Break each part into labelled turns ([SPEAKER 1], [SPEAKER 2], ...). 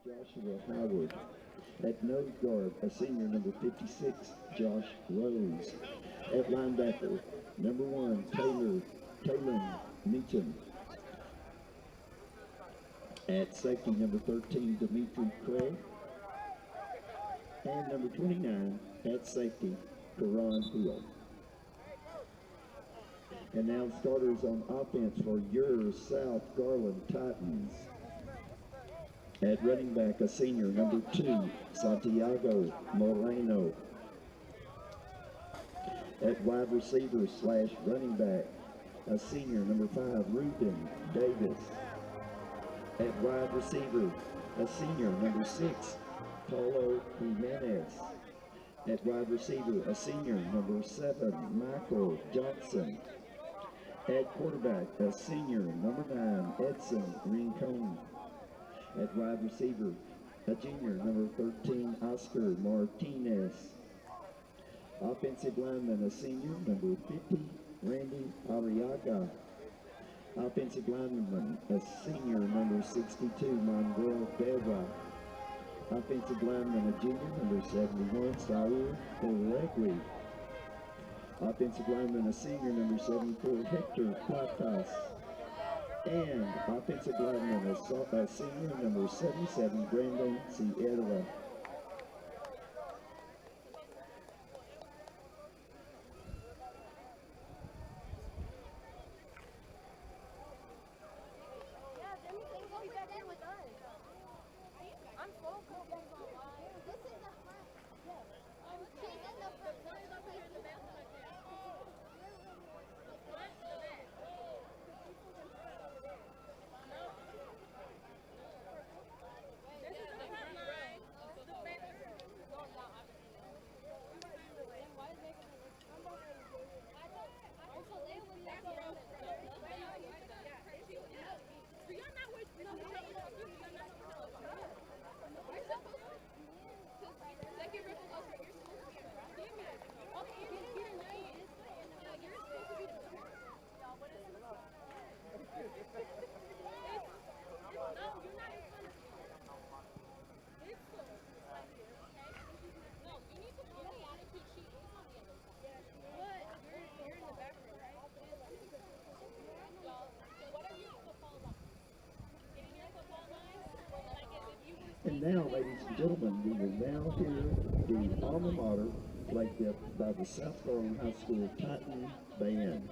[SPEAKER 1] Joshua Howard. At nose guard, a senior, number 56, Josh Rose. At linebacker, number 1, Taylor Meacham. At safety, number 13, Dimitri Craig. And number 29, at safety, Karan Hill. And now starters on offense for your South Garland Titans. At running back, a senior, number 2, Santiago Moreno. At wide receiver / running back, a senior, number 5, Ruben Davis. At wide receiver, a senior, number 6, Paulo Jimenez. At wide receiver, a senior, number 7, Michael Johnson. At quarterback, a senior, number 9, Edson Rincon. At wide receiver, a junior, number 13, Oscar Martinez. Offensive lineman, a senior, number 50, Randy Arriaga. Offensive lineman, a senior, number 62, Manuel Berra. Offensive lineman, a junior, number 71, Saul Oregui. Offensive lineman, a senior, number 74, Hector Platas. And offensive lineman, a senior, number 77, Brandon Sierra. And now, ladies and gentlemen, we will now hear the alma mater played by the South Garland High School Titan Band.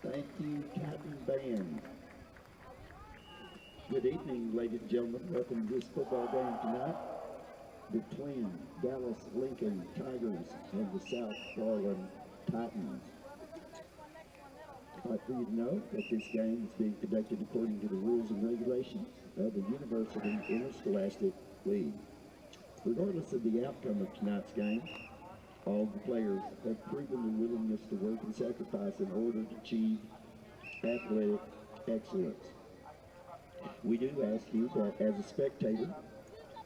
[SPEAKER 1] Thank you, Titan Band. Good evening, ladies and gentlemen. Welcome to this football game tonight between Dallas Lincoln Tigers and the South Garland Titans. I'd like for you to know that this game is being conducted according to the rules and regulations of the University Interscholastic League. Regardless of the outcome of tonight's game, all the players have proven their willingness to work and sacrifice in order to achieve athletic excellence. We do ask you that as a spectator,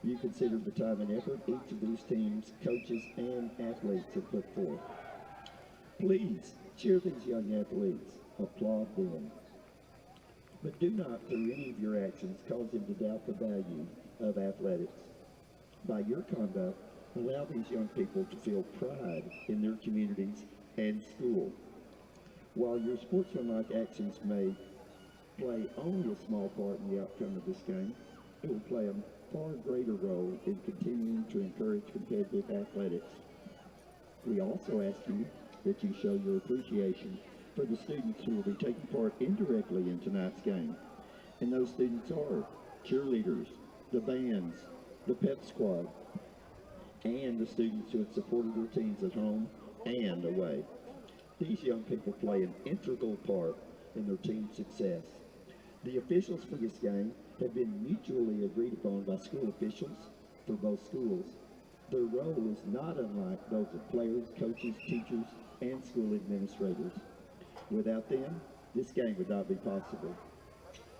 [SPEAKER 1] you consider the time and effort each of these teams, coaches, and athletes have put forth. Please cheer these young athletes, applaud them, but do not, through any of your actions, cause them to doubt the value of athletics. By your conduct, allow these young people to feel pride in their communities and school. While your sportsmanlike actions may play only a small part in the outcome of this game, it will play a far greater role in continuing to encourage competitive athletics. We also ask you that you show your appreciation for the students who will be taking part indirectly in tonight's game. And those students are cheerleaders, the bands, the pep squad, and the students who have supported their teams at home and away. These young people play an integral part in their team's success. The officials for this game have been mutually agreed upon by school officials for both schools. Their role is not unlike those of players, coaches, teachers, and school administrators. Without them, this game would not be possible.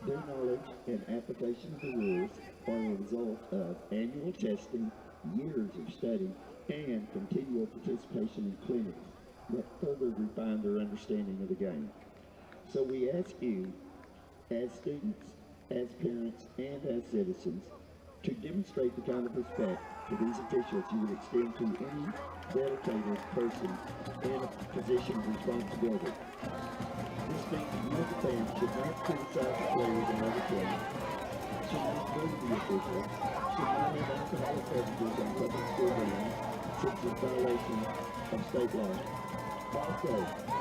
[SPEAKER 1] Their knowledge and application of the rules are a result of annual testing, years of study, and continual participation in clinics that further refine their understanding of the game. So we ask you, as students, as parents, and as citizens, to demonstrate the kind of respect for these officials you would extend to any dedicated person in a position of responsibility. This means you as a fan should not criticize the players and other players, should not go to the officials, should not have alcoholic beverages on public school grounds, since it's a violation of state law. Also,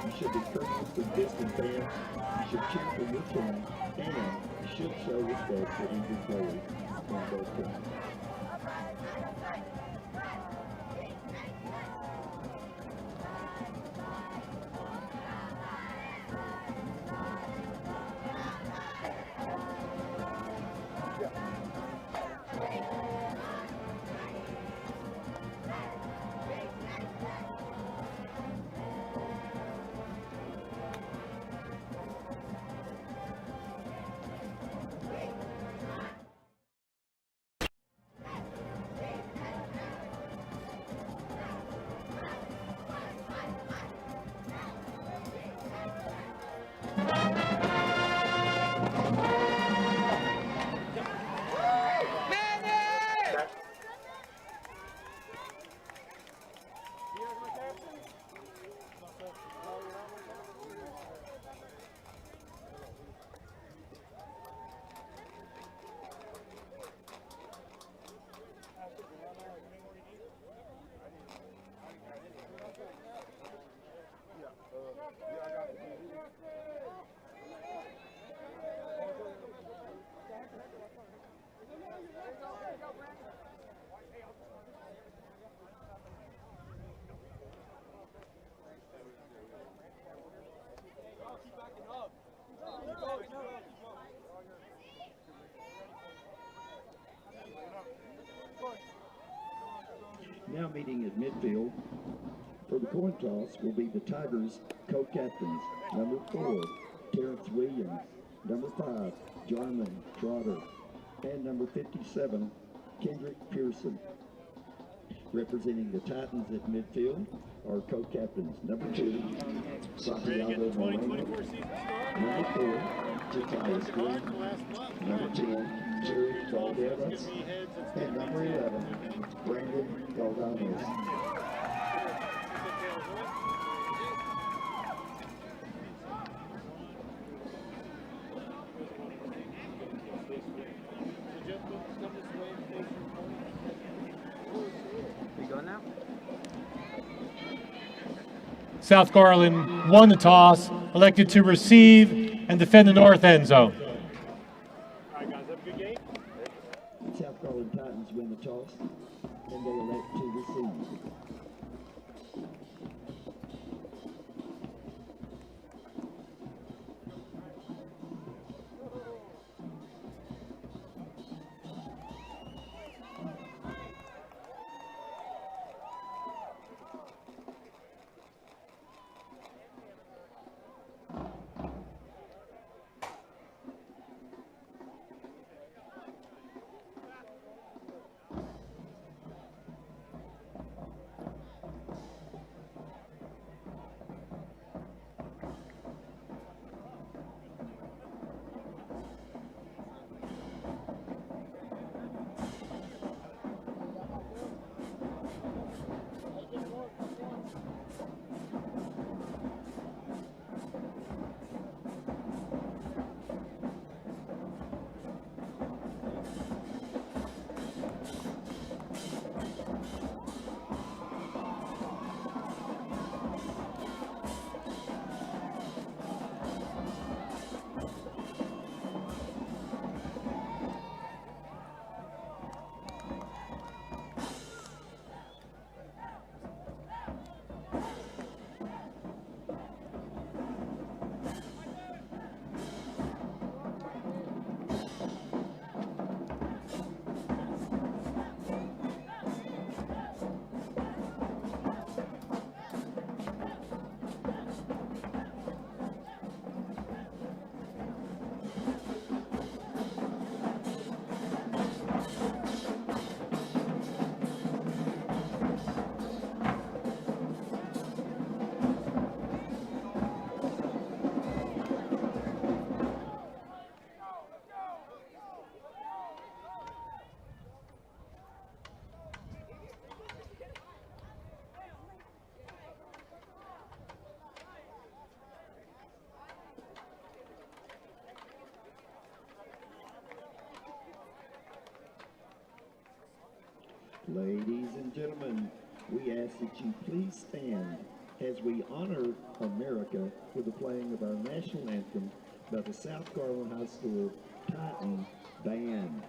[SPEAKER 1] you should be courteous to distant fans, you should cheer for your team, and you should show respect for injured players on both teams. Now meeting at midfield for the coin toss will be the Tigers co-captains, number 4, Terrence Williams, number 5, Jarman Trotter, and number 57, Kendrick Pearson. Representing the Titans at midfield are co-captains, number 2, Santiago Moreno, number 4, Jatias Green, number 10, Jerry Valdez, and number 11, Brandon Galdanos.
[SPEAKER 2] South Garland won the toss, elected to receive and defend the north end zone.
[SPEAKER 3] All right, guys, have a good game.
[SPEAKER 1] South Garland Titans win the toss, and they elect to receive. Ladies and gentlemen, we ask that you please stand as we honor America with the playing of our national anthem by the South Garland High School Titan Band.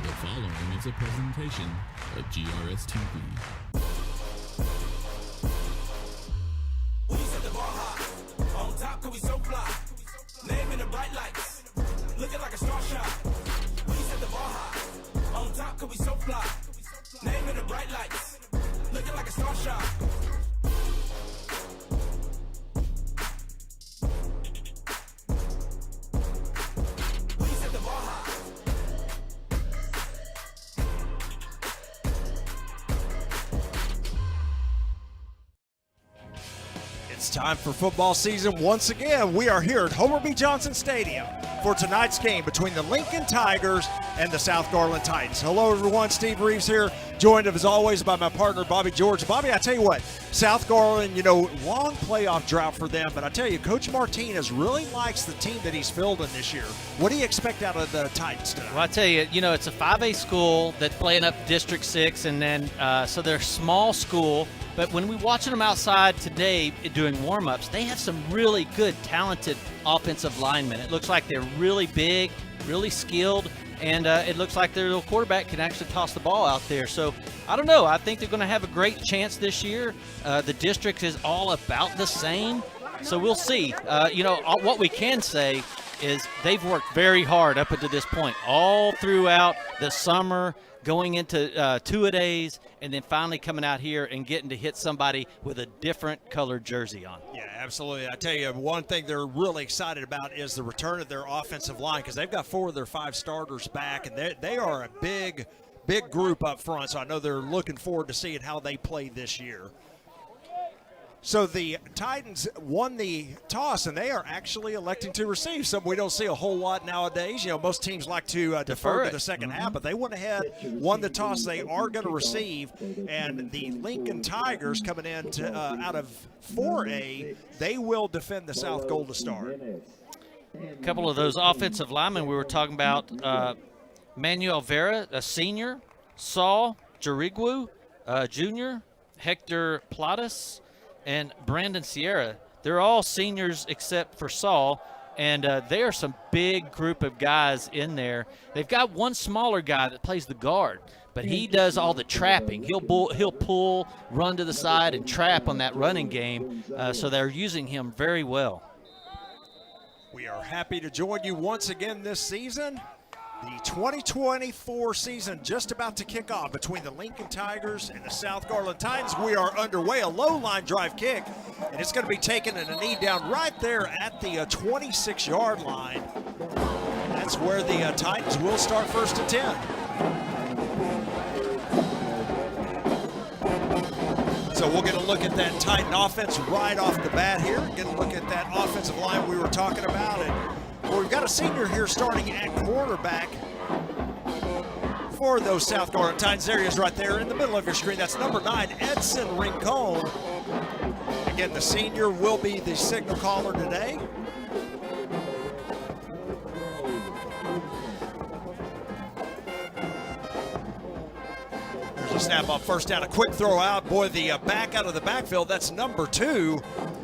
[SPEAKER 4] The following is a presentation of GRS TV.
[SPEAKER 5] We set the bar high. On top, cause we so fly. Name in the bright lights. Looking like a star shot. We set the bar high. On top, cause we so fly. Name in the bright lights. Looking like a star shot. We set the bar high.
[SPEAKER 6] It's time for football season once again. We are here at Homer B. Johnson Stadium for tonight's game between the Lincoln Tigers and the South Garland Titans. Hello, everyone. Steve Reeves here, joined as always by my partner, Bobby George. Bobby, I tell you what, South Garland, long playoff drought for them, but I tell you, Coach Martinez really likes the team that he's fielding this year. What do you expect out of the Titans tonight?
[SPEAKER 7] Well, I tell you, it's a 5A school that's playing up District 6, and then so they're a small school. But when we watching them outside today doing warm-ups, they have some really good, talented offensive linemen. It looks like they're really big, really skilled, and it looks like their little quarterback can actually toss the ball out there. So I don't know. I think they're going to have a great chance this year. The district is all about the same, so we'll see. What we can say is they've worked very hard up until this point, all throughout the summer, going into two-a-days, and then finally coming out here and getting to hit somebody with a different colored jersey on.
[SPEAKER 6] Yeah, absolutely. I tell you, one thing they're really excited about is the return of their offensive line, because they've got 4 of their 5 starters back, and they are a big group up front, so I know they're looking forward to seeing how they play this year. So the Titans won the toss, and they are actually electing to receive. Something we don't see a whole lot nowadays. Most teams like to defer to the second half, but they went ahead, won the toss. They are going to receive, and the Lincoln Tigers coming in out of 4A, they will defend the South goal to start.
[SPEAKER 7] A couple of those offensive linemen we were talking about, Manuel Vera, a senior, Saul Jarigwu, junior, Hector Platas, and Brandon Sierra. They're all seniors except for Saul, and they are some big group of guys in there. They've got one smaller guy that plays the guard, but he does all the trapping. He'll pull, run to the side, and trap on that running game, so they're using him very well.
[SPEAKER 6] We are happy to join you once again this season. The 2024 season just about to kick off between the Lincoln Tigers and the South Garland Titans. We are underway, a low line drive kick, and it's going to be taken and a knee down right there at the 26-yard line. That's where the Titans will start first and 10. So we'll get a look at that Titan offense right off the bat here. Get a look at that offensive line we were talking about. Well, we've got a senior here starting at quarterback for those South Garland Titans. There he is right there in the middle of your screen. That's number 9, Edson Rincon. Again, the senior will be the signal caller today. There's a snap off first down, a quick throw out. Boy, the back out of the backfield, that's number 2.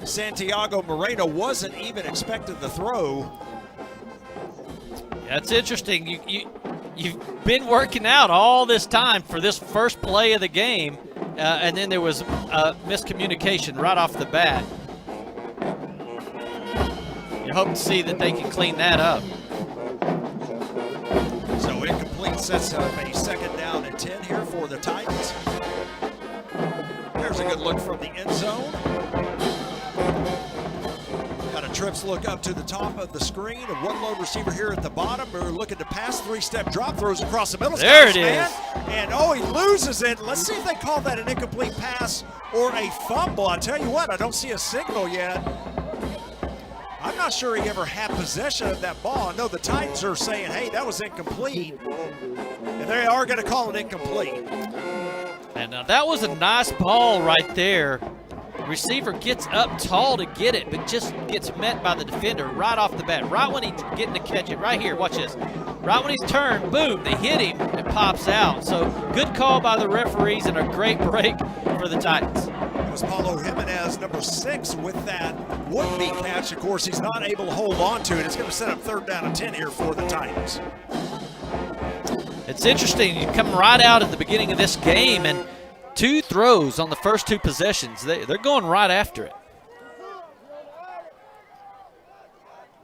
[SPEAKER 6] Santiago Moreno wasn't even expecting the throw.
[SPEAKER 7] That's interesting. You've been working out all this time for this first play of the game, and then there was miscommunication right off the bat. You hope to see that they can clean that up.
[SPEAKER 6] So incomplete, sets up a second down and 10 here for the Titans. There's a good look from the end zone. Got a trips look up to the top of the screen. And one lone receiver here at the bottom. We're looking to pass, 3-step drop, throws across the middle.
[SPEAKER 7] There it
[SPEAKER 6] man.
[SPEAKER 7] is.
[SPEAKER 6] And oh, he loses it. Let's see if they call that an incomplete pass or a fumble. I tell you what, I don't see a signal yet. I'm not sure he ever had possession of that ball. I know the Titans are saying, hey, that was incomplete. And they are going to call it incomplete.
[SPEAKER 7] And now that was a nice ball right there. Receiver gets up tall to get it, but just gets met by the defender right off the bat. Right when he's getting to catch it, right here, watch this. Right when he's turned, boom, they hit him, it pops out. So good call by the referees and a great break for the Titans.
[SPEAKER 6] It was Paulo Jimenez, number 6, with that would-be catch. Of course, he's not able to hold on to it. It's going to set up 3rd down and 10 here for the Titans.
[SPEAKER 7] It's interesting, you come right out at the beginning of this game and 2 throws on the first 2 possessions. They're going right after it.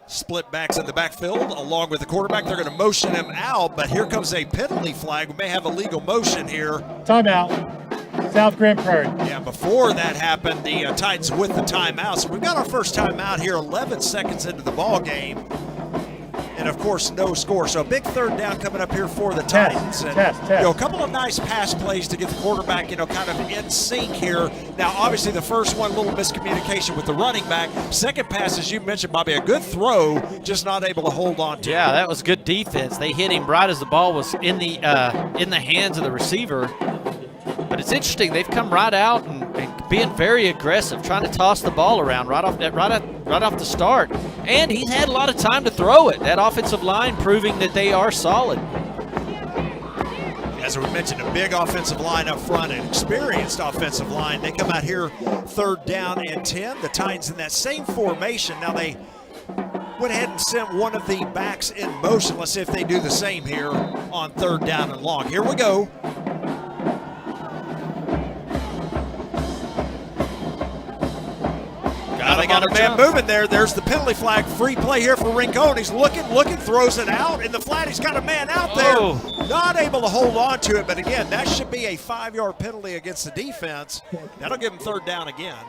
[SPEAKER 6] Split backs in the backfield along with the quarterback. They're going to motion him out, but here comes a penalty flag. We may have a legal motion here.
[SPEAKER 2] Timeout. South Grand Prairie.
[SPEAKER 6] Yeah, before that happened, the Titans with the timeout. So we've got our first timeout here 11 seconds into the ball game. And, of course, no score. So a big 3rd down coming up here for the Titans. And,
[SPEAKER 2] test.
[SPEAKER 6] You know, a couple of nice pass plays to get the quarterback, you know, kind of in sync here. Now, obviously, the first one, a little miscommunication with the running back. Second pass, as you mentioned, Bobby, a good throw, just not able to hold on to.
[SPEAKER 7] Yeah, that was good defense. They hit him right as the ball was in the hands of the receiver. But it's interesting. They've come right out and being very aggressive, trying to toss the ball around right off the start. And he's had a lot of time to throw it. That offensive line proving that they are solid.
[SPEAKER 6] As we mentioned, a big offensive line up front, an experienced offensive line. They come out here 3rd down and 10. The Titans in that same formation. Now they went ahead and sent one of the backs in motion. Let's see if they do the same here on 3rd down and long. Here we go. They got a man moving there. There's the penalty flag. Free play here for Rincon. He's looking, throws it out. In the flat, he's got a man out there. Not able to hold on to it. But again, that should be a 5-yard penalty against the defense. That'll give him 3rd down again.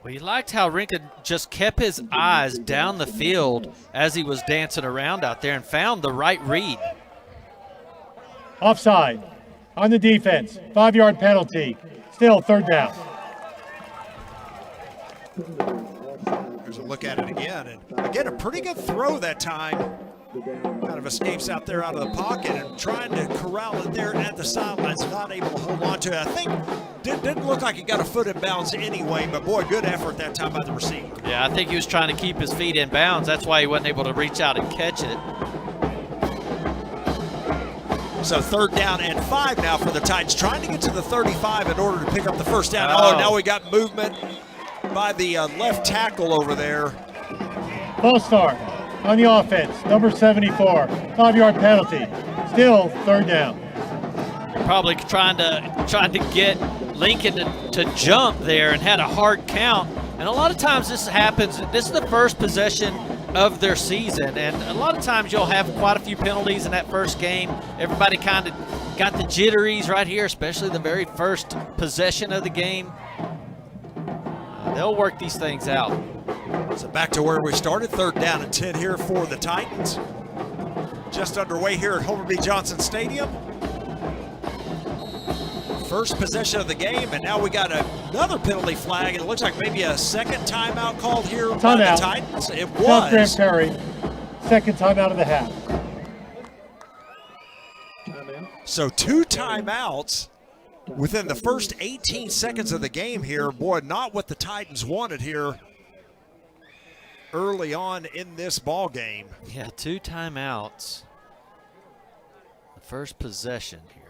[SPEAKER 7] Well, you liked how Rincon just kept his eyes down the field as he was dancing around out there and found the right read.
[SPEAKER 2] Offside on the defense. 5-yard penalty. Still 3rd down.
[SPEAKER 6] Here's a look at it again. And again, a pretty good throw that time. Kind of escapes out there out of the pocket and trying to corral it there at the sidelines. Not able to hold on to it. I think didn't look like he got a foot in bounds anyway, but boy, good effort that time by the receiver.
[SPEAKER 7] Yeah, I think he was trying to keep his feet in bounds. That's why he wasn't able to reach out and catch it.
[SPEAKER 6] So 3rd down and 5 now for the Titans, trying to get to the 35 in order to pick up the 1st down. Oh, now we got movement by the left tackle over there.
[SPEAKER 2] False start on the offense. Number 74. 5-yard penalty. Still 3rd down.
[SPEAKER 7] You're probably trying to get Lincoln to jump there and had a hard count. And a lot of times this happens. This is the first possession of their season, and a lot of times you'll have quite a few penalties in that first game. Everybody kind of got the jitteries right here, especially the very first possession of the game. They'll work these things out.
[SPEAKER 6] So back to where we started, 3rd down and 10 here for the Titans. Just underway here at Homer B. Johnson Stadium. First possession of the game, and now we got another penalty flag, and it looks like maybe a second timeout called here by the Titans. It was.
[SPEAKER 2] South Grand Prairie, 2nd timeout of the half.
[SPEAKER 6] So 2 timeouts within the first 18 seconds of the game here. Boy, not what the Titans wanted here early on in this ball game.
[SPEAKER 7] Yeah, 2 timeouts. The first possession here.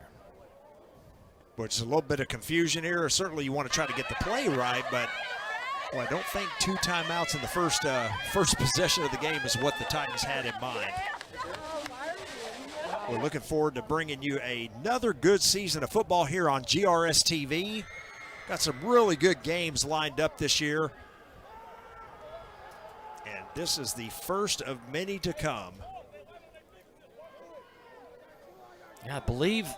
[SPEAKER 6] Which is a little bit of confusion here. Certainly you want to try to get the play right, but well, I don't think 2 timeouts in the first possession of the game is what the Titans had in mind. We're looking forward to bringing you another good season of football here on GRS TV. Got some really good games lined up this year. And this is the first of many to come.
[SPEAKER 7] Yeah, I believe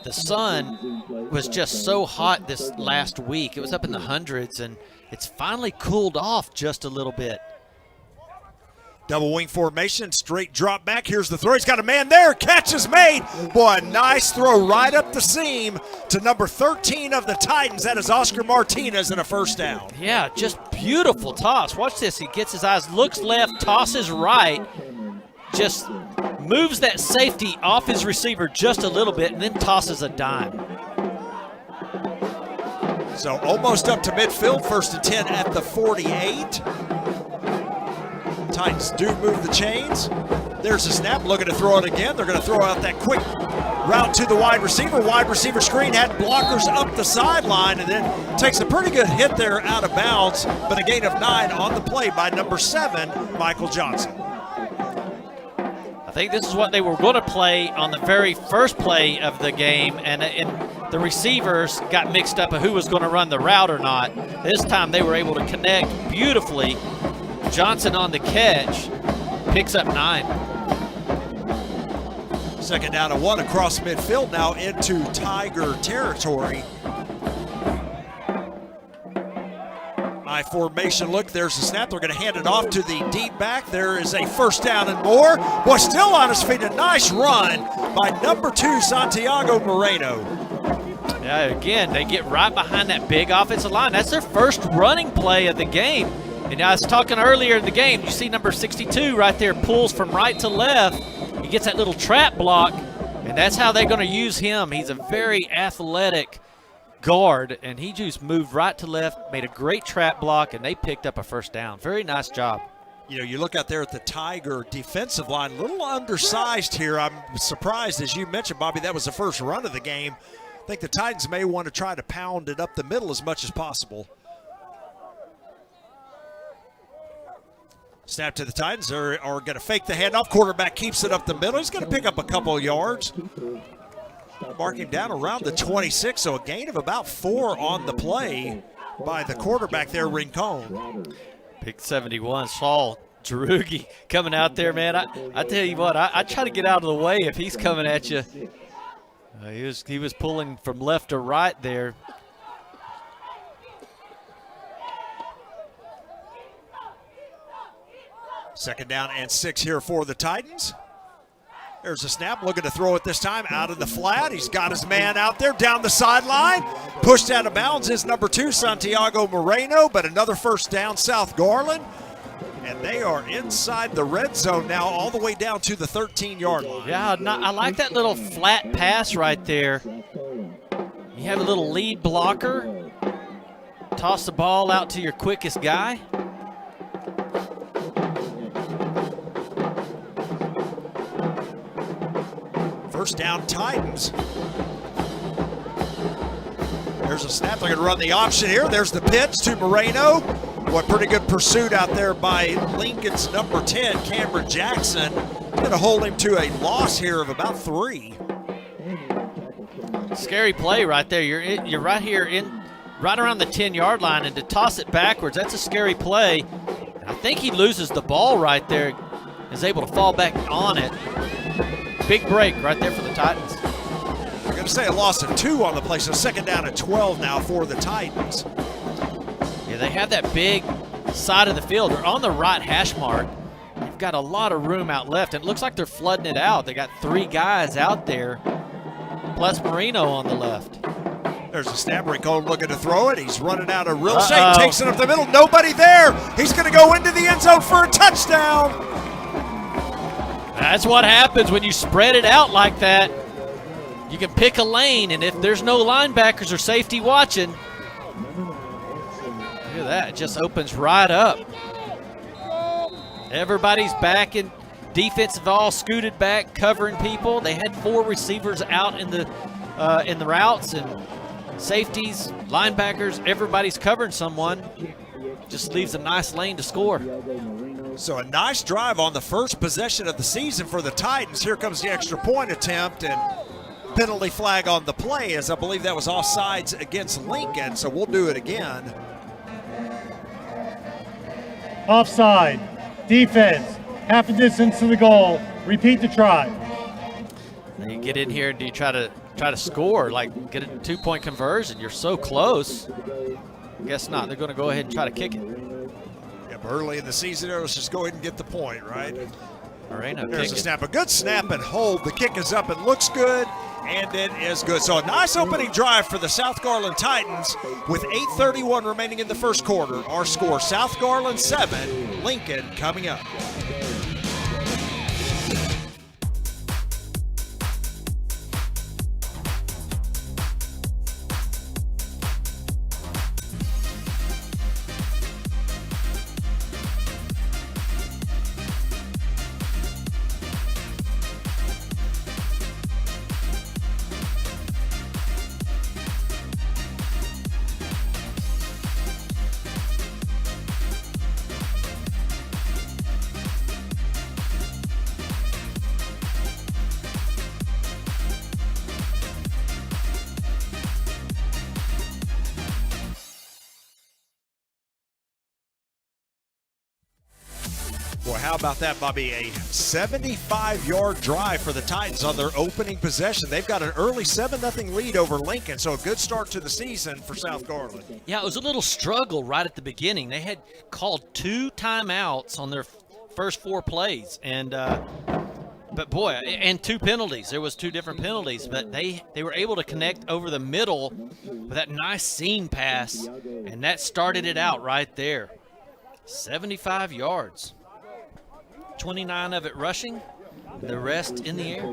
[SPEAKER 7] the sun was just so hot this last week. It was up in the hundreds, and it's finally cooled off just a little bit.
[SPEAKER 6] Double wing formation, straight drop back. Here's the throw. He's got a man there. Catch is made. Boy, a nice throw right up the seam to number 13 of the Titans. That is Oscar Martinez, and a first down.
[SPEAKER 7] Yeah, just beautiful toss. Watch this. He gets his eyes, looks left, tosses right, just moves that safety off his receiver just a little bit, and then tosses a dime.
[SPEAKER 6] So almost up to midfield, 1st and 10 at the 48. Titans do move the chains. There's a snap, looking to throw it again. They're going to throw out that quick route to the wide receiver. Wide receiver screen, had blockers up the sideline, and then takes a pretty good hit there out of bounds, but a gain of 9 on the play by number 7, Michael Johnson.
[SPEAKER 7] I think this is what they were going to play on the very first play of the game, and the receivers got mixed up of who was going to run the route or not. This time they were able to connect beautifully. Johnson on the catch, picks up 9.
[SPEAKER 6] 2nd down and 1 across midfield, now into Tiger territory. I formation look, there's the snap. They're going to hand it off to the deep back. There is a first down and more. Boy, still on his feet, a nice run by number 2, Santiago Moreno.
[SPEAKER 7] Yeah, again, they get right behind that big offensive line. That's their first running play of the game. And I was talking earlier in the game, you see number 62 right there pulls from right to left. He gets that little trap block, and that's how they're going to use him. He's a very athletic guard, and he just moved right to left, made a great trap block, and they picked up a first down. Very nice job.
[SPEAKER 6] You know, you look out there at the Tiger defensive line, a little undersized here. I'm surprised, as you mentioned, Bobby, that was the first run of the game. I think the Titans may want to try to pound it up the middle as much as possible. Snap to the Titans. They're going to fake the handoff. Quarterback keeps it up the middle. He's going to pick up a couple of yards. Mark him down around the 26, so a gain of about 4 on the play by the quarterback there, Rincon.
[SPEAKER 7] Pick 71, Saul Drugi coming out there, man. I tell you what, I try to get out of the way if he's coming at you. He was pulling from left to right there.
[SPEAKER 6] Second down and 6 here for the Titans. There's a snap, looking to throw it this time out of the flat. He's got his man out there down the sideline. Pushed out of bounds is number 2, Santiago Moreno, but another first down, South Garland. And they are inside the red zone now, all the way down to the 13-yard line.
[SPEAKER 7] Yeah, I like that little flat pass right there. You have a little lead blocker. Toss the ball out to your quickest guy.
[SPEAKER 6] First down, Titans. There's a snap. They're going to run the option here. There's the pitch to Moreno. What pretty good pursuit out there by Lincoln's number 10, Cameron Jackson. Going to hold him to a loss here of about 3.
[SPEAKER 7] Scary play right there. You're right here right around the 10-yard line, and to toss it backwards, that's a scary play. I think he loses the ball right there. Is able to fall back on it. Big break right there for the Titans.
[SPEAKER 6] I'm going to say a loss of 2 on the play, so 2nd down and 12 now for the Titans.
[SPEAKER 7] Yeah, they have that big side of the field. They're on the right hash mark. They've got a lot of room out left, and it looks like they're flooding it out. They got 3 guys out there, plus Marino on the left.
[SPEAKER 6] There's a snap. Rincon looking to throw it. He's running out of real shape, takes it up the middle. Nobody there. He's going to go into the end zone for a touchdown.
[SPEAKER 7] That's what happens when you spread it out like that. You can pick a lane, and if there's no linebackers or safety watching, look at that, it just opens right up. Everybody's back in defensive, all scooted back, covering people. They had 4 receivers out in the routes, and safeties, linebackers, everybody's covering someone. Just leaves a nice lane to score.
[SPEAKER 6] So a nice drive on the first possession of the season for the Titans. Here comes the extra point attempt, and penalty flag on the play, as I believe that was offsides against Lincoln, so we'll do it again.
[SPEAKER 2] Offside. Defense. Half a distance to the goal. Repeat the try.
[SPEAKER 7] You get in here and do you try to try to score, like get a 2-point conversion. You're so close. Guess not. They're going to go ahead and try to kick it.
[SPEAKER 6] Yep, early in the season, let's just go ahead and get the point, right?
[SPEAKER 7] Moreno
[SPEAKER 6] There's a snap. A good snap and hold. The kick is up. It looks good, and it is good. So a nice opening drive for the South Garland Titans with 8:31 remaining in the first quarter. Our score, South Garland 7, Lincoln coming up. Boy, how about that, Bobby? A 75-yard drive for the Titans on their opening possession. They've got an early 7-0 lead over Lincoln, so a good start to the season for South Garland.
[SPEAKER 7] Yeah, it was a little struggle right at the beginning. They had called 2 timeouts on their first 4 plays, and but boy, and 2 penalties. There was 2 different penalties, but they were able to connect over the middle with that nice seam pass, and that started it out right there. 75 yards. 29 of it rushing, the rest in the air.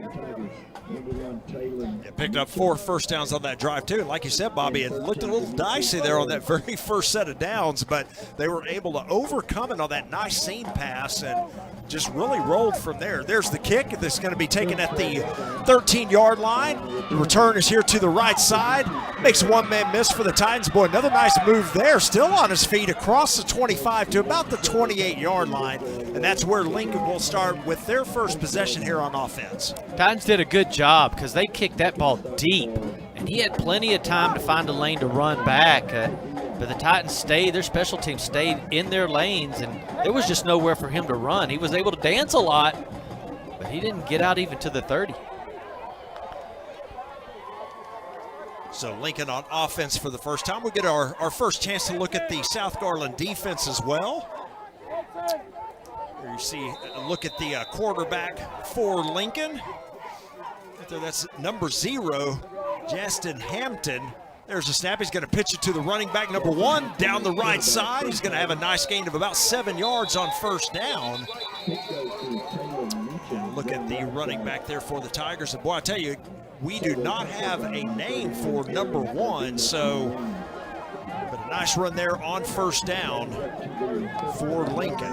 [SPEAKER 6] Yeah, picked up 4 first downs on that drive, too. And like you said, Bobby, it looked a little dicey there on that very first set of downs, but they were able to overcome it on that nice seam pass and just really rolled from there. There's the kick that's going to be taken at the 13-yard line. The return is here to the right side. Makes a one-man miss for the Titans. Boy, another nice move there. Still on his feet across the 25 to about the 28-yard line. And that's where Lincoln will start with their first possession here on offense.
[SPEAKER 7] Titans did a good job because they kicked that ball deep. And he had plenty of time to find a lane to run back. But the Titans stayed, their special team stayed in their lanes, and there was just nowhere for him to run. He was able to dance a lot, but he didn't get out even to the 30.
[SPEAKER 6] So Lincoln on offense for the first time. We get our first chance to look at the South Garland defense as well. Here you see a look at the quarterback for Lincoln. That's number 0, Justin Hampton. There's a snap. He's going to pitch it to the running back, number 1, down the right side. He's going to have a nice gain of about 7 yards on first down. Look at the running back there for the Tigers. And boy, I tell you, we do not have a name for number 1, so but a nice run there on first down for Lincoln.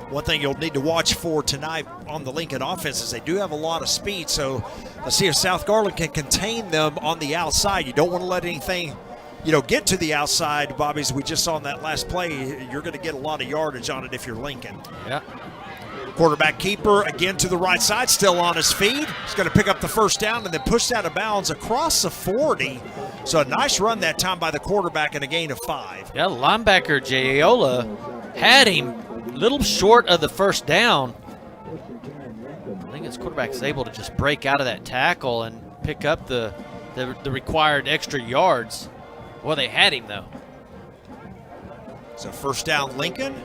[SPEAKER 6] One thing you'll need to watch for tonight on the Lincoln offense is they do have a lot of speed, so let's see if South Garland can contain them on the outside. You don't want to let anything, get to the outside, Bobby, as we just saw in that last play. You're going to get a lot of yardage on it if you're Lincoln.
[SPEAKER 7] Yeah.
[SPEAKER 6] Quarterback keeper again to the right side, still on his feet. He's going to pick up the first down and then pushed out of bounds across the 40. So a nice run that time by the quarterback and a gain of 5.
[SPEAKER 7] Yeah, linebacker Jayola had him a little short of the first down. Lincoln's quarterback is able to just break out of that tackle and pick up the required extra yards. Well, they had him, though.
[SPEAKER 6] So first down, Lincoln.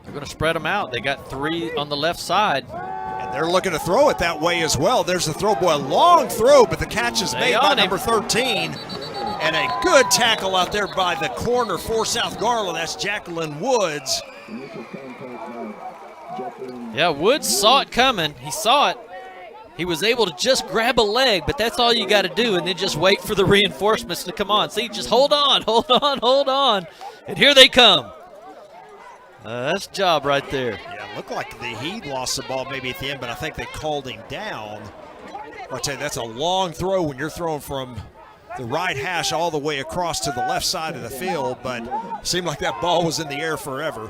[SPEAKER 7] They're going to spread them out. They got 3 on the left side.
[SPEAKER 6] And they're looking to throw it that way as well. There's the throw, boy, a long throw, but the catch is made by number 13. And a good tackle out there by the corner for South Garland. That's Jacqueline Woods.
[SPEAKER 7] Yeah, Woods saw it coming. He saw it. He was able to just grab a leg, but that's all you got to do, and then just wait for the reinforcements to come on. See, just hold on, hold on, hold on. And here they come. That's a job right there.
[SPEAKER 6] Yeah, it looked like he lost the ball maybe at the end, but I think they called him down. I'll tell you, that's a long throw when you're throwing from the right hash all the way across to the left side of the field, but it seemed like that ball was in the air forever.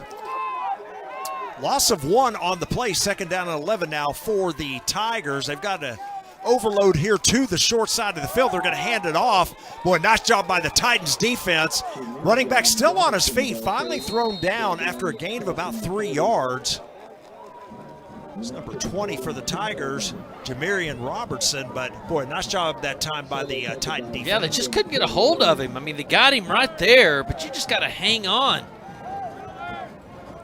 [SPEAKER 6] Loss of 1 on the play, second down and 11 now for the Tigers. They've got a overload here to the short side of the field. They're going to hand it off. Boy, nice job by the Titans defense. Running back still on his feet, finally thrown down after a gain of about 3 yards. It's number 20 for the Tigers, Jamarian Robertson, but boy, nice job that time by the Titan defense.
[SPEAKER 7] Yeah, they just couldn't get a hold of him. I mean, they got him right there, but you just got to hang on.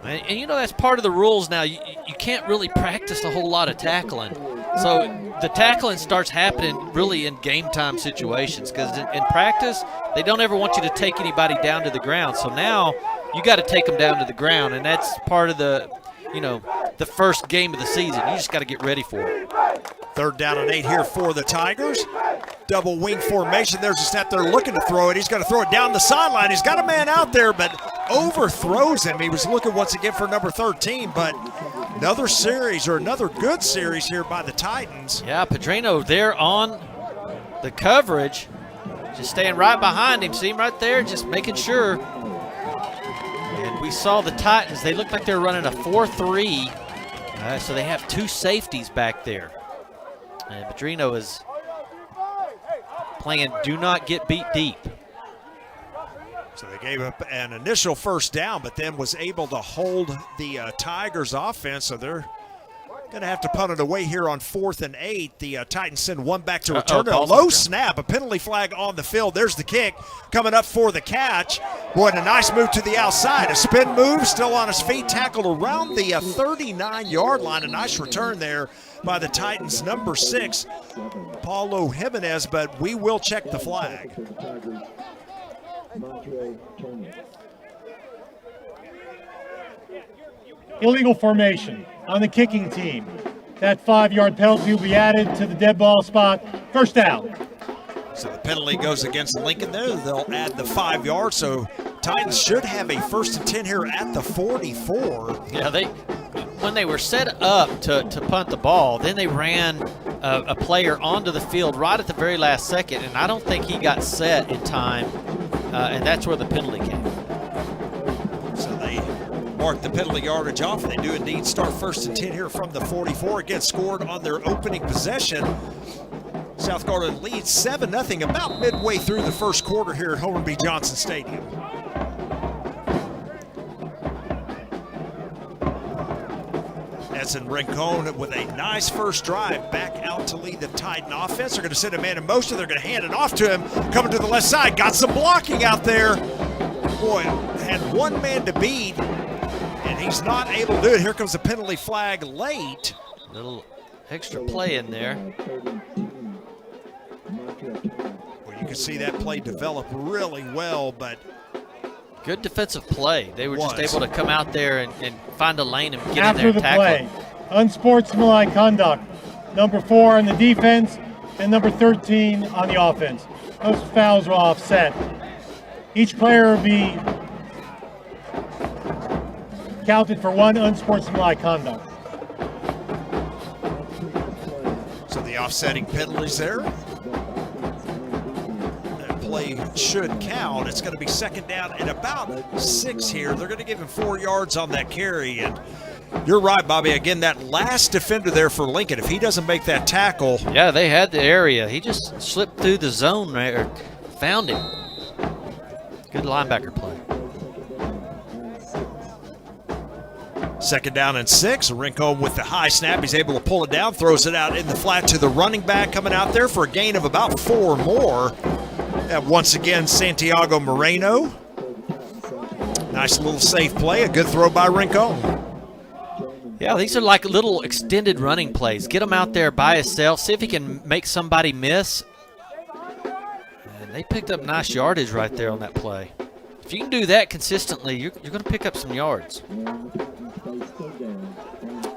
[SPEAKER 7] And you know, that's part of the rules now. You can't really practice a whole lot of tackling. So the tackling starts happening really in game time situations, because in practice, they don't ever want you to take anybody down to the ground. So now you got to take them down to the ground, and that's part of the, you know, the first game of the season. You just got to get ready for it.
[SPEAKER 6] 3rd down and 8 here for the Tigers. Double wing formation. There's a snap. They're looking to throw it. He's going to throw it down the sideline. He's got a man out there, but overthrows him. He was looking once again for number 13, but another series, or another good series here by the Titans.
[SPEAKER 7] Yeah, Pedrino there on the coverage, just staying right behind him. See him right there, just making sure. And we saw the Titans. They looked like they were running a 4-3. So they have 2 safeties back there. And Pedrino is playing do not get beat deep.
[SPEAKER 6] So they gave up an initial 1st down, but then was able to hold the Tigers offense. So they're going to have to punt it away here on 4th and 8. The Titans send one back to return. A low snap, a penalty flag on the field. There's the kick coming up for the catch. Boy, and a nice move to the outside. A spin move, still on his feet, tackled around the 39-yard line. A nice return there by the Titans, number 6, Paulo Jimenez, but we will check the flag.
[SPEAKER 2] Illegal formation on the kicking team. That 5-yard penalty will be added to the dead ball spot. 1st down.
[SPEAKER 6] So the penalty goes against Lincoln there. They'll add the 5 yards. So Titans should have a 1st and 10 here at the 44.
[SPEAKER 7] Yeah, when they were set up to punt the ball, then they ran a player onto the field right at the very last second, and I don't think he got set in time, and that's where the penalty came.
[SPEAKER 6] So they mark the penalty yardage off, and they do indeed start 1st and 10 here from the 44. Again, scored on their opening possession. South Garland leads 7-0 about midway through the 1st quarter here at Homer B. Johnson Stadium. Edson Rincon with a nice 1st drive back out to lead the Titan offense. They're going to send a man in motion. They're going to hand it off to him. Coming to the left side. Got some blocking out there. Boy, had one man to beat, and he's not able to do it. Here comes the penalty flag late.
[SPEAKER 7] Little extra play in there.
[SPEAKER 6] Well, you can see that play develop really well, but
[SPEAKER 7] good defensive play. They were just able to come out there and find a lane and get
[SPEAKER 2] After
[SPEAKER 7] in there and tackle.
[SPEAKER 2] After the play, unsportsmanlike conduct. Number 4 on the defense and number 13 on the offense. Those fouls were offset. Each player will be counted for 1 unsportsmanlike conduct.
[SPEAKER 6] So the offsetting penalties there. Play should count. It's going to be 2nd down and about 6 here. They're going to give him 4 yards on that carry. And you're right, Bobby. Again, that last defender there for Lincoln, if he doesn't make that tackle.
[SPEAKER 7] Yeah, they had the area. He just slipped through the zone there, found him. Good linebacker play.
[SPEAKER 6] 2nd down and 6. Rincon with the high snap. He's able to pull it down, throws it out in the flat to the running back coming out there for a gain of about 4 more. And once again, Santiago Moreno. Nice little safe play. A good throw by Rincon.
[SPEAKER 7] Yeah, these are like little extended running plays. Get him out there by himself. See if he can make somebody miss. And they picked up nice yardage right there on that play. If you can do that consistently, you're going to pick up some yards.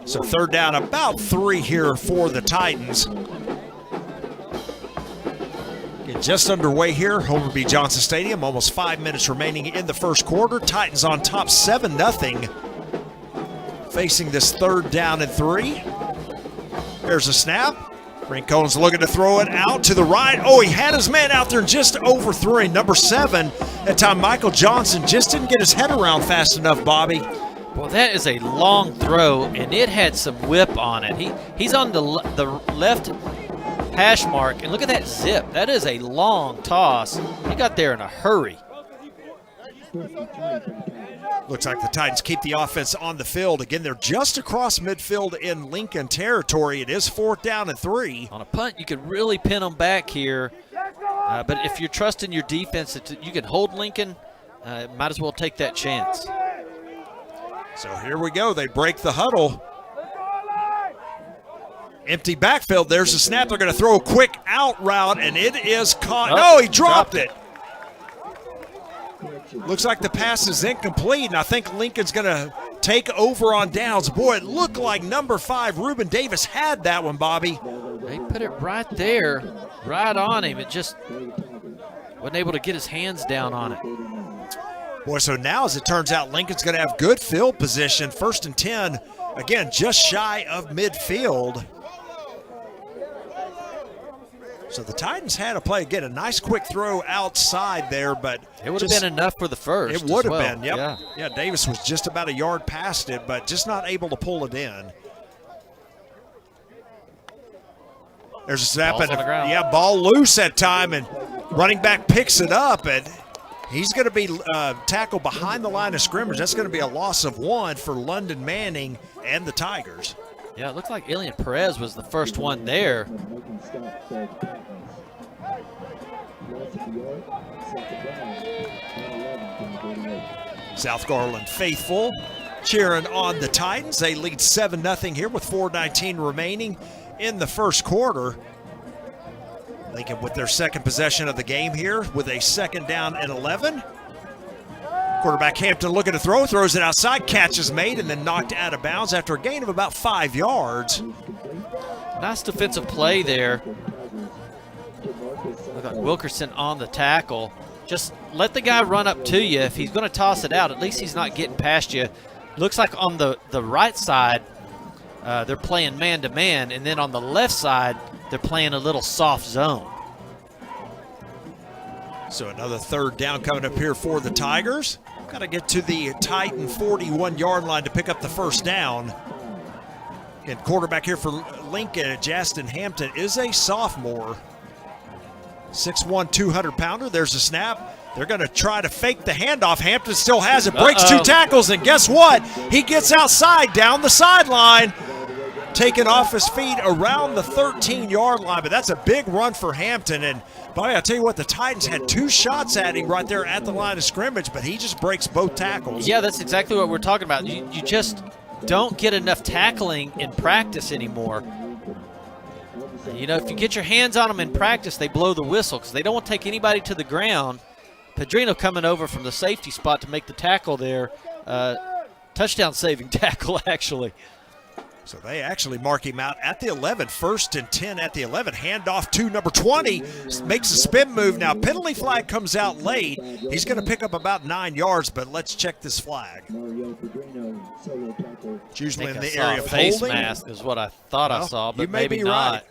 [SPEAKER 6] So 3rd down, about 3 here for the Titans. Just underway here, Homer B. Johnson Stadium. Almost 5 minutes remaining in the 1st quarter. Titans on top 7-0. Facing this 3rd down and 3. There's a snap. Rincon's looking to throw it out to the right. Oh, he had his man out there and just overthrew him. Number 7. That time Michael Johnson just didn't get his head around fast enough, Bobby.
[SPEAKER 7] Well, that is a long throw, and it had some whip on it. He's on the left hash mark, and look at that zip. That is a long toss. He got there in a hurry.
[SPEAKER 6] Looks like the Titans keep the offense on the field. Again, they're just across midfield in Lincoln territory. It is 4th down and 3.
[SPEAKER 7] On a punt, you could really pin them back here. But if you're trusting your defense that you can hold Lincoln, might as well take that chance.
[SPEAKER 6] So here we go. They break the huddle. Empty backfield. There's a snap. They're going to throw a quick out route, and it is caught.
[SPEAKER 7] Oh,
[SPEAKER 6] no, he dropped it. Looks like the pass is incomplete, and I think Lincoln's going to take over on downs. Boy, it looked like number 5, Reuben Davis, had that one, Bobby.
[SPEAKER 7] They put it right there, right on him. It just wasn't able to get his hands down on it.
[SPEAKER 6] Boy, so now, as it turns out, Lincoln's going to have good field position. 1st and 10, again, just shy of midfield. So the Titans had a play. Again, a nice quick throw outside there, but
[SPEAKER 7] it would have been enough for the first.
[SPEAKER 6] It would have
[SPEAKER 7] well.
[SPEAKER 6] been, yep. Yeah, Davis was just about a yard past it, but just not able to pull it in. There's a snap, and yeah, ball loose at time, and running back picks it up, and he's going to be tackled behind the line of scrimmage. That's going to be a loss of 1 for London Manning and the Tigers.
[SPEAKER 7] Yeah, it looked like Elian Perez was the first one there.
[SPEAKER 6] South Garland faithful cheering on the Titans. They lead 7-0 here with 4:19 remaining in the first quarter. Lincoln with their second possession of the game here with a 2nd down and 11. Quarterback Hampton looking to throw, throws it outside, catch is made, and then knocked out of bounds after a gain of about 5 yards.
[SPEAKER 7] Nice defensive play there. Look like Wilkerson on the tackle. Just let the guy run up to you. If he's going to toss it out, at least he's not getting past you. Looks like on the right side, they're playing man-to-man, and then on the left side, they're playing a little soft zone.
[SPEAKER 6] So another 3rd down coming up here for the Tigers. Got to get to the Titan 41-yard line to pick up the 1st down. And quarterback here for Lincoln, Justin Hampton, is a sophomore. 6'1", 200-pounder. There's a snap. They're going to try to fake the handoff. Hampton still has it, breaks 2 tackles, and guess what? He gets outside down the sideline, taken off his feet around the 13-yard line. But that's a big run for Hampton. And, Bobby, I'll tell you what, the Titans had 2 shots at him right there at the line of scrimmage, but he just breaks both tackles.
[SPEAKER 7] Yeah, that's exactly what we're talking about. You just don't get enough tackling in practice anymore. You know, if you get your hands on them in practice, they blow the whistle because they don't want to take anybody to the ground. Pedrino coming over from the safety spot to make the tackle there. Touchdown-saving tackle, actually.
[SPEAKER 6] So they actually mark him out at the 11, 1st and 10 at the 11. Handoff to number 20, makes a spin move. Now, penalty flag comes out late. He's going to pick up about 9 yards, but let's check this flag. It's usually in the area of
[SPEAKER 7] face
[SPEAKER 6] holding.
[SPEAKER 7] mask is what I thought I saw, but
[SPEAKER 6] you may
[SPEAKER 7] maybe
[SPEAKER 6] be
[SPEAKER 7] not.
[SPEAKER 6] right.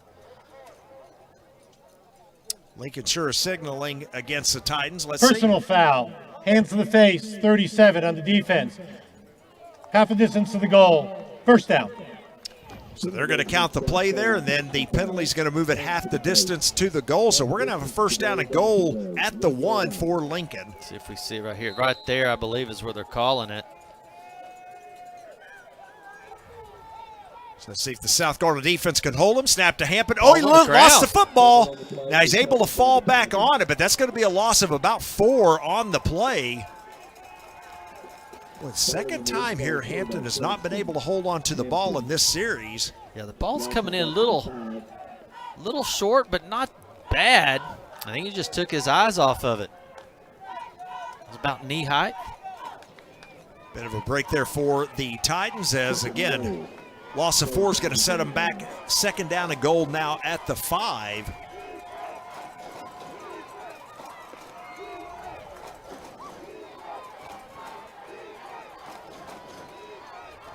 [SPEAKER 6] Lincoln sure is signaling against the Titans. Let's
[SPEAKER 2] Personal
[SPEAKER 6] see.
[SPEAKER 2] foul. Hands to the face, 37 on the defense. Half a distance to the goal. 1st down.
[SPEAKER 6] So they're going to count the play there, and then the penalty is going to move it half the distance to the goal. So we're going to have a 1st down and goal at the 1 for Lincoln.
[SPEAKER 7] Let's see if we see it right here. Right there, I believe, is where they're calling it.
[SPEAKER 6] So let's see if the South Garland defense can hold him. Snap to Hampton. Oh, he lost the football. Now he's able to fall back on it, but that's going to be a loss of about 4 on the play. Well, 2nd time here, Hampton has not been able to hold on to the ball in this series.
[SPEAKER 7] Yeah, the ball's coming in a little short, but not bad. I think he just took his eyes off of it. It was about knee height.
[SPEAKER 6] Bit of a break there for the Titans as, again, loss of 4 is going to set them back 2nd down and goal now at the 5.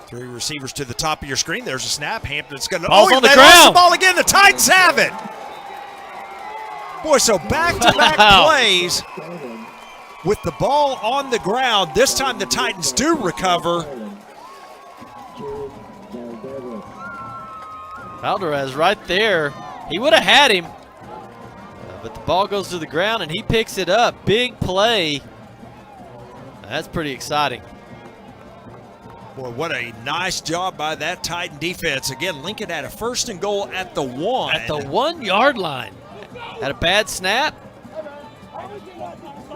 [SPEAKER 6] Three receivers to the top of your screen. There's a snap. Hampton's going to.
[SPEAKER 7] Ball's on the
[SPEAKER 6] they
[SPEAKER 7] ground.
[SPEAKER 6] lost the ball again. The Titans have it. Boy, so back-to-back plays with the ball on the ground. This time the Titans do recover.
[SPEAKER 7] Valdez right there. He would have had him, but the ball goes to the ground and he picks it up. Big play. That's pretty exciting.
[SPEAKER 6] Boy, what a nice job by that Titan defense. Again, Lincoln had a 1st and goal at the 1.
[SPEAKER 7] At the 1 yard line. Had a bad snap.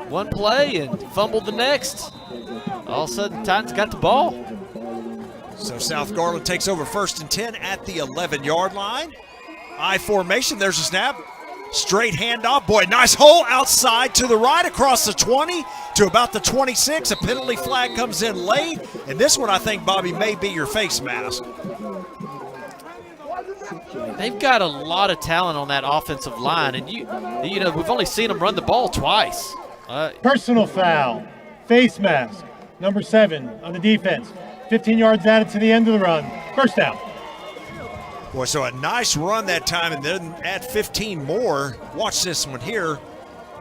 [SPEAKER 7] One play and fumbled the next. All of a sudden, Titans got the ball.
[SPEAKER 6] So South Garland takes over 1st and 10 at the 11-yard line. I formation, there's a snap. Straight handoff. Boy, nice hole outside to the right across the 20 to about the 26. A penalty flag comes in late. And this one, I think, Bobby, may be your face mask.
[SPEAKER 7] They've got a lot of talent on that offensive line. And, you know, we've only seen them run the ball twice.
[SPEAKER 2] Personal foul. Face mask. Number 7 on the defense. 15 yards added to the end of the run. First down.
[SPEAKER 6] Boy, so a nice run that time and then add 15 more. Watch this one here.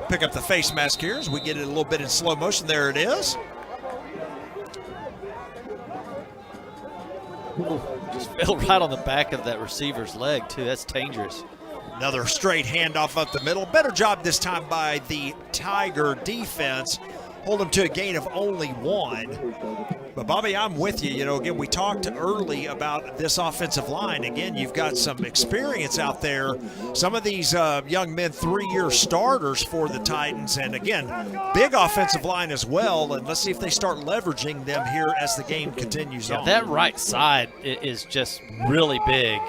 [SPEAKER 6] Pick up the face mask here as we get it a little bit in slow motion. There it is.
[SPEAKER 7] Just fell right on the back of that receiver's leg, too. That's dangerous.
[SPEAKER 6] Another straight handoff up the middle. Better job this time by the Tiger defense. Hold them to a gain of only 1. But, Bobby, I'm with you. You know, again, we talked early about this offensive line. Again, you've got some experience out there. Some of these young men, 3-year starters for the Titans. And, again, big offensive line as well. And let's see if they start leveraging them here as the game continues on.
[SPEAKER 7] That right side is just really big.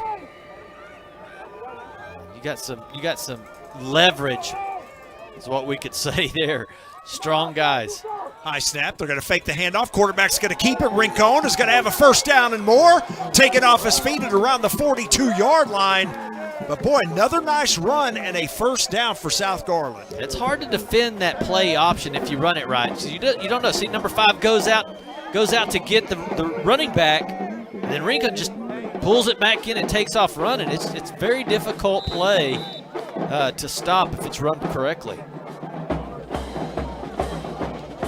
[SPEAKER 7] You got some leverage is what we could say there. Strong guys.
[SPEAKER 6] High snap. They're going to fake the handoff. Quarterback's going to keep it. Rincon is going to have a 1st down and more. Take it off his feet at around the 42-yard line. But, boy, another nice run and a 1st down for South Garland.
[SPEAKER 7] It's hard to defend that play option if you run it right. So you don't know. See, number 5 goes out to get the running back, and then Rincon just pulls it back in and takes off running. It's very difficult play to stop if it's run correctly.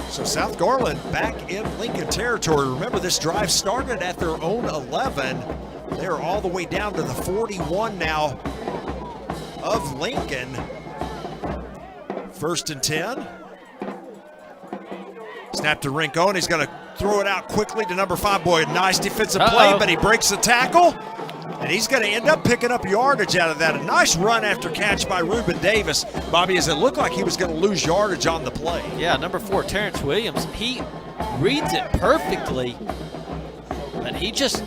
[SPEAKER 6] So South Garland back in Lincoln territory. Remember, this drive started at their own 11. They're all the way down to the 41 now of Lincoln. 1st and 10. Snap to Rincon. He's going to throw it out quickly to number 5. Boy, nice defensive play, but he breaks the tackle. And he's going to end up picking up yardage out of that. A nice run after catch by Reuben Davis. Bobby, as it looked like he was going to lose yardage on the play.
[SPEAKER 7] Yeah, number 4, Terrence Williams, he reads it perfectly, but he just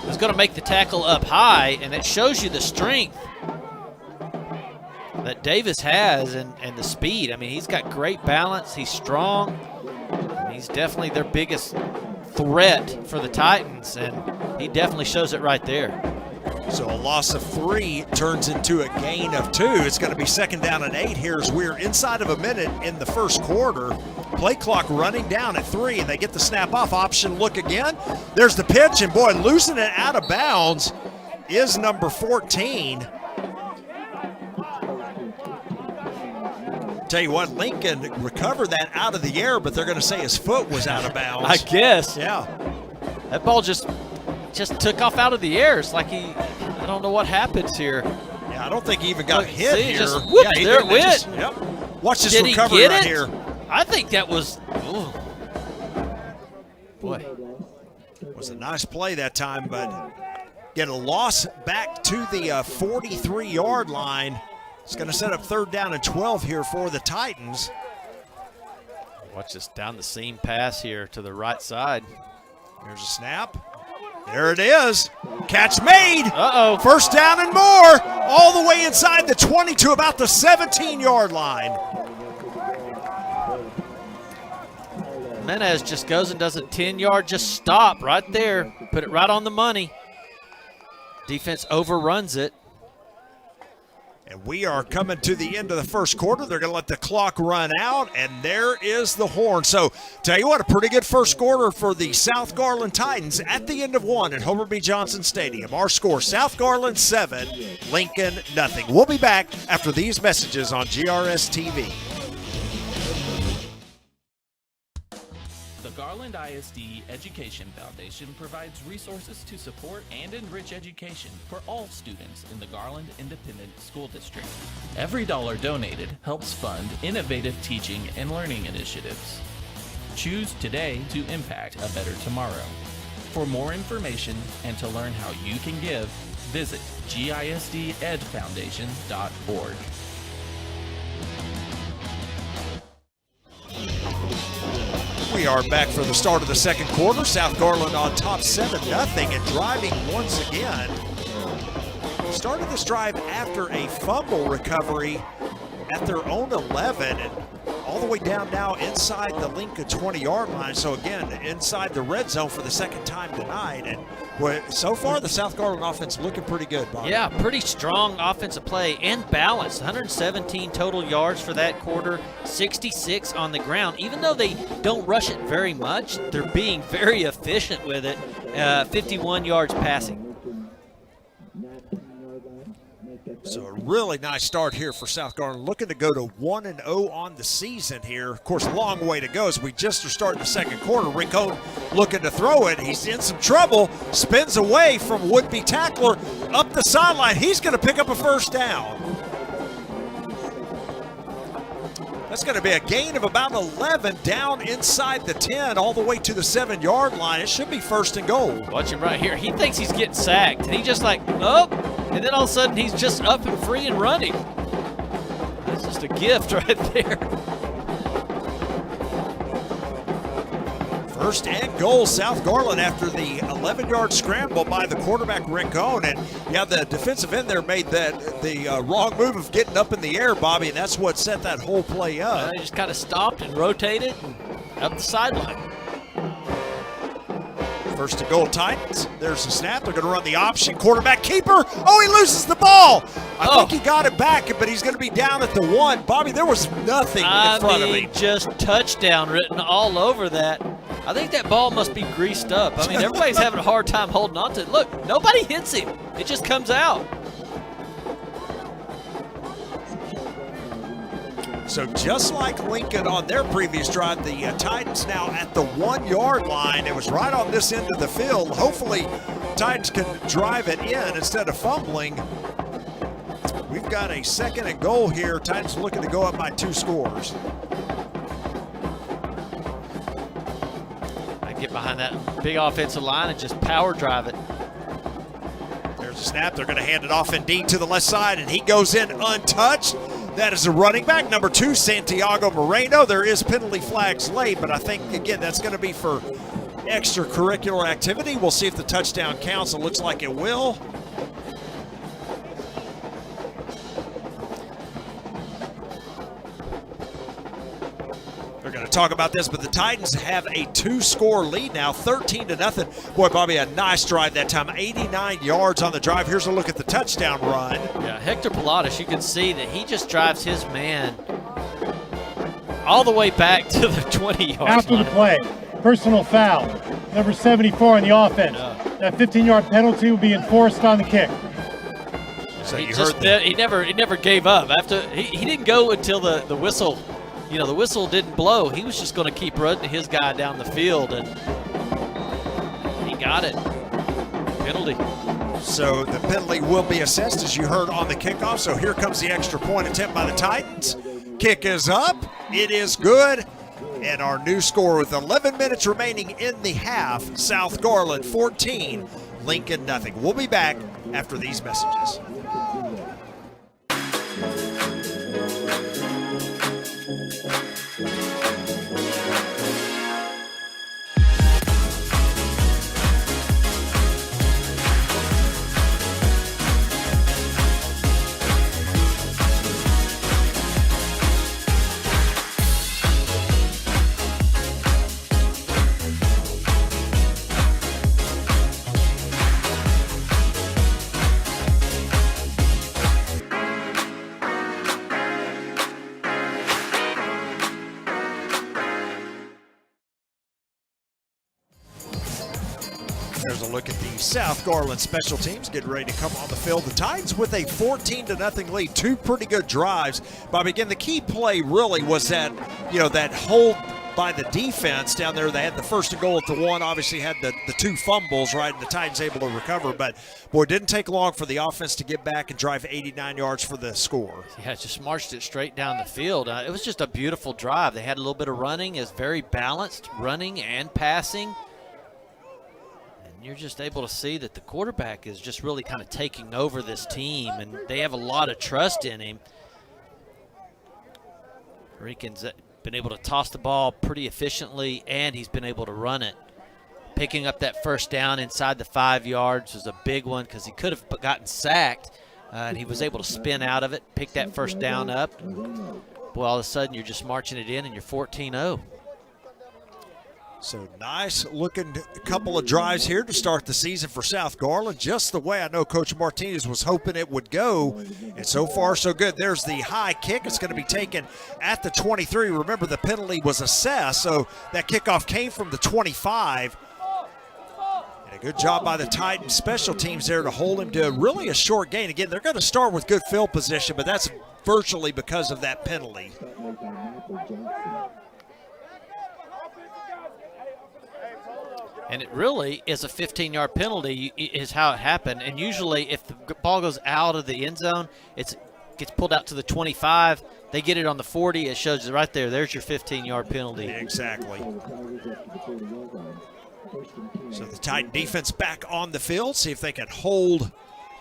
[SPEAKER 7] was going to make the tackle up high, and it shows you the strength that Davis has and the speed. I mean, he's got great balance. He's strong. He's definitely their biggest threat for the Titans, and he definitely shows it right there.
[SPEAKER 6] So a loss of 3 turns into a gain of 2. It's going to be 2nd down and 8 here as we're inside of a minute in the 1st quarter. Play clock running down at 3, and they get the snap off. Option look again. There's the pitch, and boy, losing it out of bounds is number 14. Tell you what, Lincoln recovered that out of the air, but they're going to say his foot was out of bounds.
[SPEAKER 7] I guess.
[SPEAKER 6] Yeah.
[SPEAKER 7] That ball just took off out of the air. It's like I don't know what happens here.
[SPEAKER 6] Yeah, I don't think he even got hit
[SPEAKER 7] see,
[SPEAKER 6] here.
[SPEAKER 7] Just whoop,
[SPEAKER 6] yeah,
[SPEAKER 7] there it went.
[SPEAKER 6] Yep. Watch this
[SPEAKER 7] Did
[SPEAKER 6] recovery
[SPEAKER 7] he get
[SPEAKER 6] right
[SPEAKER 7] it?
[SPEAKER 6] here.
[SPEAKER 7] I think that was, ooh. Boy.
[SPEAKER 6] It was a nice play that time, but get a loss back to the 43-yard line. It's going to set up 3rd down and 12 here for the Titans.
[SPEAKER 7] Watch this down the seam pass here to the right side.
[SPEAKER 6] Here's a snap. There it is. Catch made.
[SPEAKER 7] Uh-oh.
[SPEAKER 6] 1st down and more. All the way inside the 20 to about the 17-yard line.
[SPEAKER 7] Menez just goes and does a 10-yard just stop right there. Put it right on the money. Defense overruns it.
[SPEAKER 6] And we are coming to the end of the 1st quarter. They're going to let the clock run out, and there is the horn. So, tell you what, a pretty good 1st quarter for the South Garland Titans at the end of 1 at Homer B. Johnson Stadium. Our score, South Garland 7, Lincoln nothing. We'll be back after these messages on GRS TV.
[SPEAKER 7] The
[SPEAKER 8] The Garland ISD Education Foundation provides resources to support and enrich education for all students in the Garland Independent School District. Every dollar donated helps fund innovative teaching and learning initiatives. Choose today to impact a better tomorrow. For more information and to learn how you can give, visit gisdedfoundation.org.
[SPEAKER 6] We are back for the start of the second quarter. South Garland on top 7-0 and driving once again. Started this drive after a fumble recovery at their own 11 and all the way down now inside the Lincoln 20-yard line. So again, inside the red zone for the second time tonight. And so far, the South Garland offense looking pretty good, Bob.
[SPEAKER 7] Yeah, pretty strong offensive play and balanced. 117 total yards for that quarter, 66 on the ground. Even though they don't rush it very much, they're being very efficient with it. 51 yards passing.
[SPEAKER 6] So a really nice start here for South Garland, looking to go to 1-0 on the season here. Of course, a long way to go as we just are starting the second quarter. Rincon looking to throw it. He's in some trouble, spins away from would-be tackler up the sideline. He's going to pick up a first down. That's going to be a gain of about 11 down inside the 10 all the way to the 7-yard line. It should be first and goal.
[SPEAKER 7] Watch him right here. He thinks he's getting sacked, and he just like, oh, and then all of a sudden he's just up and free and running. That's just a gift right there.
[SPEAKER 6] First and goal, South Garland after the 11-yard scramble by the quarterback Rincon. And yeah, the defensive end there made the wrong move of getting up in the air, Bobby, and that's what set that whole play up.
[SPEAKER 7] He just kind of stopped and rotated and up the sideline.
[SPEAKER 6] First and goal, Titans. There's the snap. They're going to run the option. Quarterback keeper. Oh, he loses the ball. I think he got it back, but he's going to be down at the 1. Bobby, there was nothing in front of him.
[SPEAKER 7] Just touchdown written all over that. I think that ball must be greased up. I mean, everybody's having a hard time holding on to it. Look, nobody hits him. It just comes out.
[SPEAKER 6] So just like Lincoln on their previous drive, the Titans now at the 1-yard line. It was right on this end of the field. Hopefully, Titans can drive it in instead of fumbling. We've got a second and goal here. Titans looking to go up by 2 scores.
[SPEAKER 7] I get behind that big offensive line and just power drive it.
[SPEAKER 6] There's a snap. They're going to hand it off indeed to the left side, and he goes in untouched. That is a running back, number 2, Santiago Moreno. There is penalty flags late, but I think, again, that's going to be for extracurricular activity. We'll see if the touchdown counts. It looks like it will. We're going to talk about this, but the Titans have a 2-score lead now, 13-0. Boy, Bobby, a nice drive that time, 89 yards on the drive. Here's a look at the touchdown run.
[SPEAKER 7] Yeah, Hector Pilatus, you can see that he just drives his man all the way back to the 20-yard line.
[SPEAKER 2] After the play, personal foul, number 74 on the offense. That 15-yard penalty will be enforced on the kick.
[SPEAKER 6] So
[SPEAKER 7] he never gave up. After he didn't go until the whistle. You know, the whistle didn't blow. He was just going to keep running his guy down the field, and he got it. Penalty.
[SPEAKER 6] So the penalty will be assessed, as you heard on the kickoff. So here comes the extra point attempt by the Titans. Kick is up. It is good. And our new score with 11 minutes remaining in the half, South Garland 14, Lincoln nothing. We'll be back after these messages. There's a look at the South Garland special teams getting ready to come on the field. The Titans with a 14-0 lead, 2 pretty good drives. Bobby, again, the key play really was that, that hold by the defense down there. They had the first and goal at the 1, obviously had the 2 fumbles, right, and the Titans able to recover. But, boy, it didn't take long for the offense to get back and drive 89 yards for the score.
[SPEAKER 7] Yeah, just marched it straight down the field. It was just a beautiful drive. They had a little bit of running. It's very balanced, running and passing. And you're just able to see that the quarterback is just really kind of taking over this team, and they have a lot of trust in him. Rican's been able to toss the ball pretty efficiently, and he's been able to run it. Picking up that first down inside the 5 yards was a big one because he could have gotten sacked, and he was able to spin out of it, pick that first down up. Boy, all of a sudden you're just marching it in, and you're 14-0.
[SPEAKER 6] So nice looking couple of drives here to start the season for South Garland, just the way I know Coach Martinez was hoping it would go, and so far so good. There's the high kick. It's going to be taken at the 23. Remember, the penalty was assessed, so that kickoff came from the 25. And a good job by the Titans special teams there to hold him to really a short gain. Again, they're going to start with good field position, but that's virtually because of that penalty.
[SPEAKER 7] And it really is a 15-yard penalty is how it happened. And usually if the ball goes out of the end zone, it gets pulled out to the 25. They get it on the 40. It shows you right there. There's your 15-yard penalty.
[SPEAKER 6] Exactly. So the Titan defense back on the field. See if they can hold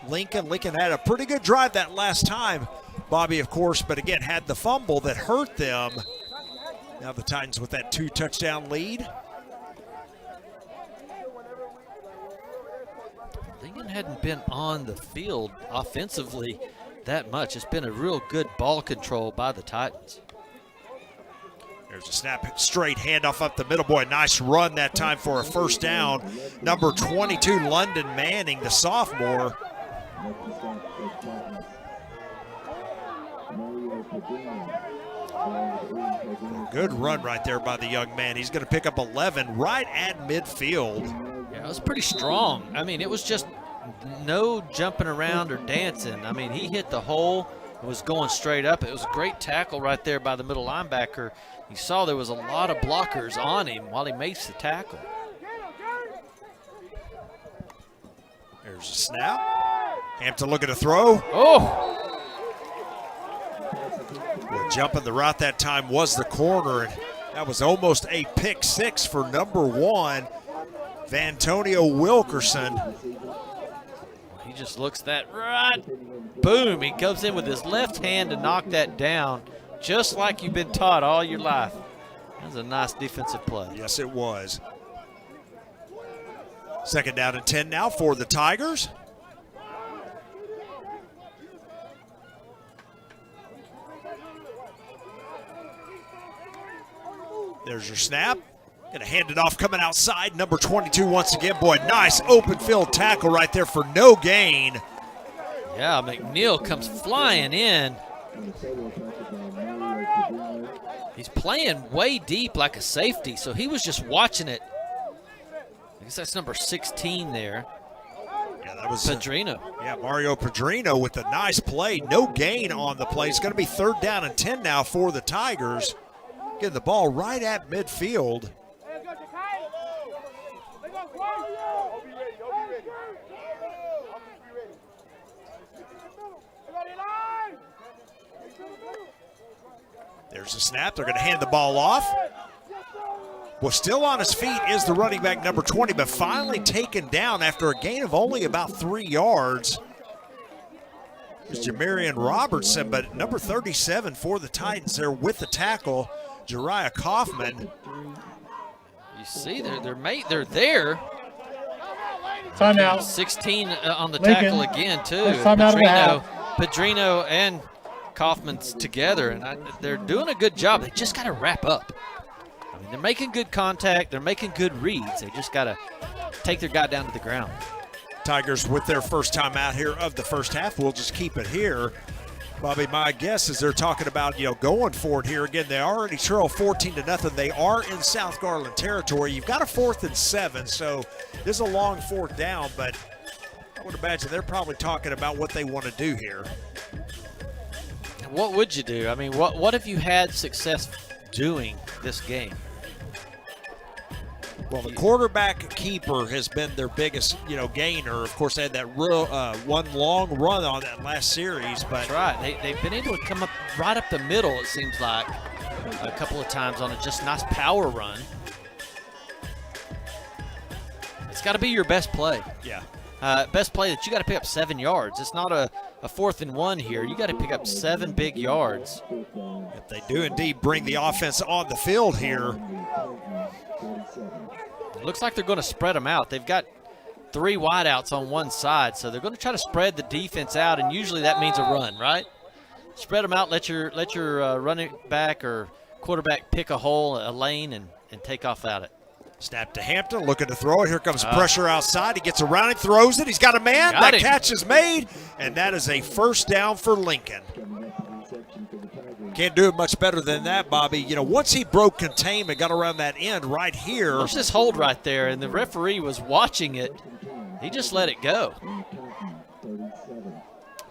[SPEAKER 6] Lincoln. Lincoln had a pretty good drive that last time, Bobby, of course, but again had the fumble that hurt them. Now the Titans with that 2-touchdown lead.
[SPEAKER 7] Lincoln hadn't been on the field offensively that much. It's been a real good ball control by the Titans.
[SPEAKER 6] There's a snap, straight handoff up the middle. Boy, nice run that time for a first down. Number 22, London Manning, the sophomore. Good run right there by the young man. He's going to pick up 11 right at midfield.
[SPEAKER 7] Yeah, it was pretty strong. I mean, it was just no jumping around or dancing. I mean, he hit the hole. It was going straight up. It was a great tackle right there by the middle linebacker. You saw there was a lot of blockers on him while he makes the tackle.
[SPEAKER 6] There's a snap. Hampton looking to throw.
[SPEAKER 7] Oh!
[SPEAKER 6] Well, jumping the route that time was the corner, and that was almost a pick six for number 1, Vantonio Wilkerson.
[SPEAKER 7] He just looks that right. Boom, he comes in with his left hand to knock that down, just like you've been taught all your life. That was a nice defensive play.
[SPEAKER 6] Yes, it was. Second down and 10 now for the Tigers. There's your snap. Gonna hand it off, coming outside, number 22 once again. Boy, nice open field tackle right there for no gain.
[SPEAKER 7] Yeah, McNeil comes flying in. He's playing way deep like a safety, so he was just watching it. I guess that's number 16 there.
[SPEAKER 6] Yeah, that was
[SPEAKER 7] Pedrino.
[SPEAKER 6] Yeah, Mario Pedrino with a nice play. No gain on the play. It's going to be third down and 10 now for the Tigers. Getting the ball right at midfield. There's a snap. They're going to hand the ball off. Well, still on his feet is the running back, number 20, but finally taken down after a gain of only about 3 yards. It's Jamarian Robertson, but number 37 for the Titans there with the tackle, Jariah Kaufman.
[SPEAKER 7] You see, they're there.
[SPEAKER 2] Timeout.
[SPEAKER 7] 16 on the
[SPEAKER 2] Lincoln.
[SPEAKER 7] tackle again, too.
[SPEAKER 2] Timeout and a half.
[SPEAKER 7] Pedrino and Kaufman's together, and they're doing a good job. They just got to wrap up. I mean, they're making good contact. They're making good reads. They just got to take their guy down to the ground.
[SPEAKER 6] Tigers with their first time out here of the first half. We'll just keep it here. Bobby, my guess is they're talking about, going for it here. Again, they already trail 14-0. They are in South Garland territory. You've got a 4th and 7, so this is a long 4th down, but I would imagine they're probably talking about what they want to do here.
[SPEAKER 7] What would you do? I mean, what have you had success doing this game?
[SPEAKER 6] Well, the quarterback keeper has been their biggest, gainer. Of course, they had that real one long run on that last series. But
[SPEAKER 7] that's right. They've been able to come up right up the middle, it seems like, a couple of times on a just nice power run. It's got to be your best play.
[SPEAKER 6] Yeah.
[SPEAKER 7] Best play that you got to pick up 7 yards. It's not a 4th and 1 here. You got to pick up 7 big yards.
[SPEAKER 6] If they do indeed bring the offense on the field here.
[SPEAKER 7] It looks like they're going to spread them out. They've got 3 wideouts on one side, so they're going to try to spread the defense out, and usually that means a run, right? Spread them out, let your running back or quarterback pick a hole, a lane, and take off at it.
[SPEAKER 6] Snap to Hampton, looking to throw it. Here comes pressure outside. He gets around it, throws it. He's got a man. That catch is made, and that is a first down for Lincoln. Can't do it much better than that, Bobby. Once he broke containment, got around that end right here.
[SPEAKER 7] There's this hold right there, and the referee was watching it. He just let it go. I'm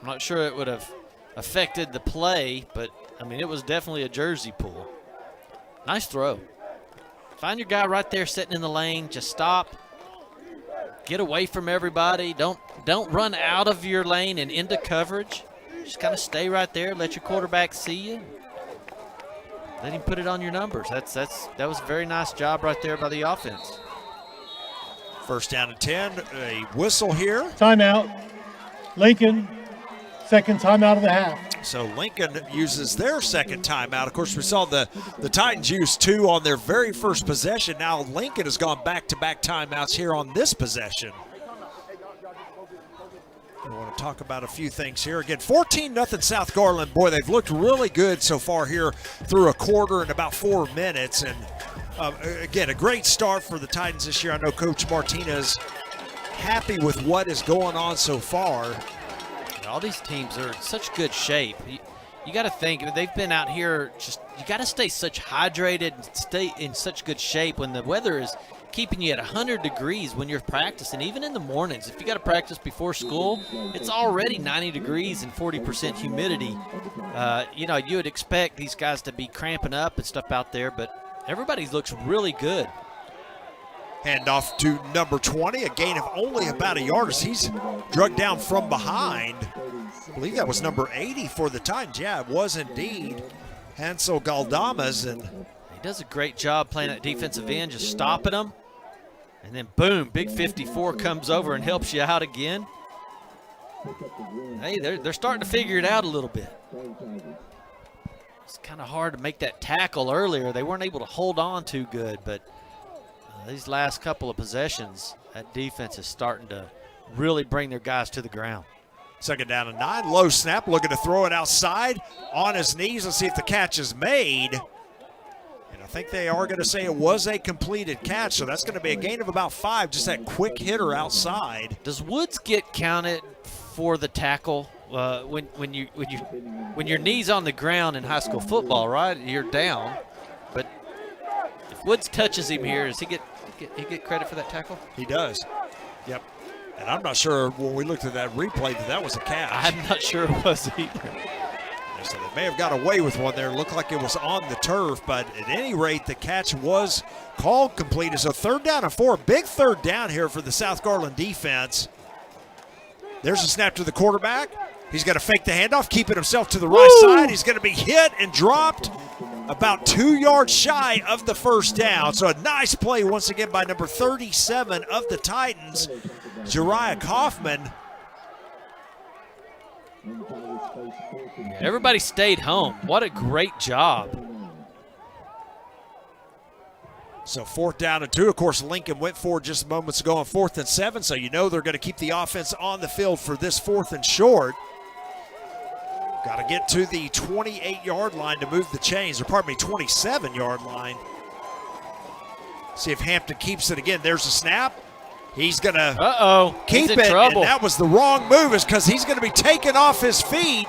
[SPEAKER 7] not sure it would have affected the play, but, it was definitely a jersey pull. Nice throw. Find your guy right there sitting in the lane. Just stop. Get away from everybody. Don't run out of your lane and into coverage. Just kind of stay right there. Let your quarterback see you. Let him put it on your numbers. That was a very nice job right there by the offense.
[SPEAKER 6] First down and 10. A whistle here.
[SPEAKER 2] Timeout. Lincoln, second timeout of the half.
[SPEAKER 6] So Lincoln uses their second timeout. Of course, we saw the Titans use 2 on their very first possession. Now Lincoln has gone back-to-back timeouts here on this possession. I want to talk about a few things here. Again, 14-0 South Garland. Boy, they've looked really good so far here through a quarter and about 4 minutes. And, again, a great start for the Titans this year. I know Coach Martinez happy with what is going on so far.
[SPEAKER 7] All these teams are in such good shape. You got to think, they've been out here, you got to stay such hydrated and stay in such good shape when the weather is keeping you at 100 degrees when you're practicing, even in the mornings. If you got to practice before school, it's already 90 degrees and 40% humidity. You would expect these guys to be cramping up and stuff out there, but everybody looks really good.
[SPEAKER 6] Handoff to number 20, a gain of only about a yard as he's drugged down from behind. I believe that was number 80 for the Titans. Yeah, it was indeed Hansel Galdamas. And
[SPEAKER 7] he does a great job playing that defensive end, just stopping them. And then, boom, big 54 comes over and helps you out again. Hey, they're starting to figure it out a little bit. It's kind of hard to make that tackle earlier. They weren't able to hold on too good, but these last couple of possessions, that defense is starting to really bring their guys to the ground.
[SPEAKER 6] Second down and 9, low snap, looking to throw it outside on his knees. Let's see if the catch is made. And I think they are going to say it was a completed catch, so that's going to be a gain of about 5, just that quick hitter outside.
[SPEAKER 7] Does Woods get counted for the tackle when your knee's on the ground in high school football, right? You're down, but if Woods touches him here, does he get credit for that tackle?
[SPEAKER 6] He does. Yep. And I'm not sure when we looked at that replay that was a catch.
[SPEAKER 7] I'm not sure it was either.
[SPEAKER 6] So they may have got away with one there. It looked like it was on the turf, but at any rate, the catch was called complete. So third down and 4. Big third down here for the South Garland defense. There's a snap to the quarterback. He's going to fake the handoff, keeping himself to the right side. He's going to be hit and dropped about 2 yards shy of the first down. So a nice play once again by number 37 of the Titans, Jariah Kaufman.
[SPEAKER 7] Everybody stayed home. What a great job.
[SPEAKER 6] So fourth down and 2. Of course, Lincoln went for it just moments ago on 4th and 7, so you know they're going to keep the offense on the field for this 4th and short. Got to get to the 28-yard line to move the chains, or pardon me, 27-yard line. See if Hampton keeps it again. There's a snap. He's going to keep it, and that was the wrong move because he's going to be taken off his feet.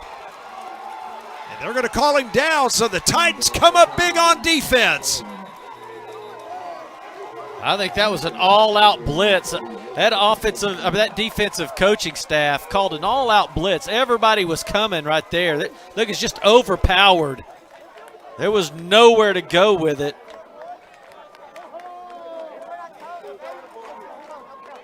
[SPEAKER 6] And they're going to call him down, so the Titans come up big on defense.
[SPEAKER 7] I think that was an all-out blitz. That defensive coaching staff called an all-out blitz. Everybody was coming right there. Look, it's just overpowered. There was nowhere to go with it.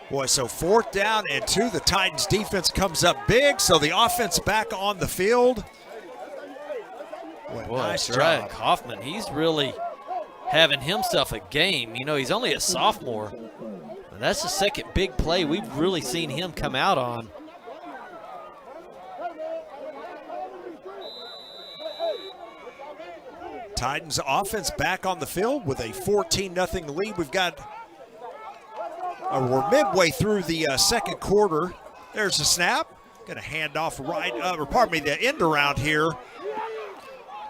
[SPEAKER 6] Boy, so 4th down and 2. The Titans defense comes up big, so the offense back on the field. Boy, nice
[SPEAKER 7] Brad
[SPEAKER 6] job.
[SPEAKER 7] Kaufman, he's really having himself a game. You know, he's only a sophomore. And that's the second big play we've really seen him come out on.
[SPEAKER 6] Titans offense back on the field with a 14-0 lead. We're midway through the second quarter. There's a snap. Going to hand off the end around here.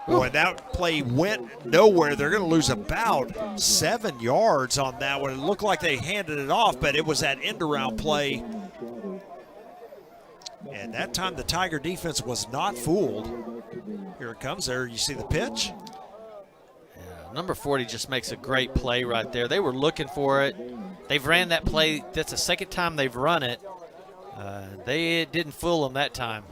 [SPEAKER 6] Boy, that play went nowhere. They're going to lose about 7 yards on that one. It looked like they handed it off, but it was that end around play. And that time the Tiger defense was not fooled. Here it comes. There you see the pitch.
[SPEAKER 7] Number 40 just makes a great play right there. They were looking for it. They've ran that play. That's the second time they've run it. They didn't fool them that time.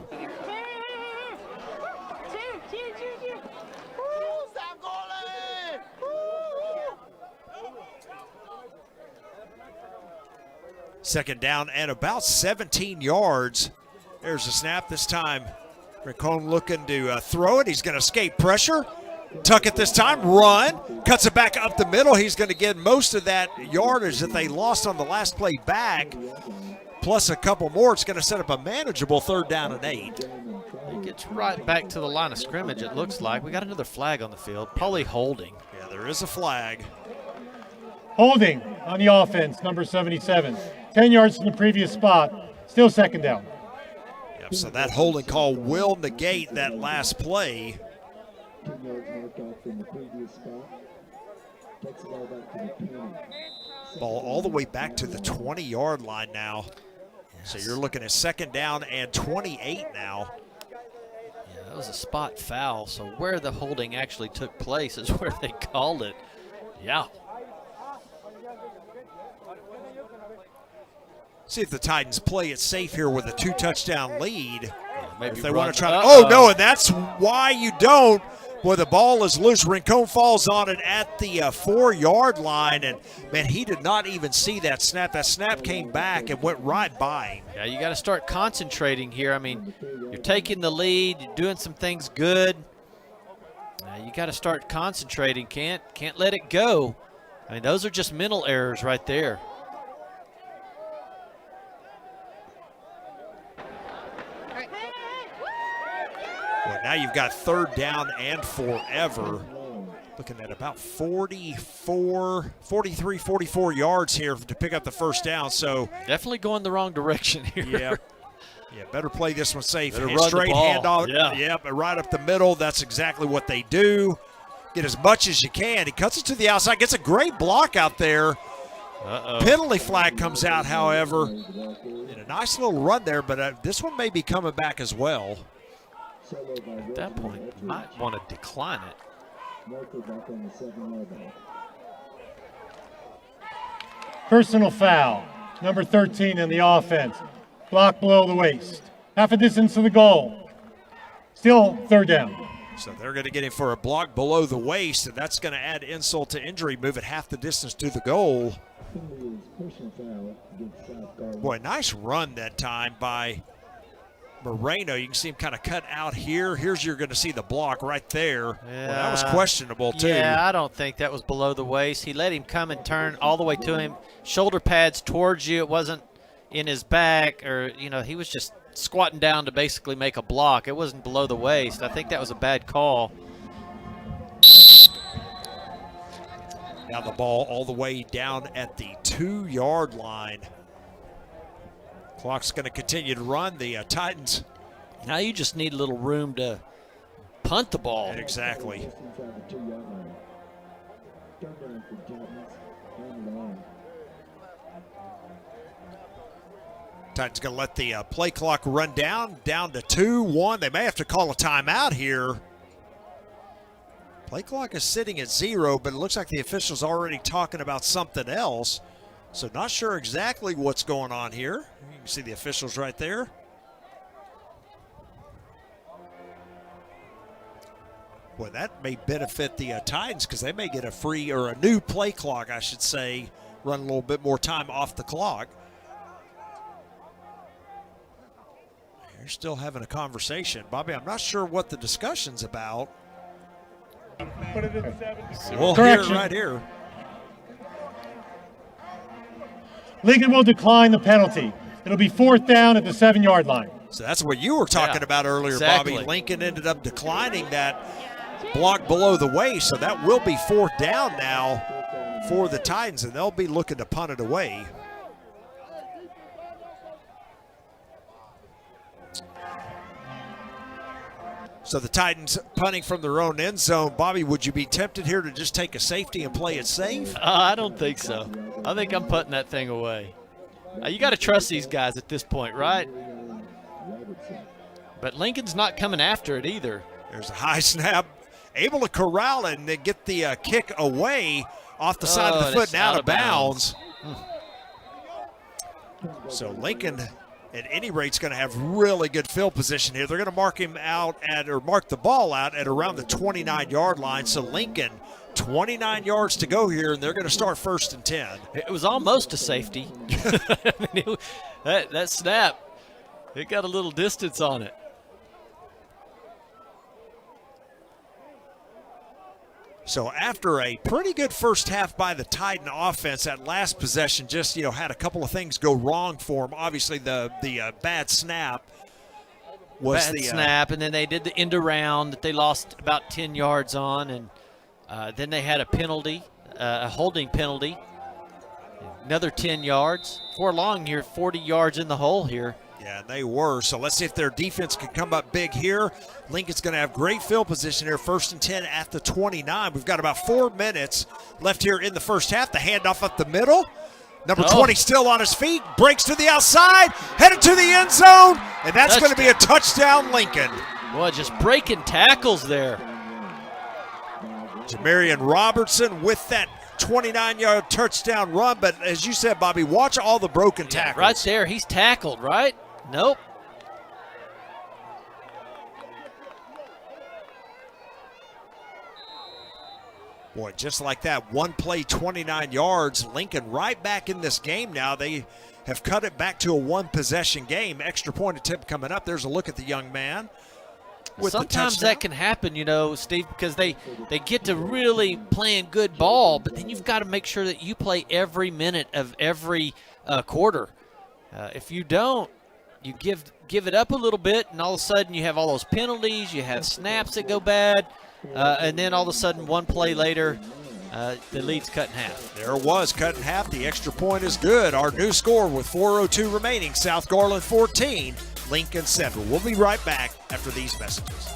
[SPEAKER 6] Second down and about 17 yards. There's a snap this time. Rincon looking to throw it. He's going to escape pressure. Tuck it this time, run, cuts it back up the middle. He's going to get most of that yardage that they lost on the last play back, plus a couple more. It's going to set up a manageable 3rd down and 8.
[SPEAKER 7] He gets right back to the line of scrimmage, it looks like. We got another flag on the field, probably holding.
[SPEAKER 6] Yeah, there is a flag.
[SPEAKER 2] Holding on the offense, number 77. 10 yards from the previous spot, still 2nd down.
[SPEAKER 6] Yep, so that holding call will negate that last play.
[SPEAKER 1] 10 yards marked off from the previous spot. Takes the ball back to the 20.
[SPEAKER 6] Ball all the way back to the 20-yard line now. Yes. So you're looking at 2nd down and 28 now.
[SPEAKER 7] Yeah, that was a spot foul, so where the holding actually took place is where they called it. Yeah.
[SPEAKER 6] See if the Titans play it safe here with a 2-touchdown lead.
[SPEAKER 7] Maybe
[SPEAKER 6] if they want to try to.
[SPEAKER 7] Uh-oh.
[SPEAKER 6] Oh, no, and that's why you don't. Boy, the ball is loose. Rincon falls on it at the 4-yard line, and, man, he did not even see that snap. That snap came back and went right by him.
[SPEAKER 7] Yeah, you got to start concentrating here. I mean, you're taking the lead, you're doing some things good. You got to start concentrating. Can't let it go. I mean, those are just mental errors right there.
[SPEAKER 6] Well, now you've got 3rd down and forever. Looking at about 43, 44 yards here to pick up the 1st down. So
[SPEAKER 7] definitely going the wrong direction here.
[SPEAKER 6] Yeah, better play this one safe.
[SPEAKER 7] Better run
[SPEAKER 6] straight
[SPEAKER 7] the ball.
[SPEAKER 6] handoff. Yeah, but right up the middle. That's exactly what they do. Get as much as you can. He cuts it to the outside. Gets a great block out there.
[SPEAKER 7] Uh-oh.
[SPEAKER 6] Penalty flag comes out, however. And a nice little run there, but this one may be coming back as well.
[SPEAKER 7] At that point, you might want to decline it.
[SPEAKER 2] Personal foul, number 13 in the offense. Block below the waist. Half a distance to the goal. Still 3rd down.
[SPEAKER 6] So they're going to get him for a block below the waist, and that's going to add insult to injury, move it half the distance to the goal. Boy, nice run that time by Moreno. You can see him kind of cut out here. Here's you're going to see the block right there.
[SPEAKER 7] Yeah.
[SPEAKER 6] Well, that was questionable, too.
[SPEAKER 7] Yeah, I don't think that was below the waist. He let him come and turn all the way to him. Shoulder pads towards you. It wasn't in his back, or, you know, he was just squatting down to basically make a block. It wasn't below the waist. I think that was a bad call.
[SPEAKER 6] Now the ball all the way down at the 2-yard line. Clock's going to continue to run. The Titans.
[SPEAKER 7] Now you just need a little room to punt the ball.
[SPEAKER 6] Exactly. Titans going to let the play clock run down to 2-1. They may have to call a timeout here. Play clock is sitting at 0, but it looks like the official's already talking about something else. So not sure exactly what's going on here. You can see the officials right there. Boy, that may benefit the Titans because they may get a free, or a new play clock, I should say, run a little bit more time off the clock. You're still having a conversation. Bobby, I'm not sure what the discussion's about.
[SPEAKER 3] Put it in 7.
[SPEAKER 6] We'll hear it right here.
[SPEAKER 2] Lincoln will decline the penalty. It'll be 4th down at the 7-yard line.
[SPEAKER 6] So that's what you were talking about earlier,
[SPEAKER 7] exactly.
[SPEAKER 6] Bobby. Lincoln ended up declining that block below the waist, so that will be 4th down now for the Titans, and they'll be looking to punt it away. So the Titans punting from their own end zone. Bobby, would you be tempted here to just take a safety and play it safe?
[SPEAKER 7] I don't think so. I think I'm putting that thing away. You got to trust these guys at this point, right? But Lincoln's not coming after it either.
[SPEAKER 6] There's a high snap. Able to corral it and then get the kick away off the side of the foot and out of bounds. So Lincoln, at any rate, is going to have really good field position here. They're going to mark him out mark the ball out at around the 29-yard line. So Lincoln, 29 yards to go here, and they're going to start 1st and 10.
[SPEAKER 7] It was almost a safety. I mean, that snap, it got a little distance on it.
[SPEAKER 6] So after a pretty good first half by the Titan offense, that last possession just, had a couple of things go wrong for them. Obviously, the bad snap was
[SPEAKER 7] bad snap, and then they did the end around that they lost about 10 yards on, and then they had a penalty, a holding penalty, another 10 yards. Before long here, 40 yards in the hole here.
[SPEAKER 6] Yeah, they were. So let's see if their defense can come up big here. Lincoln's going to have great field position here, 1st and 10 at the 29. We've got about 4 minutes left here in the first half. The handoff up the middle. Number 20 still on his feet, breaks to the outside, headed to the end zone, and that's going to be a touchdown, Lincoln.
[SPEAKER 7] Boy, just breaking tackles there.
[SPEAKER 6] Jamarian Robertson with that 29-yard touchdown run, but as you said, Bobby, watch all the broken tackles.
[SPEAKER 7] Right there, he's tackled, right? Nope.
[SPEAKER 6] Boy, just like that, one play, 29 yards. Lincoln right back in this game now. They have cut it back to a one-possession game. Extra point attempt coming up. There's a look at the young man.
[SPEAKER 7] Sometimes that can happen, Steve, because they get to really playing good ball, but then you've got to make sure that you play every minute of every quarter. If you don't, you give it up a little bit, and all of a sudden you have all those penalties, you have snaps that go bad, and then all of a sudden one play later, the lead's cut in half.
[SPEAKER 6] There it was, cut in half. The extra point is good. Our new score with 4:02 remaining, South Garland 14, Lincoln 7. We'll be right back after these messages.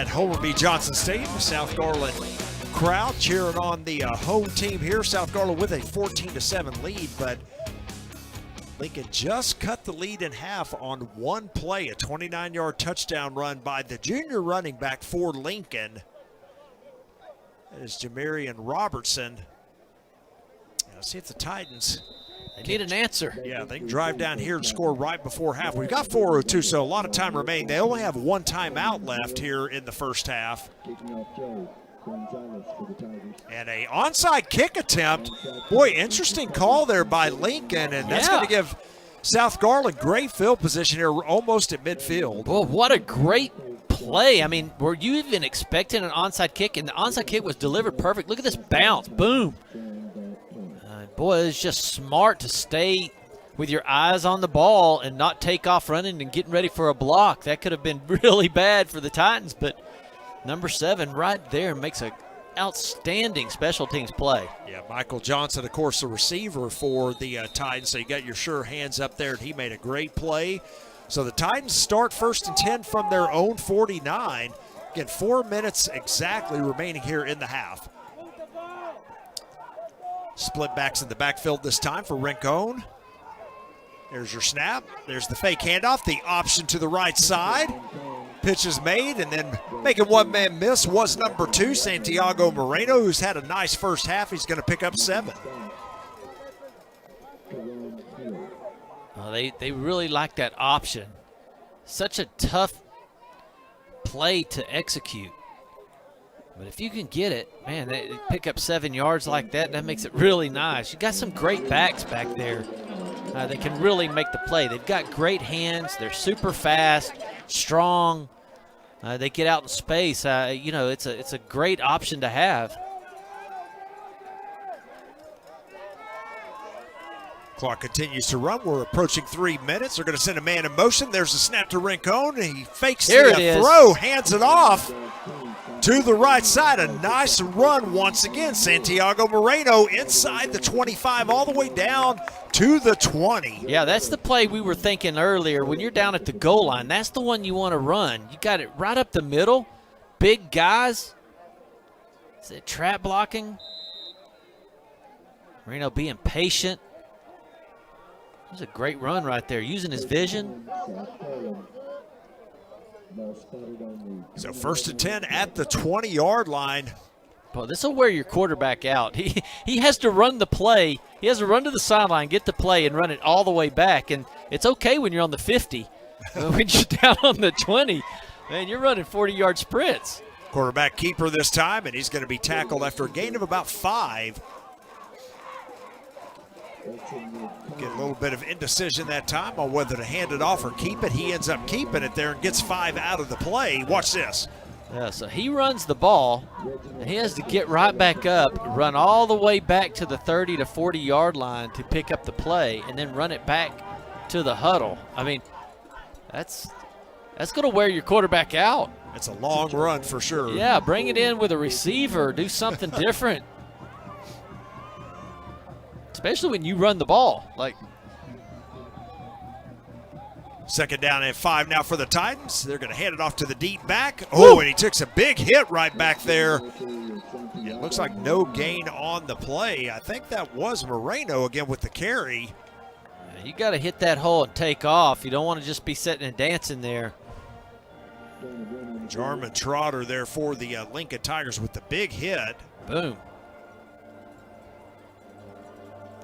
[SPEAKER 6] Homer B. Johnson Stadium, the South Garland crowd cheering on the home team here. South Garland with a 14-7 lead, but Lincoln just cut the lead in half on one play, a 29-yard touchdown run by the junior running back for Lincoln. That is Jamarian Robertson. Let's see if the Titans...
[SPEAKER 7] They need an answer.
[SPEAKER 6] Yeah, they can drive down here and score right before half. We've got 4:02, so a lot of time remaining. They only have one timeout left here in the first half. And a onside kick attempt. Boy, interesting call there by Lincoln, and that's going to give South Garland great field position here almost at midfield.
[SPEAKER 7] Well, what a great play. I mean, were you even expecting an onside kick? And the onside kick was delivered perfect. Look at this bounce. Boom. Boy, it's just smart to stay with your eyes on the ball and not take off running and getting ready for a block. That could have been really bad for the Titans, but number 7 right there makes a outstanding special teams play.
[SPEAKER 6] Yeah, Michael Johnson, of course, the receiver for the Titans. So you got your sure hands up there, and he made a great play. So the Titans start 1st and 10 from their own 49. Again, 4 minutes exactly remaining here in the half. Split backs in the backfield this time for Rincon. There's your snap. There's the fake handoff. The option to the right side. Pitch is made, and then making one-man miss was number 2, Santiago Moreno, who's had a nice first half. He's going to pick up 7.
[SPEAKER 7] They really like that option. Such a tough play to execute. But if you can get it, man, they pick up 7 yards like that, that makes it really nice. You got some great backs back there. They can really make the play. They've got great hands. They're super fast, strong. They get out in space. You know, it's a great option to have.
[SPEAKER 6] Clock continues to run. We're approaching 3 minutes. They're going to send a man in motion. There's a snap to Rincon. He fakes the throw, hands it off to the right side. A nice run once again. Santiago Moreno inside the 25 all the way down to the 20.
[SPEAKER 7] Yeah, that's the play we were thinking earlier. When you're down at the goal line, that's the one you want to run. You got it right up the middle. Big guys. Is it trap blocking? Moreno being patient. It was a great run right there, using his vision.
[SPEAKER 6] So 1st and 10 at the 20-yard line.
[SPEAKER 7] Well, this will wear your quarterback out. He has to run the play. He has to run to the sideline, get the play, and run it all the way back. And it's okay when you're on the 50. When you're down on the 20, man, you're running 40-yard sprints.
[SPEAKER 6] Quarterback keeper this time, and he's going to be tackled after a gain of about 5. Get a little bit of indecision that time on whether to hand it off or keep it. He ends up keeping it there and gets 5 out of the play. Watch this.
[SPEAKER 7] Yeah, so he runs the ball, and he has to get right back up, run all the way back to the 30 to 40-yard line to pick up the play, and then run it back to the huddle. I mean, that's going to wear your quarterback out.
[SPEAKER 6] It's a long run for sure.
[SPEAKER 7] Yeah, bring it in with a receiver. Do something different. Especially when you run the ball. Like,
[SPEAKER 6] 2nd down and 5 now for the Titans. They're going to hand it off to the deep back. Oh, and he takes a big hit right back there. It looks like no gain on the play. I think that was Moreno again with the carry.
[SPEAKER 7] You got to hit that hole and take off. You don't want to just be sitting and dancing there.
[SPEAKER 6] Jarman Trotter there for the Lincoln Tigers with the big hit.
[SPEAKER 7] Boom.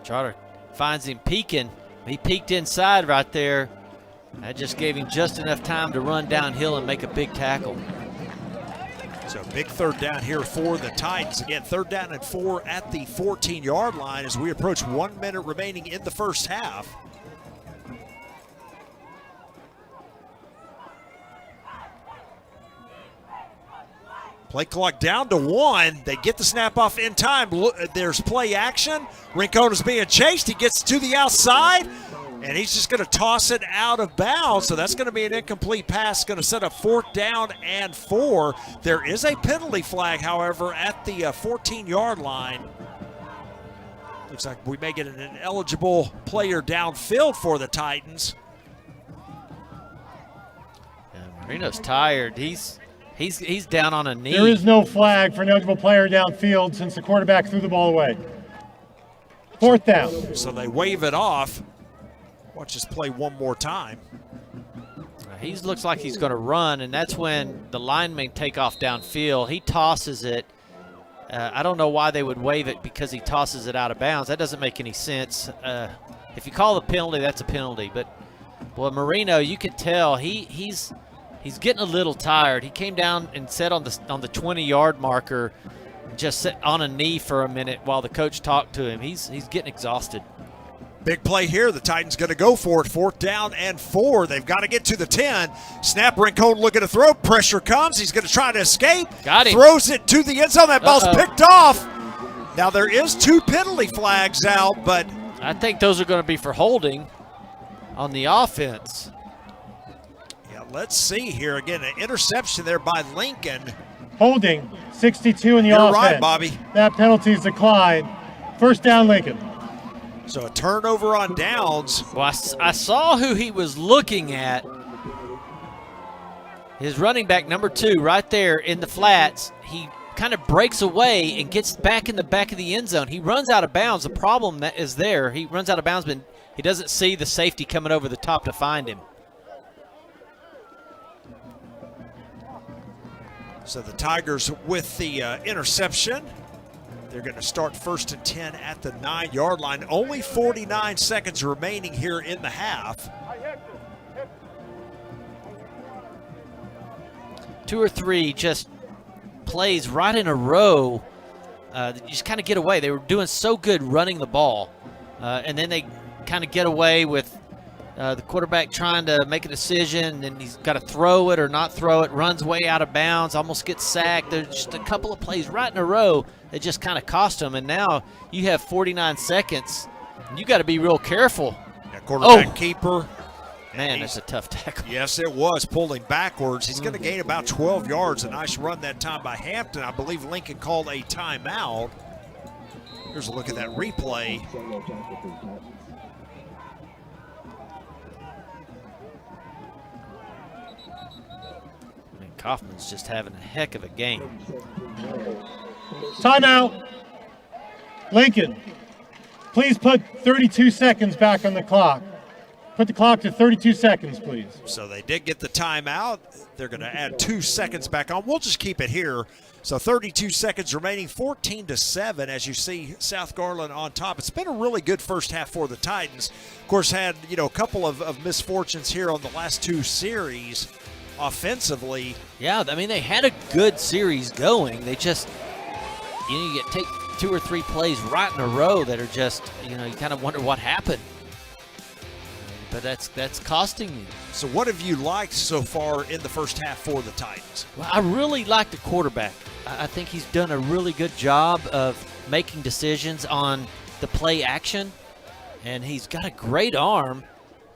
[SPEAKER 7] Trotter finds him peeking. He peeked inside right there. That just gave him just enough time to run downhill and make a big tackle.
[SPEAKER 6] So big 3rd down here for the Titans. Again, 3rd down and 4 at the 14-yard line as we approach 1 minute remaining in the first half. Play clock down to 1. They get the snap off in time. There's play action. Rincon is being chased. He gets to the outside, and he's just going to toss it out of bounds. So that's going to be an incomplete pass. Going to set up 4th down and 4. There is a penalty flag, however, at the 14-yard line. Looks like we may get an ineligible player downfield for the Titans.
[SPEAKER 7] Yeah, Moreno's tired. He's down on a knee.
[SPEAKER 2] There is no flag for an eligible player downfield since the quarterback threw the ball away. 4th down.
[SPEAKER 6] So they wave it off. Watch this play one more time.
[SPEAKER 7] He looks like he's going to run, and that's when the linemen take off downfield. He tosses it. I don't know why they would waive it because he tosses it out of bounds. That doesn't make any sense. If you call the penalty, that's a penalty. But, boy, Moreno, you can tell he's getting a little tired. He came down and sat on the 20-yard marker, just sat on a knee for a minute while the coach talked to him. He's getting exhausted.
[SPEAKER 6] Big play here. The Titans going to go for it. 4th down and 4. They've got to get to the 10. Snap, Rincon looking to throw. Pressure comes. He's going to try to escape.
[SPEAKER 7] Got him.
[SPEAKER 6] Throws it to the end zone. That ball's picked off. Now there is 2 penalty flags out, but
[SPEAKER 7] I think those are going to be for holding on the offense.
[SPEAKER 6] Let's see here again. An interception there by Lincoln.
[SPEAKER 2] Holding 62 in the
[SPEAKER 6] You're
[SPEAKER 2] offense.
[SPEAKER 6] right, Bobby.
[SPEAKER 2] That penalty is declined. First down, Lincoln.
[SPEAKER 6] So a turnover on downs.
[SPEAKER 7] Well, I saw who he was looking at. His running back, number 2, right there in the flats. He kind of breaks away and gets back in the back of the end zone. He runs out of bounds. The problem that is there, he runs out of bounds, but he doesn't see the safety coming over the top to find him.
[SPEAKER 6] So the Tigers with the interception. They're going to start 1st and 10 at the 9-yard line. Only 49 seconds remaining here in the half.
[SPEAKER 7] 2 or 3 just plays right in a row. You just kind of get away. They were doing so good running the ball. And then they kind of get away with the quarterback trying to make a decision, and he's got to throw it or not throw it, runs way out of bounds, almost gets sacked. There's just a couple of plays right in a row that just kind of cost him, and now you have 49 seconds, and you got to be real careful.
[SPEAKER 6] That quarterback keeper.
[SPEAKER 7] Man, that's a tough tackle.
[SPEAKER 6] Yes, it was. Pulled him backwards. He's going to gain about 12 yards. A nice run that time by Hampton. I believe Lincoln called a timeout. Here's a look at that replay.
[SPEAKER 7] Kaufman's just having a heck of a game.
[SPEAKER 2] Timeout. Lincoln, please put 32 seconds back on the clock. Put the clock to 32 seconds, please.
[SPEAKER 6] So they did get the timeout. They're going to add 2 seconds back on. We'll just keep it here. So 32 seconds remaining, 14-7 as you see South Garland on top. It's been a really good first half for the Titans. Of course, had a couple of misfortunes here on the last 2 series offensively.
[SPEAKER 7] Yeah, I mean, they had a good series going. They just, you take 2 or 3 plays right in a row that are just, you kind of wonder what happened. But that's costing you.
[SPEAKER 6] So what have you liked so far in the first half for the Titans?
[SPEAKER 7] Well, I really like the quarterback. I think he's done a really good job of making decisions on the play action, and he's got a great arm,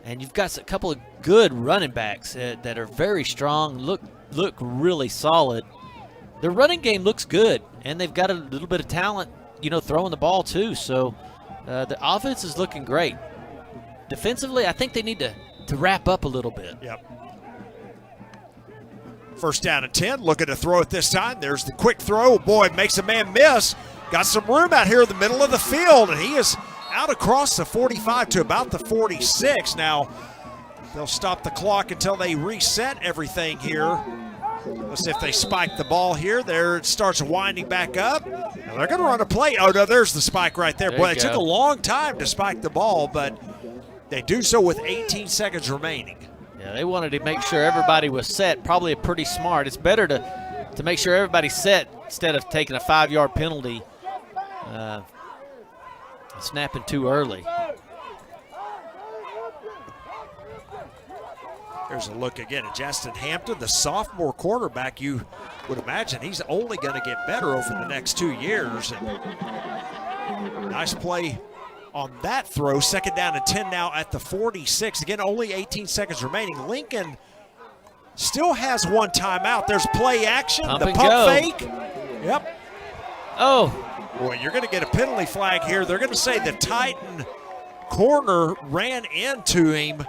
[SPEAKER 7] and you've got a couple of good running backs that are very strong, look really solid. Their running game looks good, and they've got a little bit of talent, throwing the ball too. So the offense is looking great. Defensively, I think they need to wrap up a little bit.
[SPEAKER 6] Yep. First down and 10. Looking to throw it this time. There's the quick throw. Boy, makes a man miss. Got some room out here in the middle of the field, and he is out across the 45 to about the 46. Now, they'll stop the clock until they reset everything here. Let's see if they spike the ball here. There it starts winding back up. Now they're going to run a play. Oh, no, there's the spike right there. Boy, it took a long time to spike the ball, but they do so with 18 seconds remaining.
[SPEAKER 7] Yeah, they wanted to make sure everybody was set. Probably pretty smart. It's better to make sure everybody's set instead of taking a 5-yard penalty, snapping too early.
[SPEAKER 6] There's a look again at Justin Hampton, the sophomore quarterback. You would imagine he's only going to get better over the next 2 years. And nice play on that throw. Second down and 10 now at the 46. Again, only 18 seconds remaining. Lincoln still has 1 timeout. There's play action, the pump fake. Yep.
[SPEAKER 7] Oh.
[SPEAKER 6] Boy, you're going to get a penalty flag here. They're going to say the Titan corner ran into him,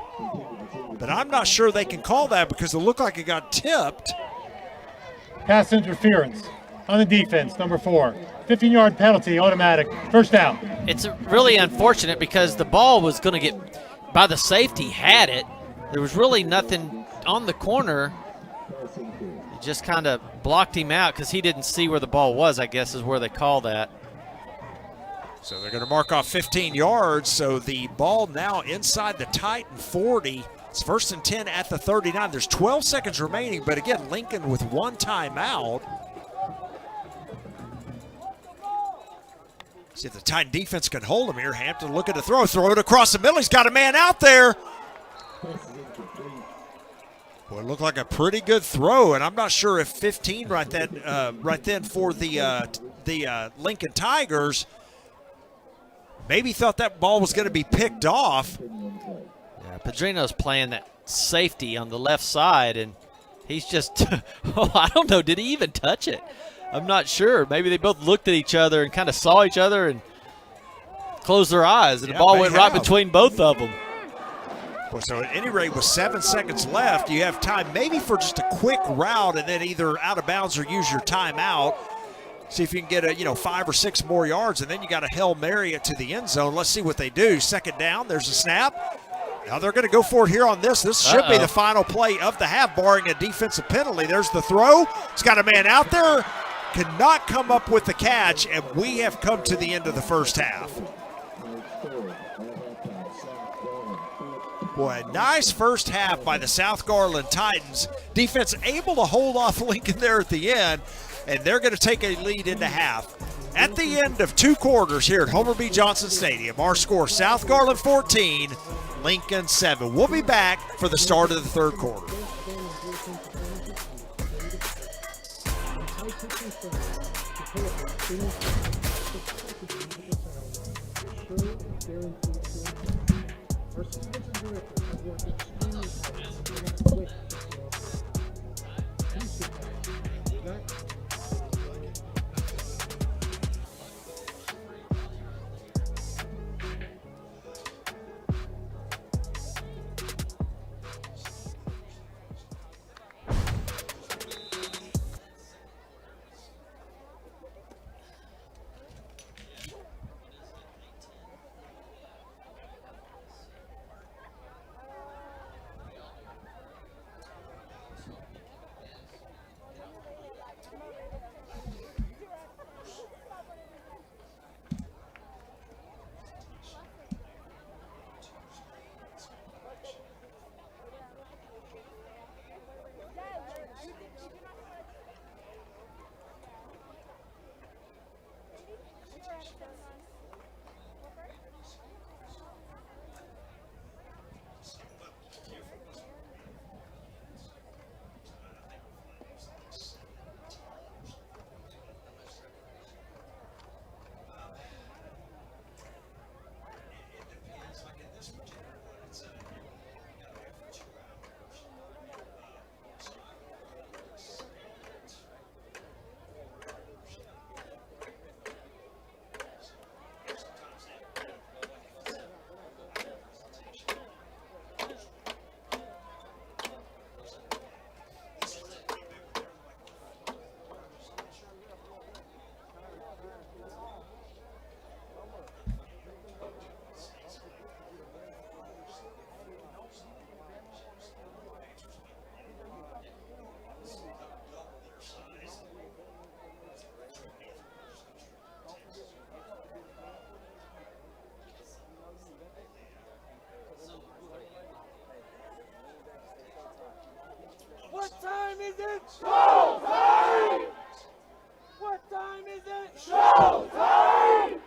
[SPEAKER 6] but I'm not sure they can call that because it looked like it got tipped.
[SPEAKER 2] Pass interference on the defense, number 4. 15-yard penalty, automatic. First down.
[SPEAKER 7] It's really unfortunate because the ball was going to get by the safety, had it. There was really nothing on the corner. It just kind of blocked him out because he didn't see where the ball was, I guess is where they call that.
[SPEAKER 6] So they're going to mark off 15 yards. So the ball now inside the Titan 40. It's 1st and 10 at the 39. There's 12 seconds remaining, but again, Lincoln with 1 timeout. See if the Titan defense can hold him here. Hampton looking to throw it across the middle. He's got a man out there. Boy, it looked like a pretty good throw, and I'm not sure if 15 right then for the Lincoln Tigers maybe thought that ball was going to be picked off.
[SPEAKER 7] Yeah, Padrino's playing that safety on the left side, and He's just, oh, I don't know. Did he even touch it? I'm not sure. Maybe they both looked at each other and kind of saw each other and closed their eyes, and the ball went right between both of them.
[SPEAKER 6] Well, so at any rate, with 7 seconds left, you have time maybe for just a quick route and then either out of bounds or use your timeout. See if you can get 5 or 6 more yards, and then you got to Hail Mary it to the end zone. Let's see what they do. Second down, there's a snap. Now they're going to go for it here on this. This should be the final play of the half, barring a defensive penalty. There's the throw. He's got a man out there. Cannot come up with the catch, and we have come to the end of the first half. Boy, a nice first half by the South Garland Titans. Defense able to hold off Lincoln there at the end, and they're going to take a lead into half. At the end of 2 quarters here at Homer B. Johnson Stadium, our score, South Garland 14, Lincoln 7. We'll be back for the start of the third quarter.
[SPEAKER 5] What time is it? Show time! What time is it? Show time!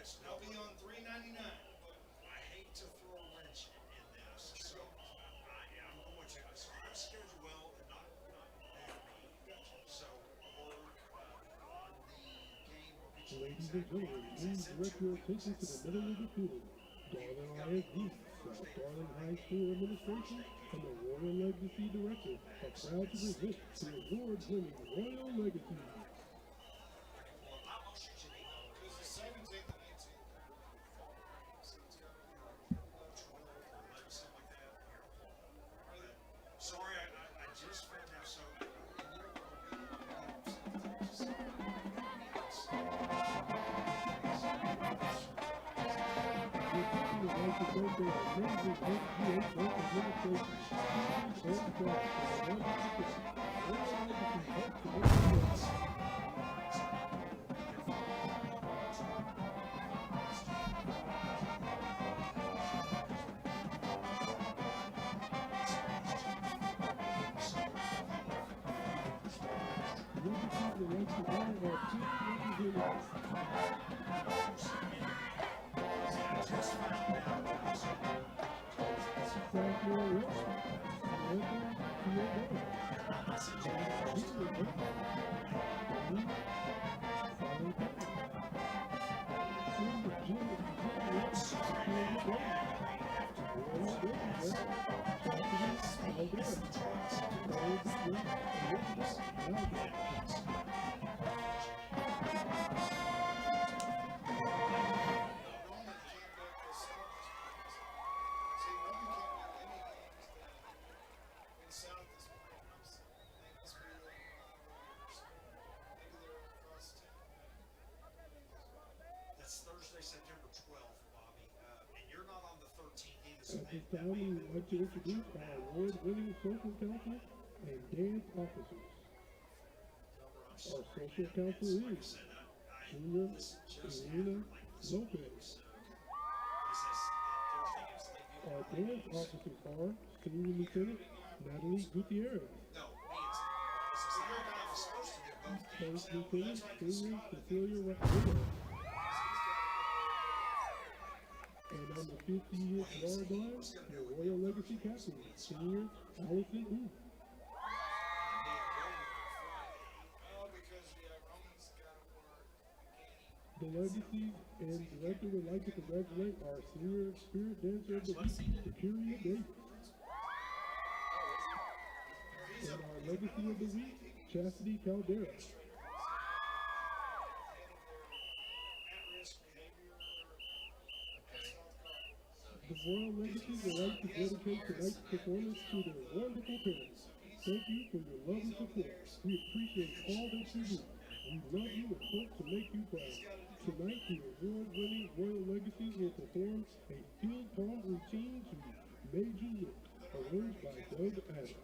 [SPEAKER 6] Yes, they'll be on $3.99. I hate to throw a wrench in this, so I'm going to. So I'm scheduled well, and not bad me. So work on the game.
[SPEAKER 9] Ladies and gentlemen, please direct your attention to the middle of the field. Garland ISD, South Garland High School Administration, and the Royal Legacy Director are proud to present the award-winning Royal Legacy.
[SPEAKER 6] Sorry, I just found out. So,
[SPEAKER 9] We're talking about the birthday of members of SGHS Administration, teachers, and staff for the 100%. Royal Legacy helps to make the difference. Legacy would like to honor our team representatives. Sophomore Ross, Anthem,
[SPEAKER 6] that's Thursday, September 12th, Bobby, and you're not on the 13th either. So
[SPEAKER 9] At this time, we would like to introduce our award-winning social council and dance officers. Our social council is Junior Elena Lopez. Our dance officers are Senior Lieutenant Natalie Gutierrez. First Lieutenant Senior Cecilia Rodriguez. And on the 50th yard line, the Royal Legacy Captain, Senior Allison Booth. The Legacy and Director would like to congratulate our Senior Spirit Dancer of the Week, Superior Davis. And our Legacy of the Week, Chastity Caldera. The Royal Legacy would like to dedicate tonight's performance to their wonderful parents. Thank you for your love and support. We appreciate all that you do. We love you and hope to make you proud. Tonight, the award-winning Royal Legacy will perform a field palm routine to Major Lift, arranged by Doug Adams.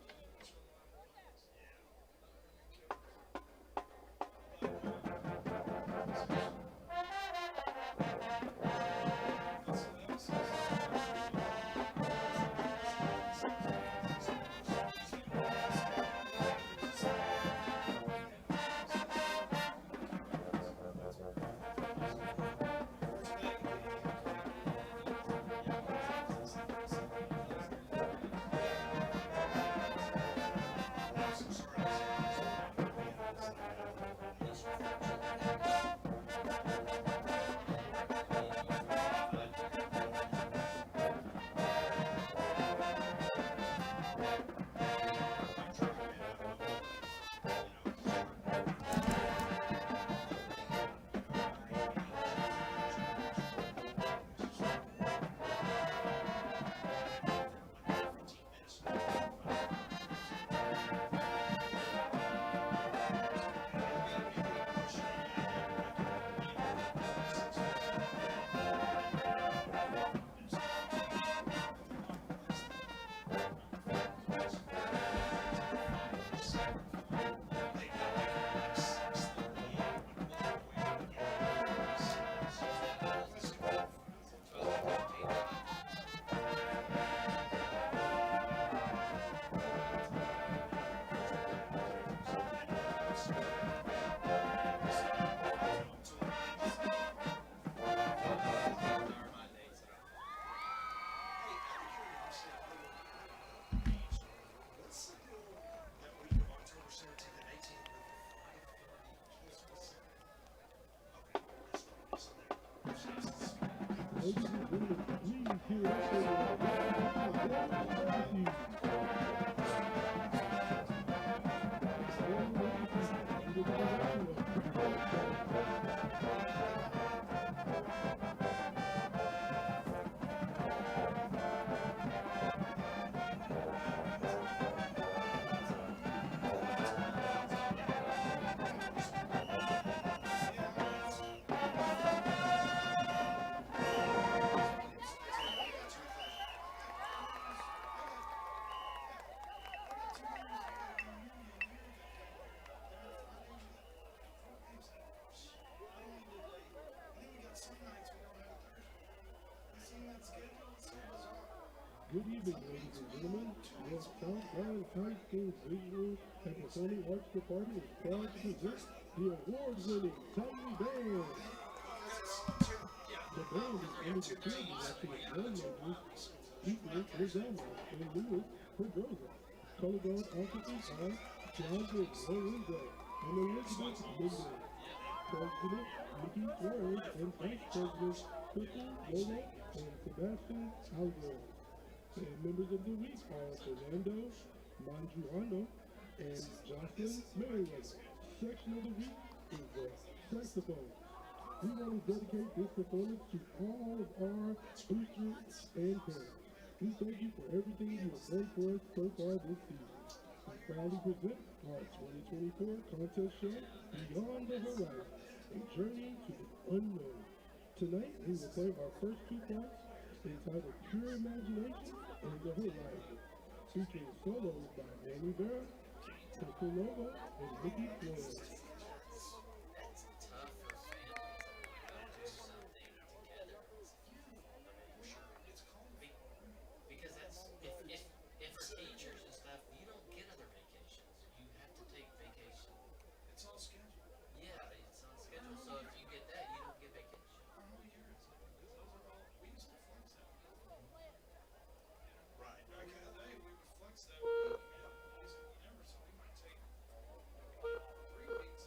[SPEAKER 9] Ladies and gentlemen, please give it up for the Varsity. Good evening, ladies and gentlemen. The South Garland Titans Visual and Performing Arts Department is proud to present the award-winning Titan Band. The band is under the field direction of drum majors Ethan Lozano and Louis Pedroza. Color guard officers are Jonathan Lorenzo and Elizabeth Linder. President Mickey Flores and Vice President Crystal Lola and Sebastian Alvarez. And members of the week are Fernando Manjuano and Jocelyn Merriweather. Section of the week is the saxophone. We want to dedicate this performance to all of our boosters and parents. We thank you for everything you have done for us so far this season. We proudly present our 2024 contest show, Beyond the Horizon, a journey to the unknown. Tonight, we will play our first two parts entitled Pure Imagination and The Horizon, featuring solos by Manny Vera, Crystal Nova, and Mickey Flores.
[SPEAKER 7] Because that's, if for teachers and stuff, you don't get other vacations. You have to take vacation.
[SPEAKER 10] It's on schedule.
[SPEAKER 7] Yeah, it's on schedule, so if you get that, you don't get vacation.
[SPEAKER 10] Right. Okay. Hey, we would flex that. Yeah. We never, so we might take 3 weeks.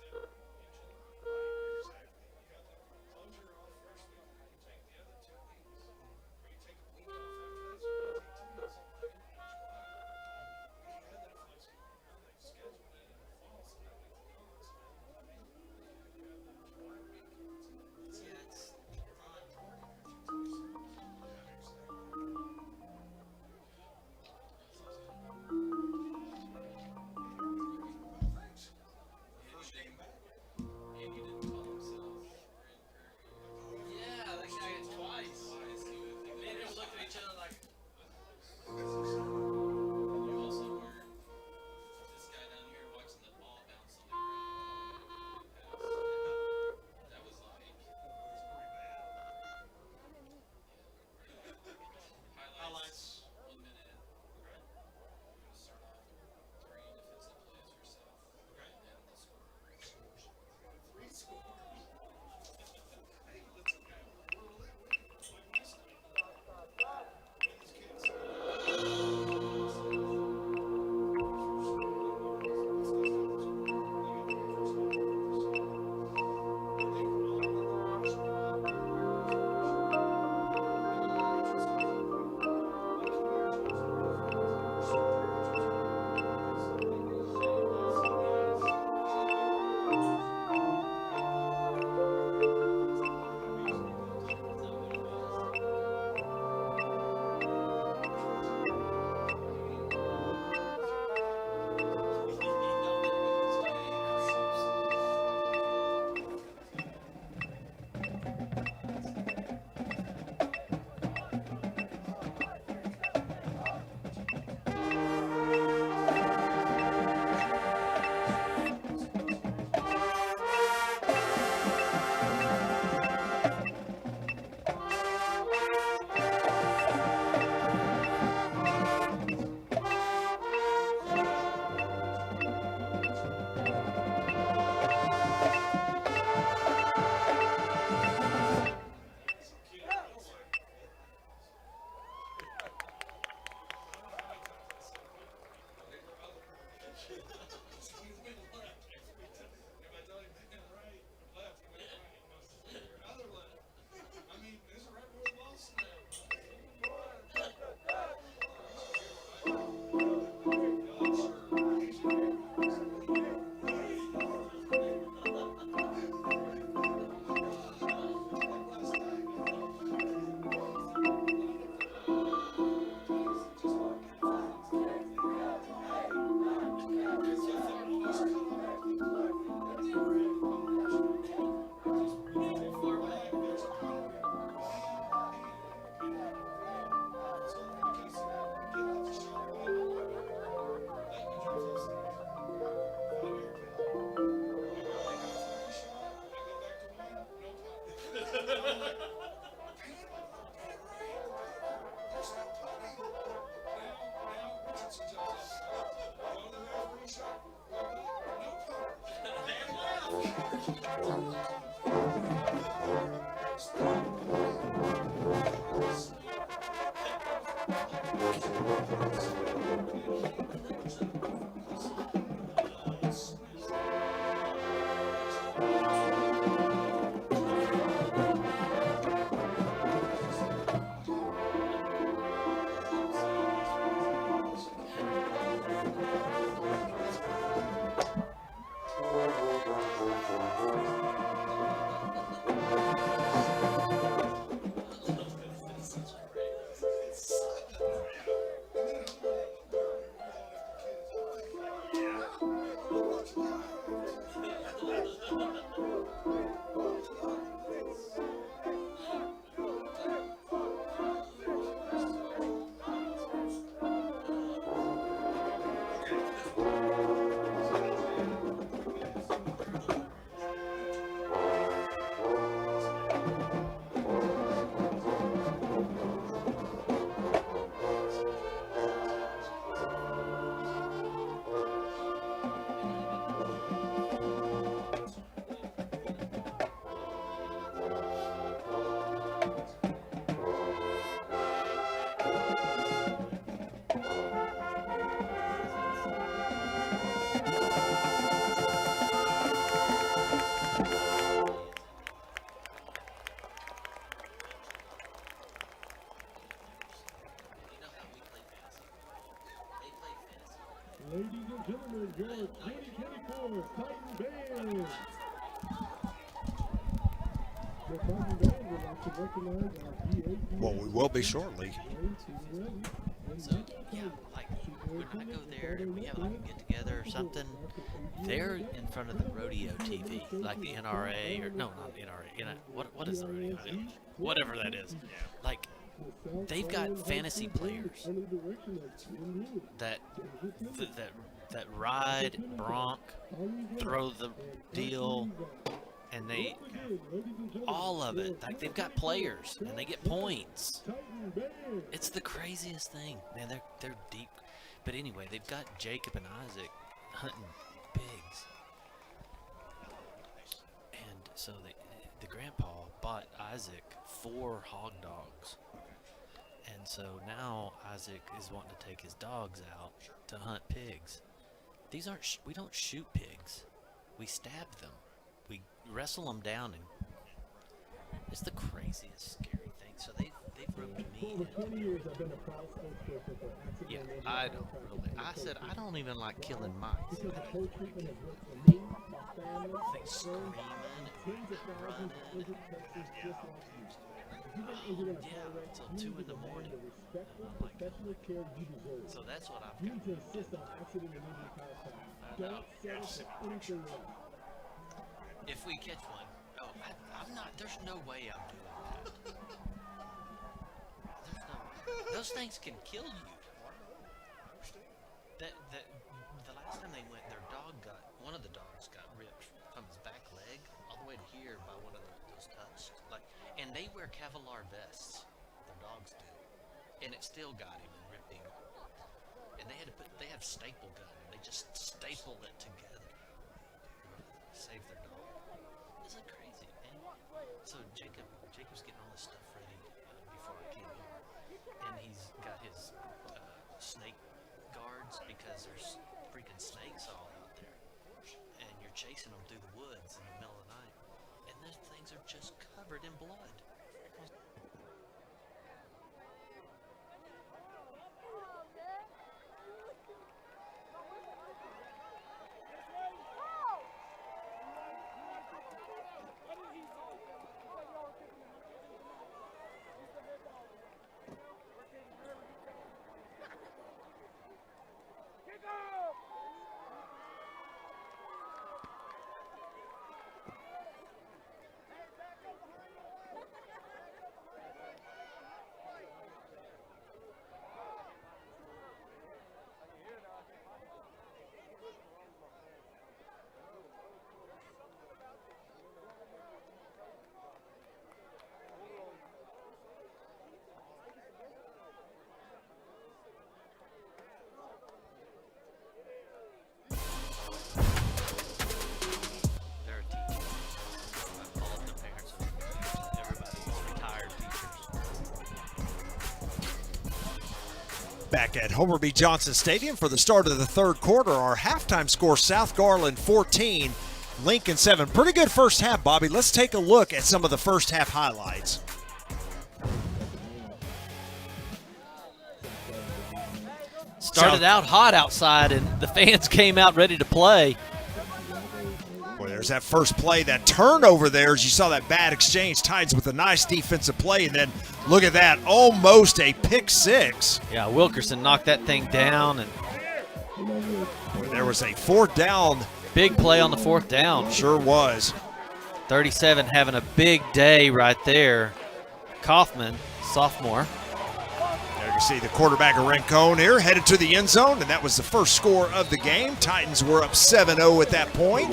[SPEAKER 9] Ladies and gentlemen, your 2024 Titan Band. The Titan Band would like to recognize our GISD.
[SPEAKER 6] Well, we will be shortly.
[SPEAKER 7] So, yeah, like, when I go there and we have like a get-together or something, they're in front of the rodeo TV, like the NRA, or no, not NRA, what is the rodeo? Whatever that is. Like, they've got fantasy players that ride bronc, throw the deal, and they, all of it, like, they've got players and they get points. It's the craziest thing, man. They're deep, but anyway, they've got Jacob and Isaac hunting pigs, and so the grandpa bought Isaac 4 hog dogs. And so now Isaac is wanting to take his dogs out to hunt pigs. These aren't, we don't shoot pigs. We stab them. We wrestle them down, and it's the craziest, scary thing. So they've roped me in. Yeah, I don't really. I said I don't even like killing mice. They screaming and running. Yeah, until 2 in the morning. So that's what I've got. If we catch one, I'm not. There's no way I'm doing that. There's no way. Those things can kill you. The last time they went, one of the dogs got ripped from his back leg all the way to here by one of those touched. And they wear Kevlar vests. Their dogs do. And it still got him and ripped him. And they have staple gun. They just staple it together. Save their dog. Isn't it crazy, man? So Jacob's getting all this stuff ready before I came here. And he's got his snake guards because there's freaking snakes all out there. And you're chasing them through the woods in the middle of the night. And those things are just covered in blood.
[SPEAKER 6] Back at Homer B. Johnson Stadium for the start of the third quarter. Our halftime score, South Garland 14, Lincoln 7. Pretty good first half, Bobby. Let's take a look at some of the first half highlights.
[SPEAKER 7] Started out hot outside, and the fans came out ready to play.
[SPEAKER 6] Boy, there's that first play, that turnover there as you saw that bad exchange. Titans with a nice defensive play, and then look at that, almost a pick six.
[SPEAKER 7] Yeah, Wilkerson knocked that thing down, and
[SPEAKER 6] boy, there was a fourth down.
[SPEAKER 7] Big play on the fourth down.
[SPEAKER 6] Sure was.
[SPEAKER 7] 37 having a big day right there. Kaufman, sophomore.
[SPEAKER 6] There you see the quarterback of Rincon here headed to the end zone, and that was the first score of the game. Titans were up 7-0 at that point.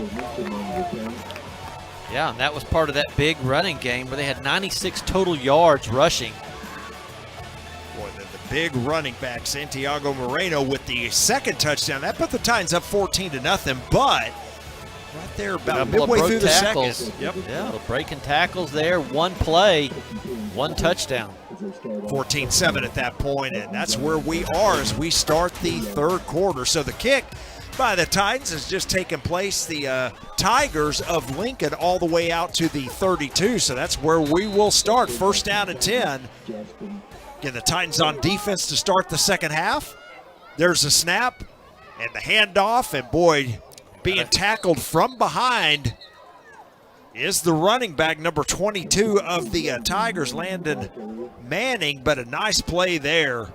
[SPEAKER 7] Yeah, and that was part of that big running game where they had 96 total yards rushing.
[SPEAKER 6] Boy, the big running back, Santiago Moreno, with the second touchdown. That put the Titans up 14-0, but right there about midway through the second.
[SPEAKER 7] Yep. Yeah, breaking tackles there. One play, one touchdown.
[SPEAKER 6] 14-7 at that point, and that's where we are as we start the third quarter. So the kick by the Titans has just taken place. The Tigers of Lincoln all the way out to the 32, so that's where we will start. First down and 10. Again, the Titans on defense to start the second half. There's a snap and the handoff, and boy, being tackled from behind is the running back, number 22 of the Tigers, Landon Manning, but a nice play there.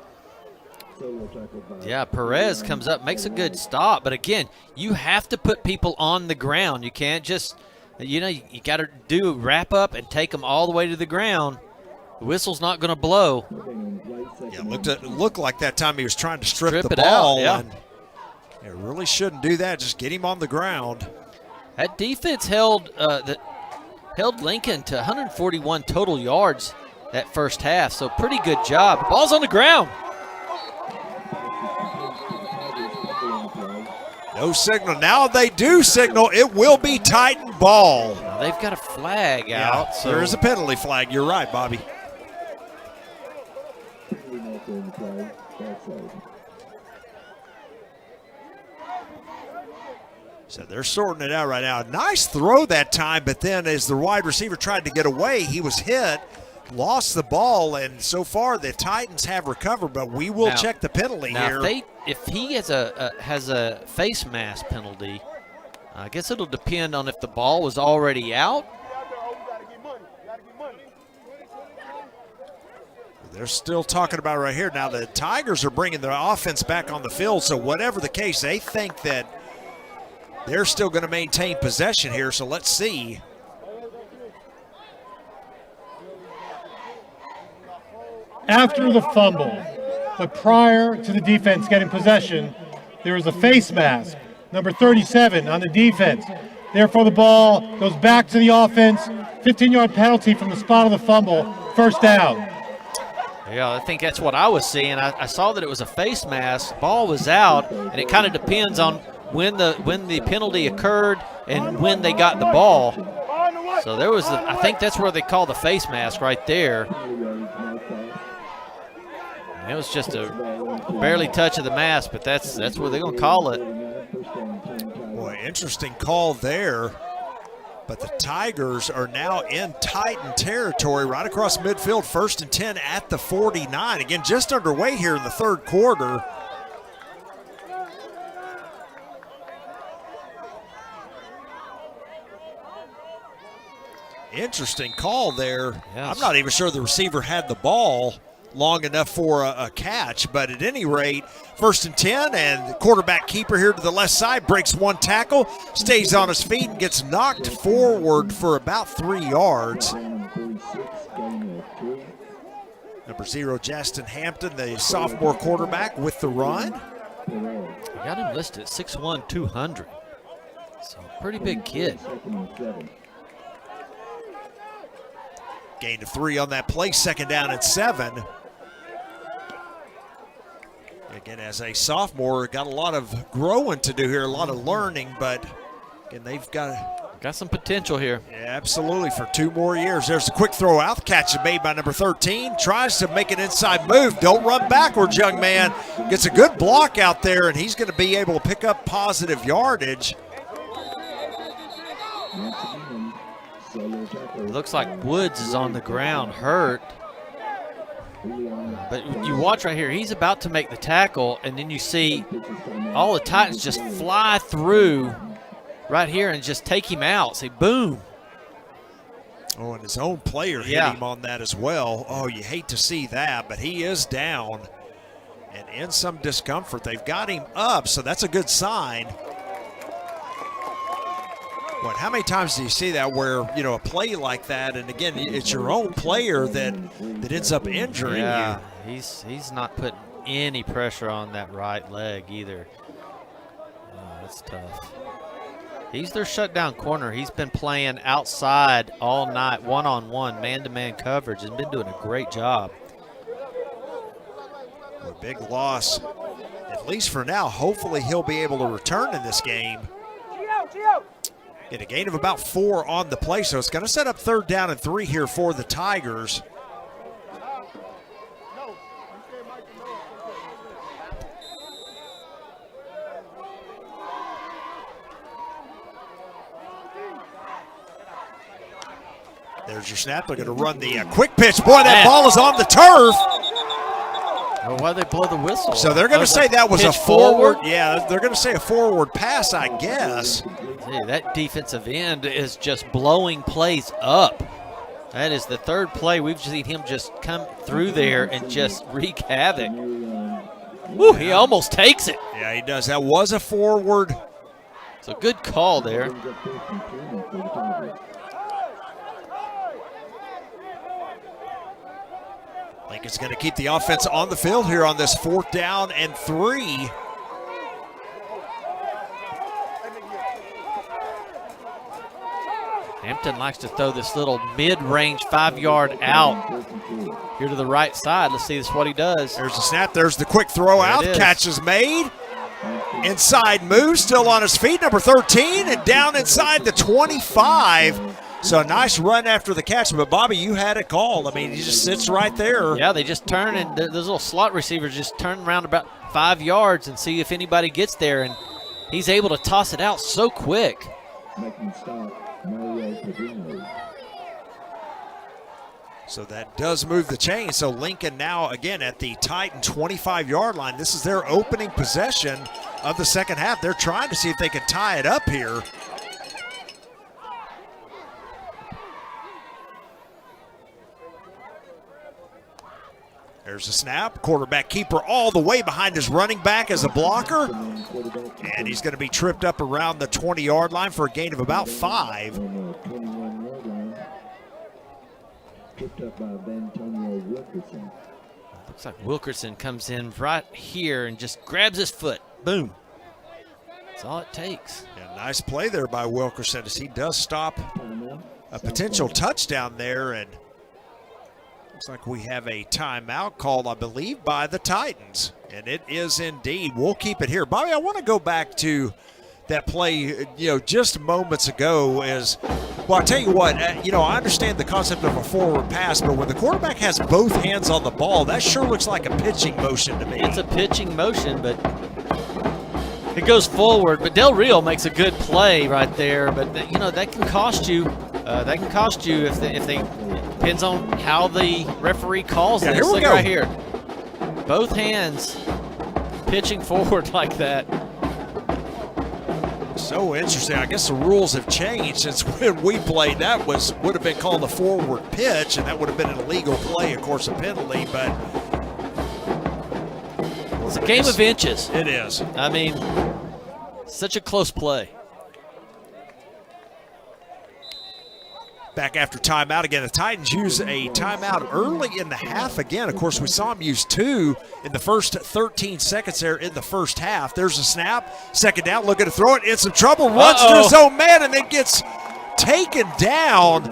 [SPEAKER 7] Yeah, Perez comes up, makes a good stop, but again, you have to put people on the ground. You can't just, you got to do wrap up and take them all the way to the ground. The whistle's not going to blow.
[SPEAKER 6] Yeah, looked like that time he was trying to strip the
[SPEAKER 7] it
[SPEAKER 6] ball.
[SPEAKER 7] out, yeah.
[SPEAKER 6] And it really shouldn't do that. Just get him on the ground.
[SPEAKER 7] That defense held Lincoln to 141 total yards that first half, so pretty good job. The ball's on the ground.
[SPEAKER 6] No signal. Now they do signal. It will be Titan ball.
[SPEAKER 7] Now they've got a flag out. So
[SPEAKER 6] there is a penalty flag. You're right, Bobby. So they're sorting it out right now. Nice throw that time, but then as the wide receiver tried to get away, he was hit, lost the ball, and so far the Titans have recovered, but we will check the penalty here.
[SPEAKER 7] If he has a face mask penalty, I guess it'll depend on if the ball was already out.
[SPEAKER 6] They're still talking about right here. Now the Tigers are bringing their offense back on the field, so whatever the case, they think that they're still going to maintain possession here, so let's see.
[SPEAKER 2] After the fumble, but prior to the defense getting possession, there was a face mask, number 37 on the defense. Therefore, the ball goes back to the offense. 15-yard penalty from the spot of the fumble, first down.
[SPEAKER 7] Yeah, I think that's what I was seeing. I saw that it was a face mask. Ball was out, and it kind of depends on when the penalty occurred and when they got the ball. So there was, I think that's where they call the face mask right there. It was just a barely touch of the mask, but that's where they're going to call it.
[SPEAKER 6] Boy, interesting call there. But the Tigers are now in Titan territory right across midfield, 1st and 10 at the 49. Again, just underway here in the third quarter. Interesting call there.
[SPEAKER 7] Yes.
[SPEAKER 6] I'm not even sure the receiver had the ball long enough for a catch, but at any rate, 1st and 10, and the quarterback keeper here to the left side breaks one tackle, stays on his feet, and gets knocked forward for about 3 yards. Number 0, Justin Hampton, the sophomore quarterback, with the run.
[SPEAKER 7] I got him listed at 6'1", 200. So pretty big kid.
[SPEAKER 6] Gain of 3 on that play, 2nd down and 7. Again, as a sophomore, got a lot of growing to do here, a lot of learning, but again, they've got
[SPEAKER 7] Got some potential here.
[SPEAKER 6] Yeah, absolutely, for 2 more years. There's a quick throw out. The catch is made by number 13. Tries to make an inside move. Don't run backwards, young man. Gets a good block out there, and he's going to be able to pick up positive yardage.
[SPEAKER 7] Looks like Woods is on the ground hurt. But you watch right here, he's about to make the tackle, and then you see all the Titans just fly through right here and just take him out. Say, boom.
[SPEAKER 6] Oh, and his own player hit him on that as well. Oh, you hate to see that, but he is down and in some discomfort. They've got him up, so that's a good sign. But how many times do you see that where, you know, a play like that, and again, it's your own player that ends up injuring you?
[SPEAKER 7] He's not putting any pressure on that right leg either. Oh, that's tough. He's their shutdown corner. He's been playing outside all night, one-on-one, man-to-man coverage, and been doing a great job.
[SPEAKER 6] A big loss, at least for now. Hopefully he'll be able to return in this game. Get a gain of about 4 on the play, so it's going to set up 3rd down and 3 here for the Tigers. There's your snap. They're going to run the quick pitch. Boy, that ball is on the turf.
[SPEAKER 7] Well, why'd they blow the whistle?
[SPEAKER 6] So they're going to say that was a forward. Yeah, they're going to say a forward pass, I guess.
[SPEAKER 7] Hey, that defensive end is just blowing plays up. That is the 3rd play. We've seen him just come through there and just wreak havoc. Woo, he almost takes it.
[SPEAKER 6] Yeah, he does. That was a forward.
[SPEAKER 7] It's a good call there.
[SPEAKER 6] Lincoln's going to keep the offense on the field here on this 4th down and 3.
[SPEAKER 7] Hampton likes to throw this little mid-range 5-yard out here to the right side. Let's see what he does.
[SPEAKER 6] There's the snap. There's the quick throw out. Catch is made. Inside move, still on his feet, number 13, and down inside the 25. So a nice run after the catch, but Bobby, you had it called. I mean, he just sits right there.
[SPEAKER 7] Yeah, they just turn, and those little slot receivers just turn around about 5 yards and see if anybody gets there, and he's able to toss it out so quick.
[SPEAKER 6] So that does move the chain. So Lincoln now, again, at the Titan 25-yard line. This is their opening possession of the 2nd half. They're trying to see if they can tie it up here. There's a snap. Quarterback keeper all the way behind his running back as a blocker. And he's going to be tripped up around the 20-yard line for a gain of about 5.
[SPEAKER 1] Tripped up by Antonio Wilkerson.
[SPEAKER 7] Looks like Wilkerson comes in right here and just grabs his foot. Boom. That's all it takes.
[SPEAKER 6] Yeah, nice play there by Wilkerson as he does stop a potential touchdown there. And looks like we have a timeout called, I believe, by the Titans. And it is indeed. We'll keep it here. Bobby, I want to go back to that play, just moments ago. Well, I tell you what, I understand the concept of a forward pass, but when the quarterback has both hands on the ball, that sure looks like a pitching motion to me.
[SPEAKER 7] It's a pitching motion, but it goes forward. But Del Rio makes a good play right there, but that can cost you. That can cost you if they depends on how the referee calls this.
[SPEAKER 6] Here we
[SPEAKER 7] Look
[SPEAKER 6] go.
[SPEAKER 7] right here. Both hands pitching forward like that.
[SPEAKER 6] So interesting. I guess the rules have changed since when we played. That would have been called a forward pitch, and that would have been an illegal play, of course, a penalty. But
[SPEAKER 7] it's a game of inches.
[SPEAKER 6] It is.
[SPEAKER 7] I mean, such a close play.
[SPEAKER 6] Back after timeout again. The Titans use a timeout early in the half again. Of course, we saw them use 2 in the first 13 seconds there in the first half. There's a snap. 2nd down, looking to throw it. In some trouble. Runs to his own man and then gets taken down.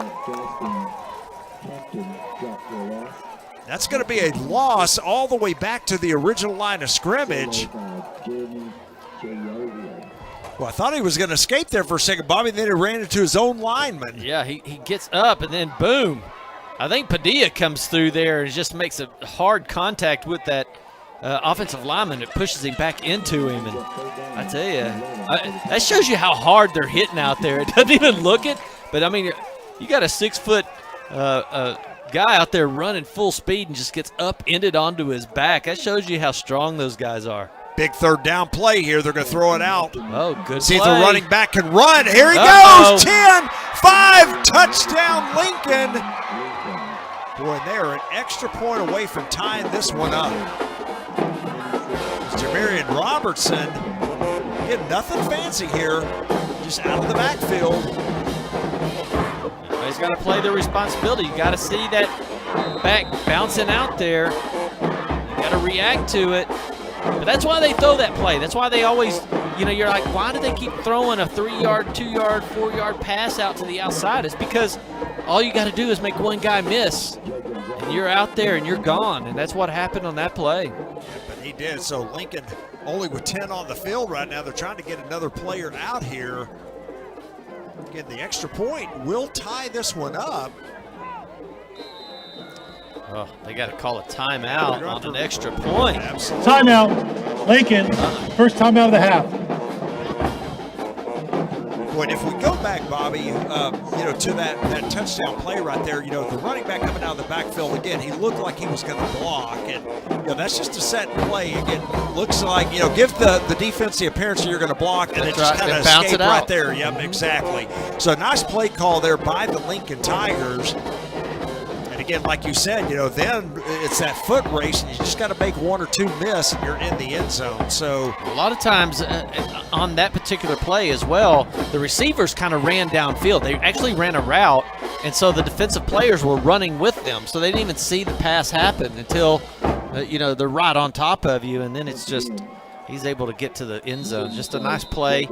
[SPEAKER 6] That's going to be a loss all the way back to the original line of scrimmage. Well, I thought he was going to escape there for a second, Bobby, and then he ran into his own lineman.
[SPEAKER 7] Yeah, he gets up, and then boom. I think Padilla comes through there and just makes a hard contact with that offensive lineman. It pushes him back into him. And I tell you, that shows you how hard they're hitting out there. It doesn't even look it, but, I mean, you got a 6-foot guy out there running full speed and just gets upended onto his back. That shows you how strong those guys are.
[SPEAKER 6] Big third down play here. They're going to throw it out.
[SPEAKER 7] Oh, good
[SPEAKER 6] See
[SPEAKER 7] play.
[SPEAKER 6] if the running back can run. Here he goes. 10-5, touchdown Lincoln. Boy, they are an extra point away from tying this one up. Jamarian Robertson getting nothing fancy here. Just out of the backfield.
[SPEAKER 7] He's got to play the responsibility. You got to see that back bouncing out there. You got to react to it. But that's why they throw that play. That's why they always, you're like, why do they keep throwing a 3-yard, 2-yard, 4-yard pass out to the outside? It's because all you got to do is make one guy miss, and you're out there and you're gone. And that's what happened on that play.
[SPEAKER 6] Yeah, but he did. So Lincoln only with 10 on the field right now. They're trying to get another player out here. Again, the extra point will tie this one up.
[SPEAKER 7] Oh, they got to call a timeout on an extra point.
[SPEAKER 6] Absolutely.
[SPEAKER 2] Timeout. Lincoln, first timeout of the half.
[SPEAKER 6] Boy, if we go back, Bobby, to that touchdown play right there, the running back coming out of the backfield, again, he looked like he was going to block. And, that's just a set play. Again, looks like, give the defense the appearance that you're going to block, and it just kind of escaped right there. Yep, exactly. So a nice play call there by the Lincoln Tigers. And again, like you said, then it's that foot race, and you just got to make one or two miss, and you're in the end zone. So
[SPEAKER 7] a lot of times on that particular play as well, the receivers kind of ran downfield. They actually ran a route, and so the defensive players were running with them, so they didn't even see the pass happen until they're right on top of you, and then it's just he's able to get to the end zone. Just a nice play,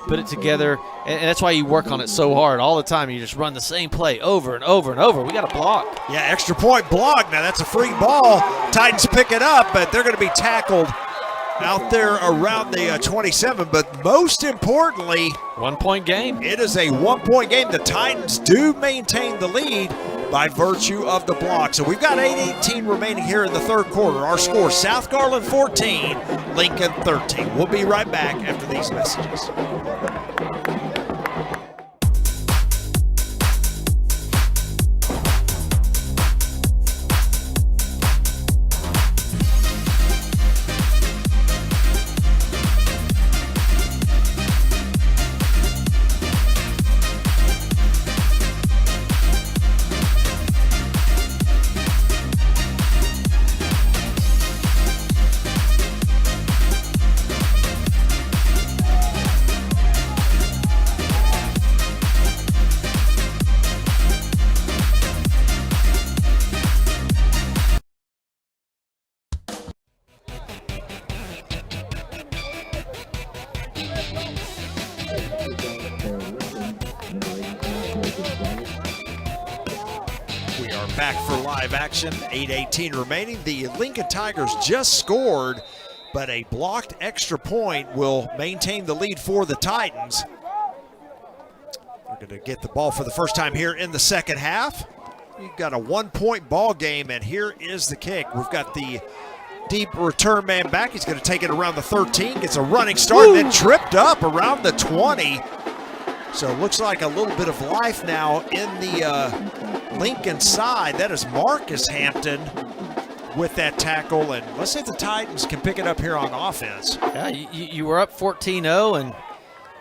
[SPEAKER 7] put it together, and that's why you work on it so hard all the time. You just run the same play over and over and over. We got to block.
[SPEAKER 6] Yeah, extra point block. Now that's a free ball. Titans pick it up, but they're going to be tackled out there around the 27. But most importantly,
[SPEAKER 7] 1 point game.
[SPEAKER 6] It is a 1 point game. The Titans do maintain the lead by virtue of the block. So we've got 8:18 remaining here in the third quarter. Our score, South Garland 14, Lincoln 13. We'll be right back after these messages. Back for live action, 8:18 remaining. The Lincoln Tigers just scored, but a blocked extra point will maintain the lead for the Titans. We're going to get the ball for the first time here in the second half. We've got a 1 point ball game, and here is the kick. We've got the deep return man back. He's going to take it around the 13, gets a running start, and then tripped up around the 20. So it looks like a little bit of life now in the Lincoln side. That is Marcus Hampton with that tackle. And let's see if the Titans can pick it up here on offense.
[SPEAKER 7] Yeah, you were up 14-0, and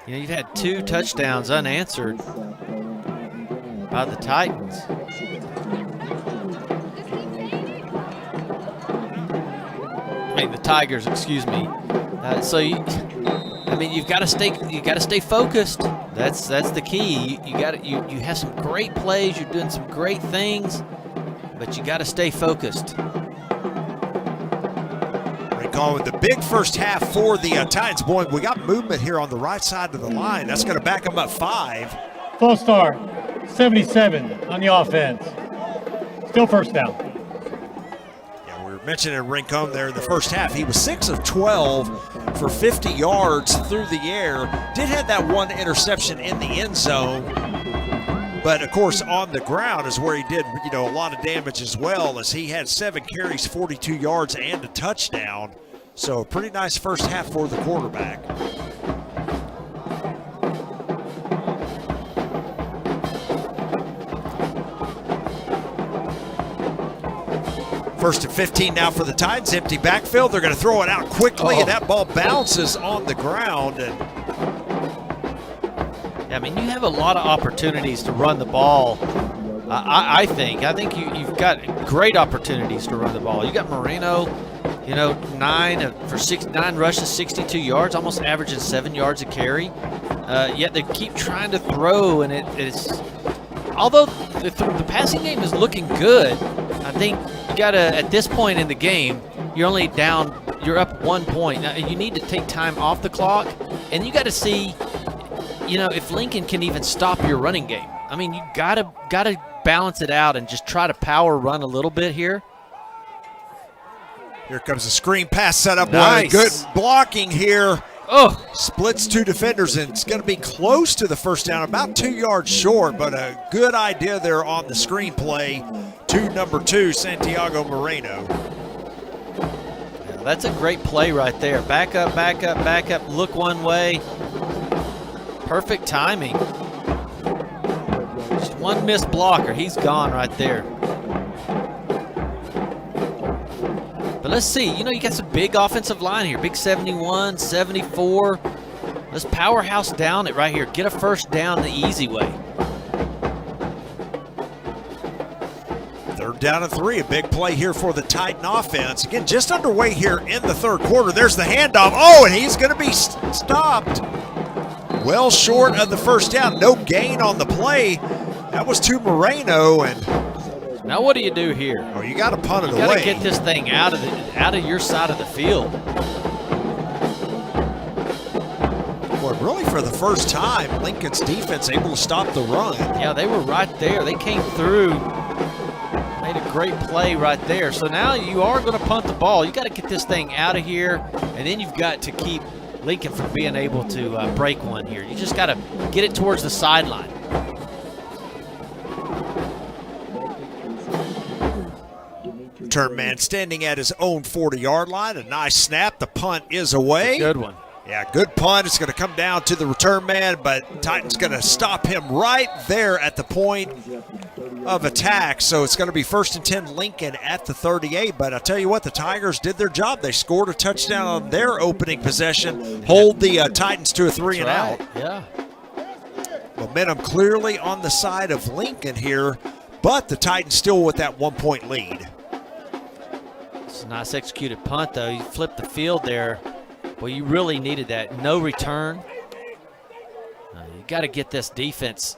[SPEAKER 7] you've had 2 touchdowns unanswered by the Titans. The Tigers, excuse me. You've got to stay focused. That's the key. You have some great plays. You're doing some great things, but you got to stay focused.
[SPEAKER 6] Recall with the big first half for the Titans. Boy, we got movement here on the right side of the line. That's going to back them up 5.
[SPEAKER 2] False start, 77 on the offense. Still first down.
[SPEAKER 6] Mentioned Rincon there in the first half. He was 6 of 12 for 50 yards through the air. Did have that one interception in the end zone, but of course on the ground is where he did, you know, a lot of damage as well, as he had 7 carries, 42 yards, and a touchdown. So a pretty nice first half for the quarterback. First and 15 now for the Titans. Empty backfield. They're going to throw it out quickly, and that ball bounces on the ground. And
[SPEAKER 7] I mean, you have a lot of opportunities to run the ball. I think you've got great opportunities to run the ball. You got Moreno, you know, 9 rushes, 62 yards, almost averaging 7 yards a carry. Yet they keep trying to throw, and it's although the passing game is looking good, I think you got to, at this point in the game, you're up 1 point. Now, you need to take time off the clock, and you got to see, you know, if Lincoln can even stop your running game. I mean, you gotta balance it out and just try to power run a little bit here.
[SPEAKER 6] Here comes a screen pass set up.
[SPEAKER 7] Nice.
[SPEAKER 6] Good blocking here.
[SPEAKER 7] Oh,
[SPEAKER 6] splits 2 defenders, and it's going to be close to the first down, about 2 yards short, but a good idea there on the screen play to number 2, Santiago Moreno.
[SPEAKER 7] Yeah, that's a great play right there. Back up, back up, back up, look one way. Perfect timing. Just one missed blocker, he's gone right there. But let's see, you know, you got some big offensive line here. Big 71, 74. Let's powerhouse down it right here. Get a first down the easy way.
[SPEAKER 6] 3rd down and 3. A big play here for the Titan offense. Again, just underway here in the 3rd quarter. There's the handoff. Oh, and he's going to be stopped. Well short of the first down. No gain on the play. That was to Moreno. And
[SPEAKER 7] now what do you do here?
[SPEAKER 6] Oh, you got to punt it away.
[SPEAKER 7] You got to get this thing out of your side of the field.
[SPEAKER 6] Boy, really for the first time, Lincoln's defense able to stop the run.
[SPEAKER 7] Yeah, they were right there. They came through, made a great play right there. So now you are going to punt the ball. You got to get this thing out of here, and then you've got to keep Lincoln from being able to break one here. You just got to get it towards the sideline.
[SPEAKER 6] Return man standing at his own 40-yard line. A nice snap. The punt is away.
[SPEAKER 7] Good one.
[SPEAKER 6] Yeah, good punt. It's going to come down to the return man, but Titan's going to stop him right there at the point of attack. So it's going to be 1st and 10 Lincoln at the 38. But I'll tell you what, the Tigers did their job. They scored a touchdown on their opening possession, hold the Titans to a 3 and out.
[SPEAKER 7] Yeah.
[SPEAKER 6] Momentum clearly on the side of Lincoln here, but the Titans still with that 1-point lead.
[SPEAKER 7] It's a nice executed punt, though. You flipped the field there. Well, you really needed that. No return. You got to get this defense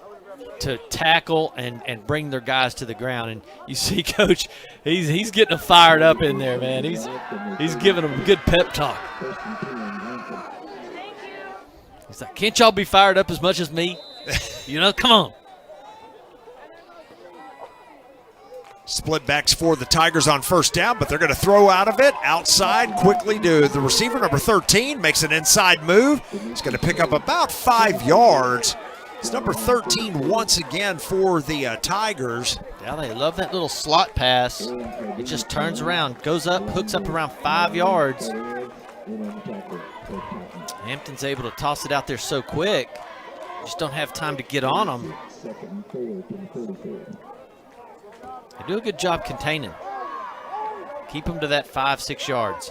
[SPEAKER 7] to tackle and bring their guys to the ground. And you see, Coach, he's getting them fired up in there, man. He's giving them a good pep talk. He's like, can't y'all be fired up as much as me? You know, come on.
[SPEAKER 6] Split backs for the Tigers on 1st down, but they're going to throw out of it. Outside quickly to the receiver, number 13, makes an inside move. He's going to pick up about 5 yards. It's number 13 once again for the Tigers.
[SPEAKER 7] Yeah, they love that little slot pass. It just turns around, goes up, hooks up around 5 yards. Hampton's able to toss it out there so quick. Just don't have time to get on them. They do a good job containing. Keep them to that 5-6 yards.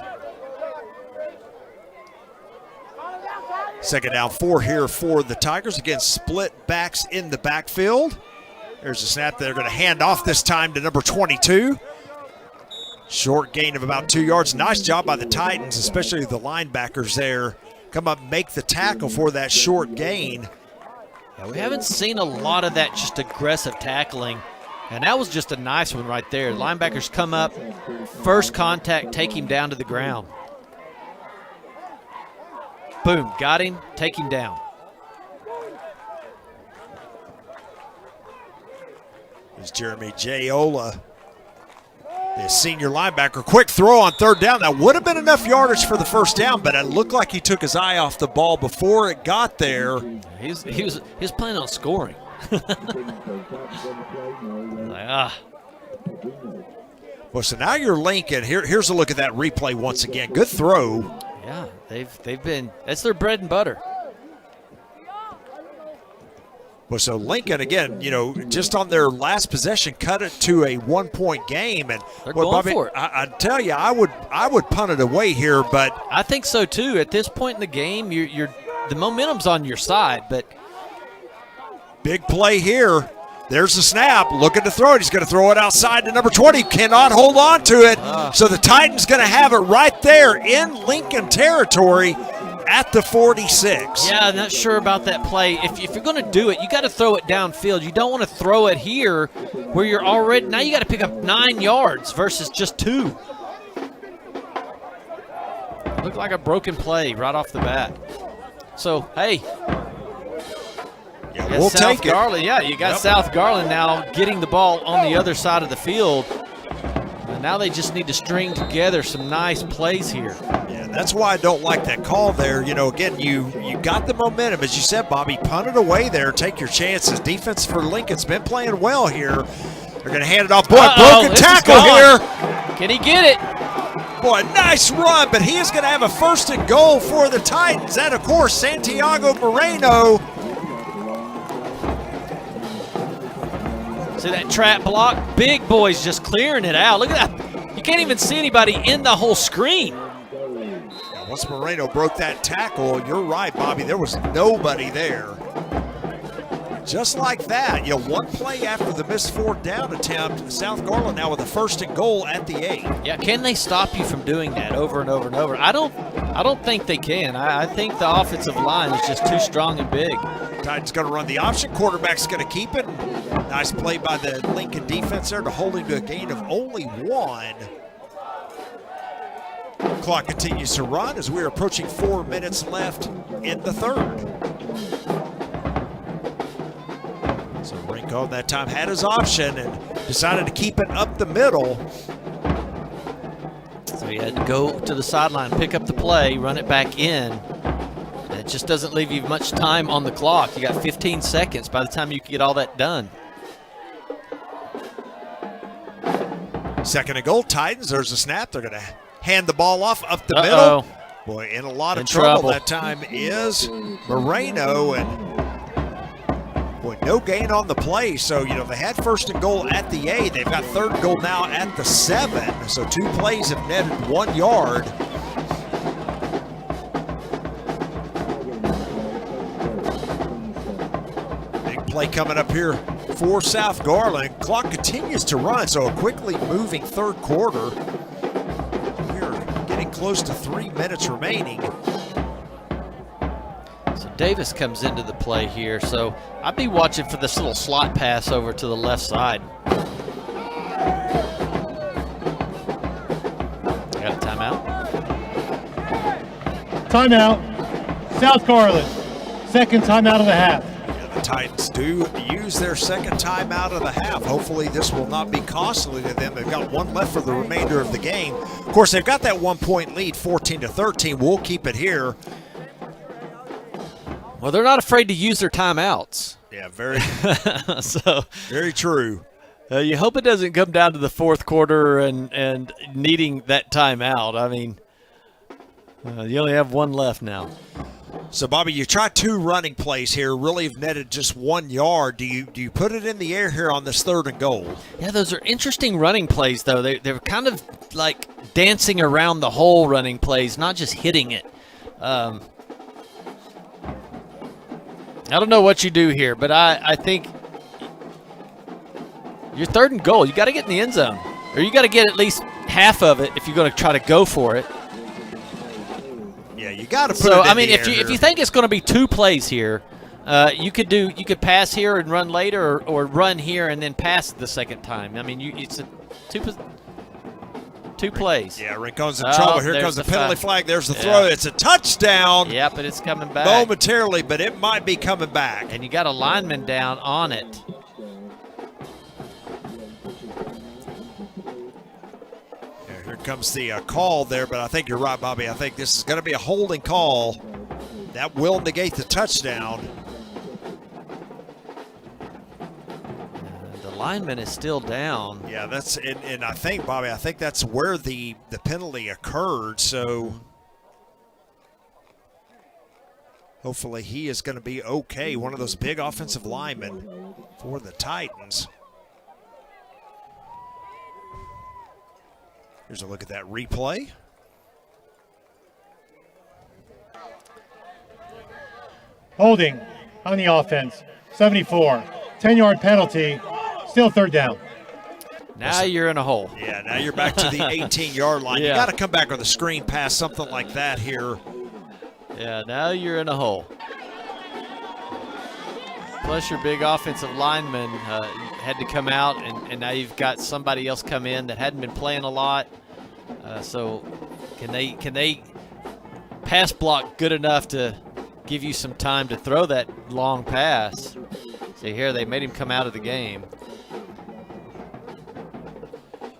[SPEAKER 6] 2nd down 4 here for the Tigers. Again, split backs in the backfield. There's a snap. They're going to hand off this time to number 22. Short gain of about 2 yards. Nice job by the Titans, especially the linebackers there. Come up, make the tackle for that short gain.
[SPEAKER 7] Yeah, we haven't seen a lot of that just aggressive tackling. And that was just a nice one right there. Linebackers come up, first contact, take him down to the ground. Boom, got him, take him down.
[SPEAKER 6] There's Jeremy Jayola, The senior linebacker, quick throw on third down. That would have been enough yardage for the first down, but it looked like he took his eye off the ball before it got there.
[SPEAKER 7] He was planning on scoring.
[SPEAKER 6] Well, so now you're Lincoln. Here's a look at that replay once again. Good throw.
[SPEAKER 7] Yeah, they've been, that's their bread and butter.
[SPEAKER 6] Well, so Lincoln, again, just on their last possession, cut it to a 1-point game. And
[SPEAKER 7] they're going
[SPEAKER 6] Bobby,
[SPEAKER 7] for it.
[SPEAKER 6] I tell you, I would punt it away here, but
[SPEAKER 7] I think so too. At this point in the game, the momentum's on your side, but
[SPEAKER 6] big play here. There's the snap. Looking to throw it. He's going to throw it outside to number 20. Cannot hold on to it. So the Titans going to have it right there in Lincoln territory at the 46.
[SPEAKER 7] Yeah, I'm not sure about that play. If you're going to do it, you got to throw it downfield. You don't want to throw it here where you're already, now you got to pick up 9 yards versus just 2. Looked like a broken play right off the bat. So, hey.
[SPEAKER 6] Yeah, we'll take it.
[SPEAKER 7] Garland, yeah, you got South Garland now getting the ball on the other side of the field. And now they just need to string together some nice plays here.
[SPEAKER 6] Yeah, that's why I don't like that call there. Again, you got the momentum. As you said, Bobby, punt it away there. Take your chances. Defense for Lincoln's been playing well here. They're going to hand it off. Boy, broken tackle here.
[SPEAKER 7] Can he get it?
[SPEAKER 6] Boy, nice run, but he is going to have a 1st and goal for the Titans. And, of course, Santiago Moreno.
[SPEAKER 7] See that trap block? Big boy's just clearing it out. Look at that. You can't even see anybody in the whole screen.
[SPEAKER 6] Yeah, once Moreno broke that tackle, you're right, Bobby. There was nobody there. Just like that, one play after the missed 4th down attempt, South Garland now with a 1st and goal at the 8.
[SPEAKER 7] Yeah, can they stop you from doing that over and over and over? I don't think they can. I think the offensive line is just too strong and big.
[SPEAKER 6] Titans going to run the option. Quarterback's going to keep it. Nice play by the Lincoln defense there to hold him to a gain of only 1. Clock continues to run as we're approaching 4 minutes left in the 3rd. So Rincon that time had his option and decided to keep it up the middle.
[SPEAKER 7] So he had to go to the sideline, pick up the play, run it back in. And it just doesn't leave you much time on the clock. You got 15 seconds by the time you can get all that done.
[SPEAKER 6] 2nd and goal, Titans. There's a snap. They're going to hand the ball off up the middle. Boy, in a lot of trouble that time is Moreno. And boy, no gain on the play. So, they had 1st and goal at the 8. They've got 3rd and goal now at the 7. So 2 plays have netted 1 yard. Big play coming up here for South Garland. Clock continues to run, so a quickly moving 3rd quarter. We're getting close to 3 minutes remaining.
[SPEAKER 7] So Davis comes into the play here, so I'd be watching for this little slot pass over to the left side. Got a timeout?
[SPEAKER 2] Timeout. South Garland. 2nd timeout of the half.
[SPEAKER 6] The Titans do use their 2nd timeout of the half. Hopefully this will not be costly to them. They've got 1 left for the remainder of the game. Of course, they've got that 1-point lead, 14-13. We'll keep it here.
[SPEAKER 7] Well, they're not afraid to use their timeouts.
[SPEAKER 6] Yeah, very,
[SPEAKER 7] so
[SPEAKER 6] very true.
[SPEAKER 7] You hope it doesn't come down to the 4th quarter and needing that timeout. I mean, you only have 1 left now.
[SPEAKER 6] So, Bobby, you try 2 running plays here, really have netted just 1 yard. Do you put it in the air here on this 3rd and goal?
[SPEAKER 7] Yeah, those are interesting running plays, though. They're kind of like dancing around the hole running plays, not just hitting it. I don't know what you do here, but I think your 3rd and goal, you got to get in the end zone. Or you got to get at least half of it if you're going to try to go for it.
[SPEAKER 6] Yeah, you got to put
[SPEAKER 7] it in
[SPEAKER 6] the air.
[SPEAKER 7] So, I mean, if you think it's going to be 2 plays here, you could pass here and run later, or run here and then pass the 2nd time. I mean, it's a 2 plays.
[SPEAKER 6] Yeah, Rincon's in trouble. Here comes the penalty flag. There's the throw. It's a touchdown.
[SPEAKER 7] Yeah, but it's coming back.
[SPEAKER 6] Momentarily, but it might be coming back.
[SPEAKER 7] And you got a lineman down on it.
[SPEAKER 6] comes the call there, but I think you're right, Bobby. I think this is going to be a holding call. That will negate the touchdown.
[SPEAKER 7] The lineman is still down.
[SPEAKER 6] Yeah, that's and I think, Bobby, I think that's where the penalty occurred. So hopefully he is going to be okay. One of those big offensive linemen for the Titans. Here's a look at that replay.
[SPEAKER 2] Holding on the offense, 74. 10-yard penalty, still third down.
[SPEAKER 7] Now you're in a hole.
[SPEAKER 6] Yeah, now you're back to the 18-yard line.
[SPEAKER 7] Yeah.
[SPEAKER 6] You got to come back on the screen pass, something like that here.
[SPEAKER 7] Yeah, now you're in a hole. Plus your big offensive lineman had to come out, and now you've got somebody else come in that hadn't been playing a lot. So can they pass block good enough to give you some time to throw that long pass? See here, they made him come out of the game.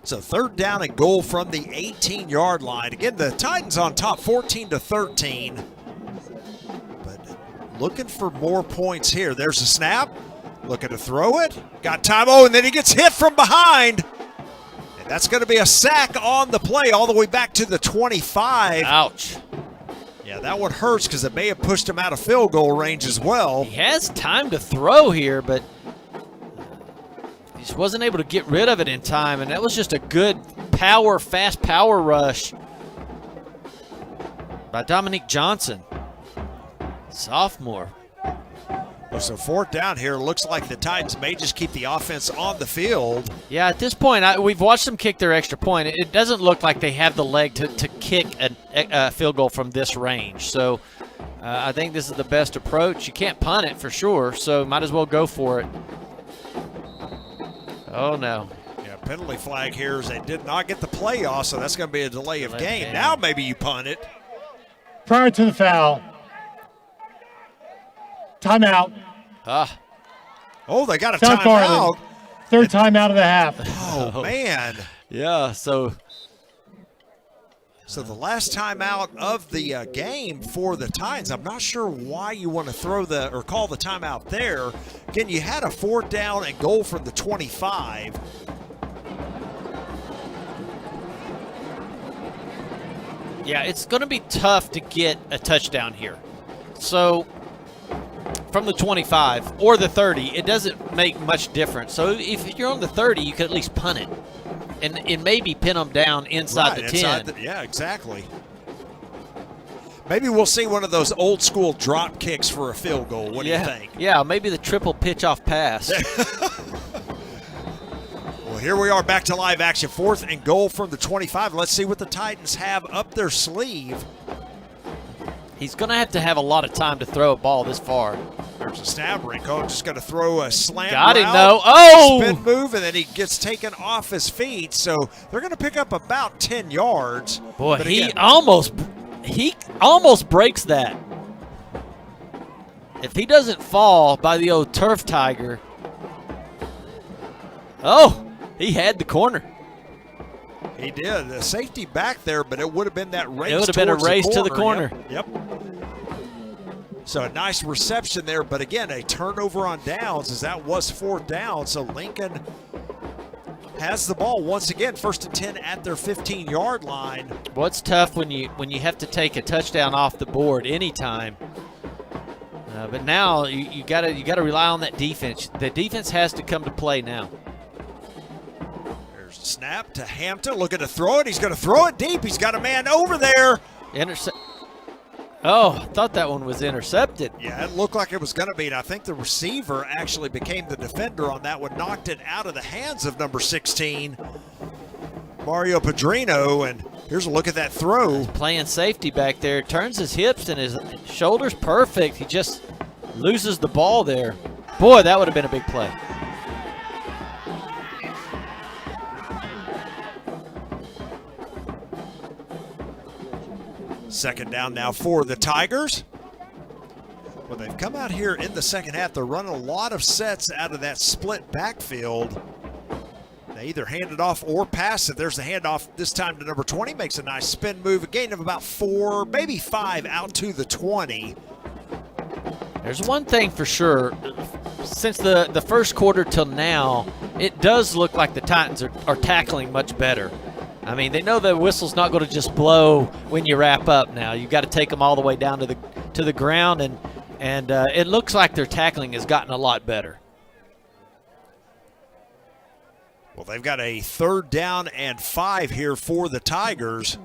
[SPEAKER 6] So third down and goal from the 18-yard line. Again, the Titans on top 14-13. But looking for more points here. There's a snap. Looking to throw it. Got time. Oh, and then he gets hit from behind. And that's going to be a sack on the play all the way back to the 25.
[SPEAKER 7] Ouch.
[SPEAKER 6] Yeah, that one hurts because it may have pushed him out of field goal range as well.
[SPEAKER 7] He has time to throw here, but he just wasn't able to get rid of it in time, and that was just a good fast power rush by Dominique Johnson, sophomore.
[SPEAKER 6] So fourth down here, looks like the Titans may just keep the offense on the field.
[SPEAKER 7] Yeah, at this point, we've watched them kick their extra point. It doesn't look like they have the leg to kick a field goal from this range. So I think this is the best approach. You can't punt it for sure, so might as well go for it. Oh, no.
[SPEAKER 6] Yeah, penalty flag here is they did not get the play off, so that's going to be a delay of game. Now maybe you punt it.
[SPEAKER 2] Prior to the foul, timeout.
[SPEAKER 6] Oh, they got a
[SPEAKER 2] South
[SPEAKER 6] timeout.
[SPEAKER 2] Garland, third timeout of the half.
[SPEAKER 6] Oh, man.
[SPEAKER 7] Yeah, so
[SPEAKER 6] the last timeout of the game for the Titans. I'm not sure why you want to call the timeout there. Again, you had a fourth down and goal from the 25.
[SPEAKER 7] yeah, it's going to be tough to get a touchdown here. So from the 25 or the 30, it doesn't make much difference. So if you're on the 30, you could at least punt it and maybe pin them down inside the 10.
[SPEAKER 6] Yeah, exactly. Maybe we'll see one of those old school drop kicks for a field goal. What do you think?
[SPEAKER 7] Yeah, maybe the triple pitch off pass.
[SPEAKER 6] Well, here we are back to live action. Fourth and goal from the 25. Let's see what the Titans have up their sleeve.
[SPEAKER 7] He's going to have a lot of time to throw a ball this far.
[SPEAKER 6] There's a snap. Rico just going to throw a slam
[SPEAKER 7] Got him,
[SPEAKER 6] route,
[SPEAKER 7] though. Oh!
[SPEAKER 6] spin move, and then he gets taken off his feet. So they're going to pick up about 10 yards.
[SPEAKER 7] Boy,
[SPEAKER 6] But
[SPEAKER 7] he
[SPEAKER 6] again,
[SPEAKER 7] almost breaks that. If he doesn't fall by the old turf tiger. Oh, he had the corner.
[SPEAKER 6] he did. The safety back there, but it would have been that race.
[SPEAKER 7] It would have been a race to the corner.
[SPEAKER 6] Yep. So a nice reception there, but again, a turnover on downs as that was fourth down. So Lincoln has the ball once again, first and 10 at their 15-yard line.
[SPEAKER 7] What's tough when you have to take a touchdown off the board anytime. But now you gotta rely on that defense. The defense has to come to play now.
[SPEAKER 6] There's a snap to Hampton, looking to throw it. He's going to throw it deep. He's got a man over there.
[SPEAKER 7] Oh, I thought that one was intercepted.
[SPEAKER 6] Yeah, it looked like it was going to be, and I think the receiver actually became the defender on that one, knocked it out of the hands of number 16, Mario Padrino, and here's a look at that throw.
[SPEAKER 7] Playing safety back there, turns his hips and his shoulders perfect. He just loses the ball there. Boy, that would have been a big play.
[SPEAKER 6] Second down now for the Tigers. Well, they've come out here in the second half. They're running a lot of sets out of that split backfield. They either hand it off or pass it. There's the handoff this time to number 20. Makes a nice spin move. A gain of about 4, maybe 5 out to the 20.
[SPEAKER 7] There's one thing for sure. Since the first quarter till now, it does look like the Titans are tackling much better. I mean, they know the whistle's not going to just blow when you wrap up now. You've got to take them all the way down to the ground, and it looks like their tackling has gotten a lot better.
[SPEAKER 6] Well, they've got a 3rd down and 5 here for the Tigers.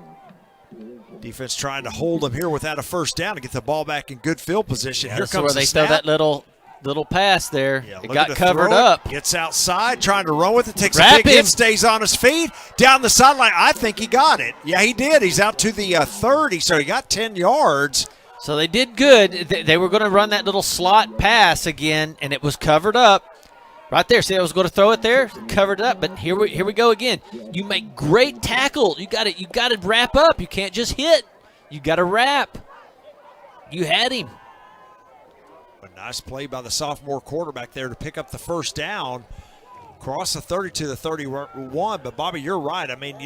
[SPEAKER 6] Defense trying to hold them here without a first down to get the ball back in good field position. Here comes
[SPEAKER 7] where they throw that little pass there.
[SPEAKER 6] Yeah,
[SPEAKER 7] it got covered up.
[SPEAKER 6] Gets outside, trying to run with it. Takes a big hit, stays on his feet. Down the sideline. I think he got it. Yeah, he did. He's out to the 30, so he got 10 yards.
[SPEAKER 7] So they did good. They were going to run that little slot pass again, and it was covered up. Right there. See, I was going to throw it there, covered up, but here we go again. You make great tackle. You got to wrap up. You can't just hit. You got to wrap. You had him.
[SPEAKER 6] A nice play by the sophomore quarterback there to pick up the first down. Cross the 30 to the 31. But, Bobby, you're right. I mean,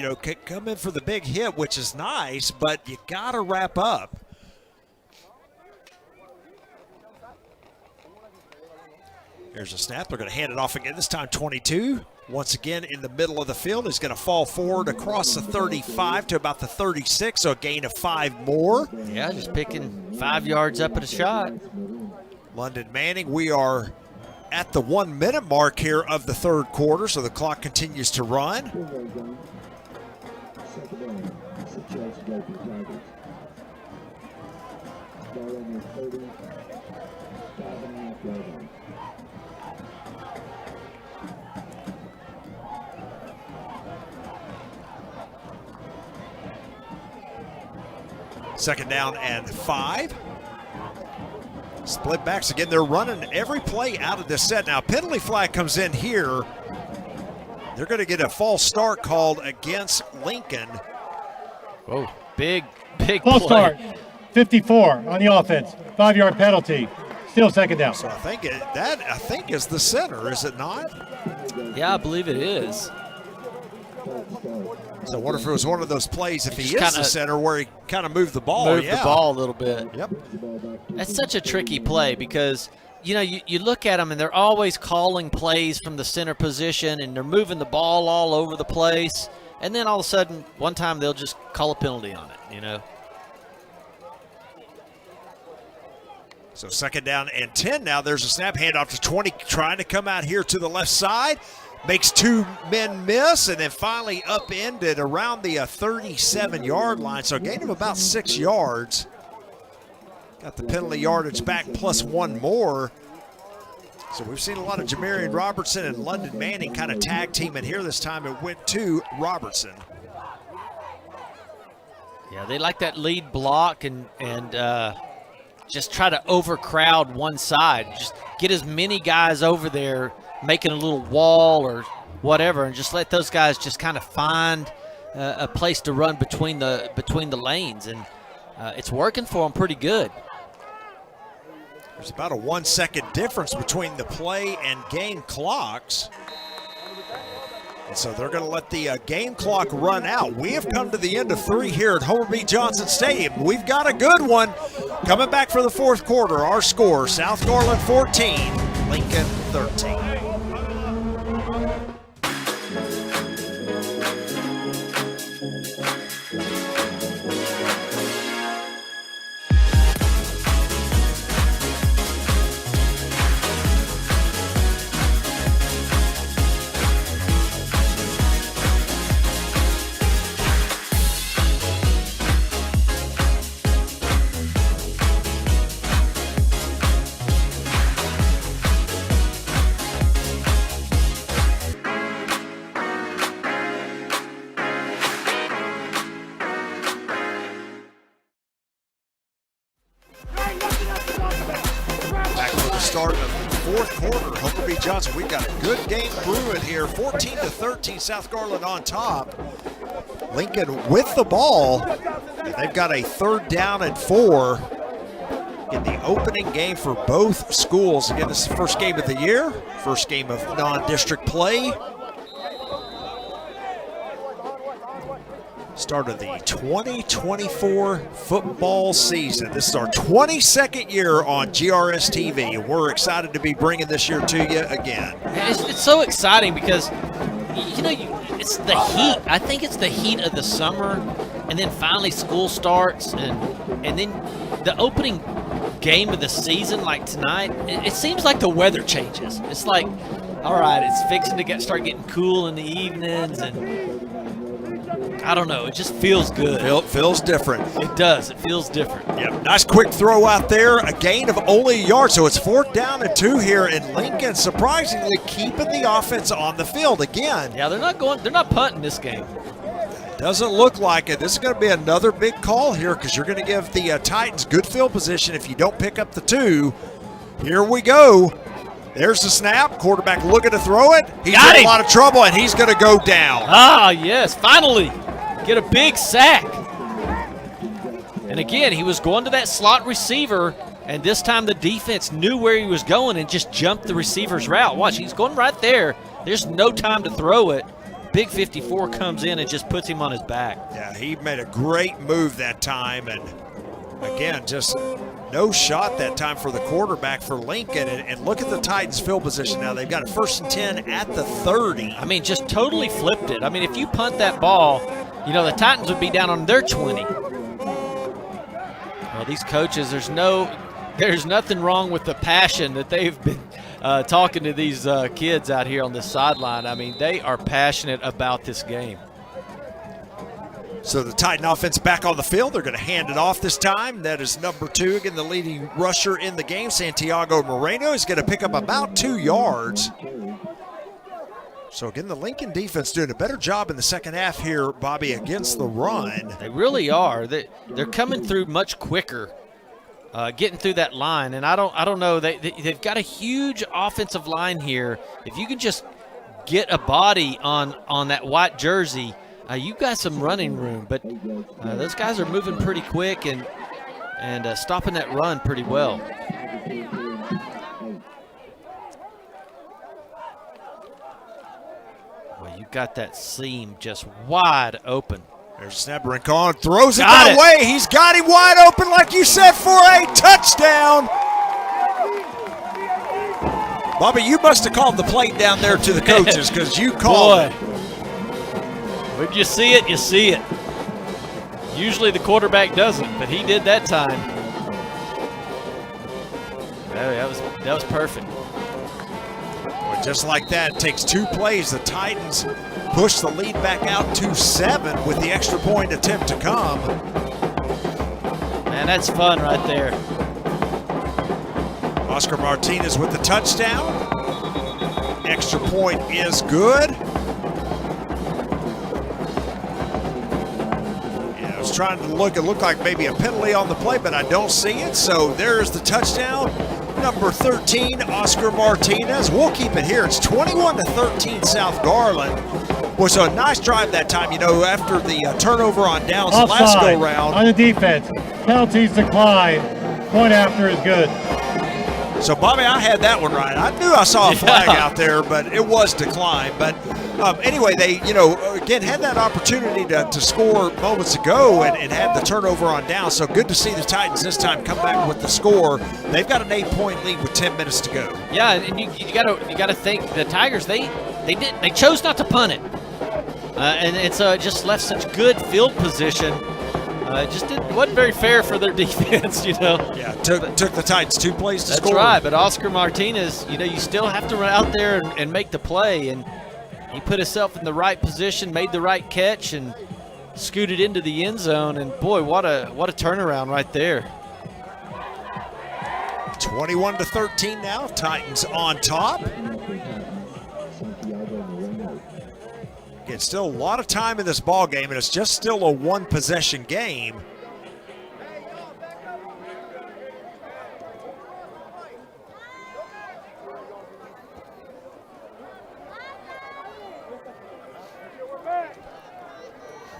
[SPEAKER 6] come in for the big hit, which is nice, but you got to wrap up. Here's a snap. They're going to hand it off again. This time 22. Once again in the middle of the field. He's going to fall forward across the 35 to about the 36, so a gain of 5 more.
[SPEAKER 7] Yeah, just picking 5 yards up at a shot.
[SPEAKER 6] London Manning, we are at the 1 minute mark here of the 3rd quarter, so the clock continues to run. Second down and 5. Split backs again. They're running every play out of this set. Now, penalty flag comes in here. They're going to get a false start called against Lincoln.
[SPEAKER 7] Whoa, big
[SPEAKER 2] false
[SPEAKER 7] play.
[SPEAKER 2] start. 54 on the offense. 5-yard penalty. Still second down.
[SPEAKER 6] So I think is the center, is it not?
[SPEAKER 7] Yeah, I believe it is.
[SPEAKER 6] So I wonder if it was one of those plays, if he is the center, where he kind of moved the ball.
[SPEAKER 7] Moved the ball a little bit.
[SPEAKER 6] Yep.
[SPEAKER 7] That's such a tricky play because, you look at them and they're always calling plays from the center position and they're moving the ball all over the place. And then all of a sudden, one time they'll just call a penalty on it,
[SPEAKER 6] So second down and 10 now. There's a snap, handoff to 20, trying to come out here to the left side. Makes 2 men miss, and then finally upended around the 37-yard line. So a gain of about 6 yards. Got the penalty yardage back plus 1 more. So we've seen a lot of Jamarian Robertson and London Manning kind of tag teaming here. This time it went to Robertson.
[SPEAKER 7] Yeah, they like that lead block and just try to overcrowd one side. Just get as many guys over there making a little wall or whatever, and just let those guys just kind of find a place to run between the lanes, and it's working for them pretty good.
[SPEAKER 6] There's about a 1 second difference between the play and game clocks. And so they're going to let the game clock run out. We have come to the end of 3 here at Homer B. Johnson Stadium. We've got a good one coming back for the 4th quarter. Our score, South Garland 14, Lincoln 13. Start of the 4th quarter. Homer B. Johnson, we've got a good game brewing here. 14-13, South Garland on top. Lincoln with the ball. And they've got a 3rd down and 4 in the opening game for both schools. Again, this is the first game of the year, first game of non-district play. Start of the 2024 football season. This is our 22nd year on GRS TV, and we're excited to be bringing this year to you again.
[SPEAKER 7] It's so exciting because, you know, it's the heat. I think it's the heat of the summer, and then finally school starts, and then the opening game of the season, like tonight, it seems like the weather changes. It's like, all right, it's fixing to start getting cool in the evenings, and I don't know, it just feels good.
[SPEAKER 6] Feels different.
[SPEAKER 7] It does, it feels different.
[SPEAKER 6] Yep, nice quick throw out there, a gain of only a yard, so it's 4th down and 2 here, and Lincoln surprisingly keeping the offense on the field again.
[SPEAKER 7] Yeah, they're not punting this game.
[SPEAKER 6] Doesn't look like it. This is going to be another big call here because you're going to give the Titans good field position if you don't pick up the 2. Here we go. There's the snap. Quarterback looking to throw it. He's in a lot of trouble, and he's going to go down.
[SPEAKER 7] Ah, yes, finally. Get a big sack. And again, he was going to that slot receiver, and this time the defense knew where he was going and just jumped the receiver's route. Watch, he's going right there. There's no time to throw it. Big 54 comes in and just puts him on his back.
[SPEAKER 6] Yeah, he made a great move that time, and again, just no shot that time for the quarterback for Lincoln. And look at the Titans' field position now. They've got a 1st and 10 at the 30.
[SPEAKER 7] I mean, just totally flipped it. I mean, if you punt that ball, you know, the Titans would be down on their 20. Well, these coaches, there's nothing wrong with the passion that they've been talking to these kids out here on the sideline. I mean, they are passionate about this game.
[SPEAKER 6] So the Titan offense back on the field. They're going to hand it off this time. That is number 2, again, the leading rusher in the game, Santiago Moreno. Is going to pick up about 2 yards. So again, the Lincoln defense doing a better job in the second half here, Bobby, against the run.
[SPEAKER 7] They really are. They're coming through much quicker, getting through that line. And I don't know. They've got a huge offensive line here. If you can just get a body on that white jersey, you've got some running room. But those guys are moving pretty quick and stopping that run pretty well. Well, you got that seam just wide open.
[SPEAKER 6] There's snap. Rincon throws it that way. He's got him wide open, like you said, for a touchdown. Bobby, you must have called the plate down there to the coaches because you called it.
[SPEAKER 7] When you see it, you see it. Usually the quarterback doesn't, but he did that time. Oh, that was perfect.
[SPEAKER 6] Well, just like that, it takes 2 plays. The Titans push the lead back out to 7 with the extra point attempt to come.
[SPEAKER 7] Man, that's fun right there.
[SPEAKER 6] Oscar Martinez with the touchdown. Extra point is good. Yeah, I was trying to look. It looked like maybe a penalty on the play, but I don't see it. So there's the touchdown. Number 13, Oscar Martinez. We'll keep it here. It's 21-13 South Garland. Boy, so a nice drive that time, you know, after the turnover on downs last go-round.
[SPEAKER 2] On the defense. Penalties decline. Point after is good.
[SPEAKER 6] So, Bobby, I had that one right. I knew I saw a flag out there, but it was declined. But anyway, they, you know, again, had that opportunity to score moments ago and had the turnover on down. So good to see the Titans this time come back with the score. They've got an 8-point lead with 10 minutes to go.
[SPEAKER 7] Yeah, and you gotta think the Tigers they chose not to punt it, and so it just left such good field position. It wasn't very fair for their defense, you know.
[SPEAKER 6] Yeah, took the Titans 2 plays to score.
[SPEAKER 7] That's right, but Oscar Martinez, you know, you still have to run out there and make the play, and he put himself in the right position, made the right catch, and scooted into the end zone. And boy, what a turnaround right there.
[SPEAKER 6] 21-13 now. Titans on top. It's still a lot of time in this ball game, and it's just still a 1-possession game.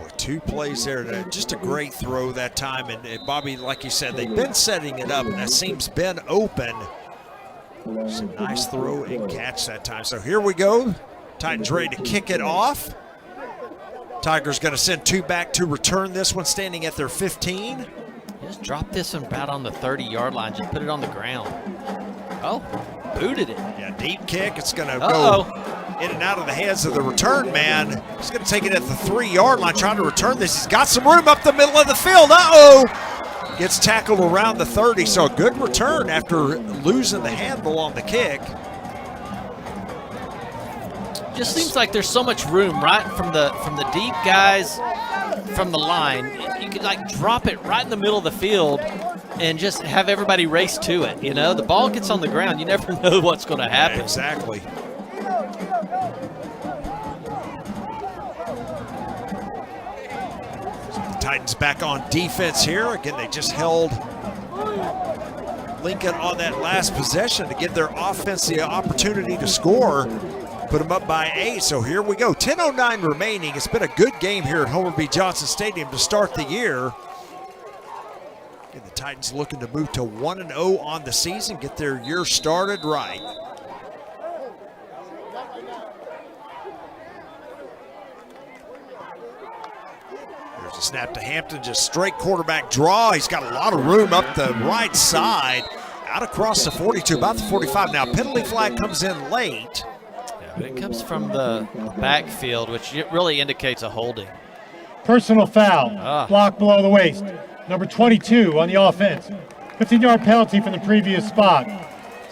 [SPEAKER 6] With 2 plays there, just a great throw that time. And Bobby, like you said, they've been setting it up, and that seam's been open. It's a nice throw and catch that time. So here we go. Titans ready to kick it off. Tigers going to send 2 back to return this one, standing at their 15.
[SPEAKER 7] Just drop this one about on the 30-yard line. Just put it on the ground. Oh, booted it.
[SPEAKER 6] Yeah, deep kick. It's going to go in and out of the hands of the return man. He's going to take it at the 3-yard line, trying to return this. He's got some room up the middle of the field. Gets tackled around the 30, so a good return after losing the handle on the kick.
[SPEAKER 7] Just seems like there's so much room, right, from the deep guys from the line. You could like drop it right in the middle of the field and just have everybody race to it. You know, the ball gets on the ground. You never know what's going to happen.
[SPEAKER 6] Yeah, exactly. Titans back on defense here. Again, they just held Lincoln on that last possession to give their offense the opportunity to score. Put them up by 8, so here we go. 10:09 remaining. It's been a good game here at Homer B. Johnson Stadium to start the year. And the Titans looking to move to 1-0 on the season, get their year started right. There's a snap to Hampton, just straight quarterback draw. He's got a lot of room up the right side, out across the 42, about the 45. Now penalty flag comes in late.
[SPEAKER 7] But it comes from the backfield, which really indicates a holding.
[SPEAKER 2] Personal foul, block below the waist. Number 22 on the offense. 15-yard penalty from the previous spot.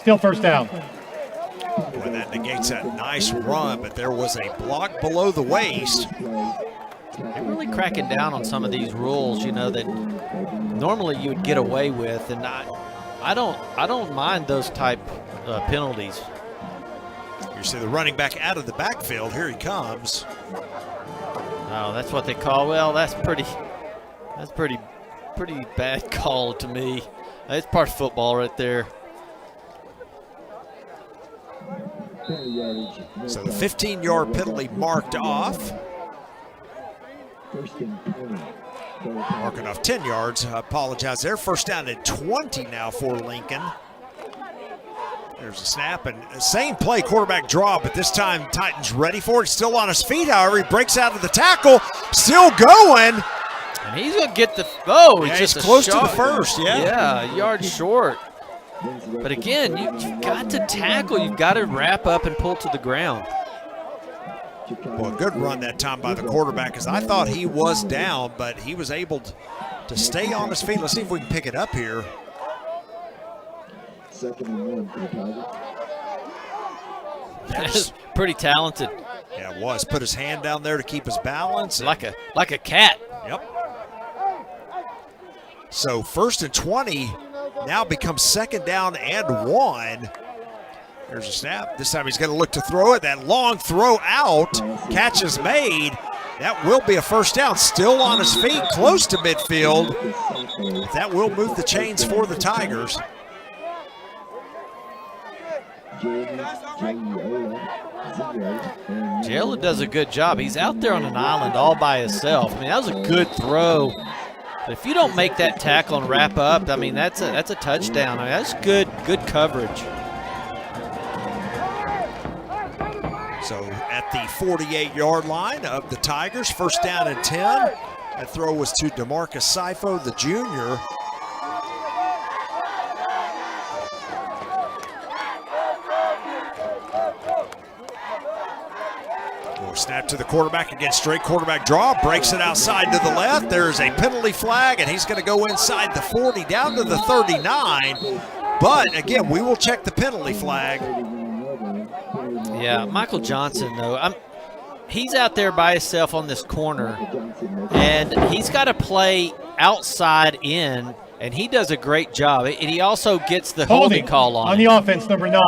[SPEAKER 2] Still first down.
[SPEAKER 6] Boy, that negates that nice run, but there was a block below the waist.
[SPEAKER 7] They're really cracking down on some of these rules, you know, that normally you would get away with, and I don't mind those type penalties.
[SPEAKER 6] You see the running back out of the backfield. Here he comes.
[SPEAKER 7] Oh, that's what they call. Well, that's pretty bad call to me. That's part of football right there.
[SPEAKER 6] So the 15-yard penalty marked off. Marking off 10 yards. I apologize there. First down at 20 now for Lincoln. There's a snap, and same play, quarterback draw, but this time Titans ready for it. Still on his feet, however, he breaks out of the tackle, still going.
[SPEAKER 7] And he's going to get the,
[SPEAKER 6] he's close to the first,
[SPEAKER 7] Yeah, a yard short. But again, you've got to tackle. You've got to wrap up and pull to the ground.
[SPEAKER 6] Well, a good run that time by the quarterback, because I thought he was down, but he was able to stay on his feet. Let's see if we can pick it up here.
[SPEAKER 1] 2nd and 1 for the Tigers.
[SPEAKER 7] That's pretty talented.
[SPEAKER 6] Yeah, it was. Put his hand down there to keep his balance.
[SPEAKER 7] Like a cat.
[SPEAKER 6] Yep. So 1st and 20 now becomes 2nd down and 1. There's a snap. This time he's going to look to throw it. That long throw out. Catch is made. That will be a first down. Still on his feet, close to midfield. That will move the chains for the Tigers.
[SPEAKER 7] Jalen does a good job. He's out there on an island all by himself. I mean, that was a good throw. But if you don't make that tackle and wrap up, I mean, that's a touchdown. I mean, that's good coverage.
[SPEAKER 6] So at the 48-yard line of the Tigers, first down and 10. That throw was to DeMarcus Sifo, the junior. Snap to the quarterback, again, straight quarterback draw, breaks it outside to the left. There's a penalty flag, and he's going to go inside the 40, down to the 39. But, again, we will check the penalty flag.
[SPEAKER 7] Yeah, Michael Johnson, though, he's out there by himself on this corner, and he's got to play outside in, and he does a great job. And he also gets the holding call on
[SPEAKER 2] the offense, number 9.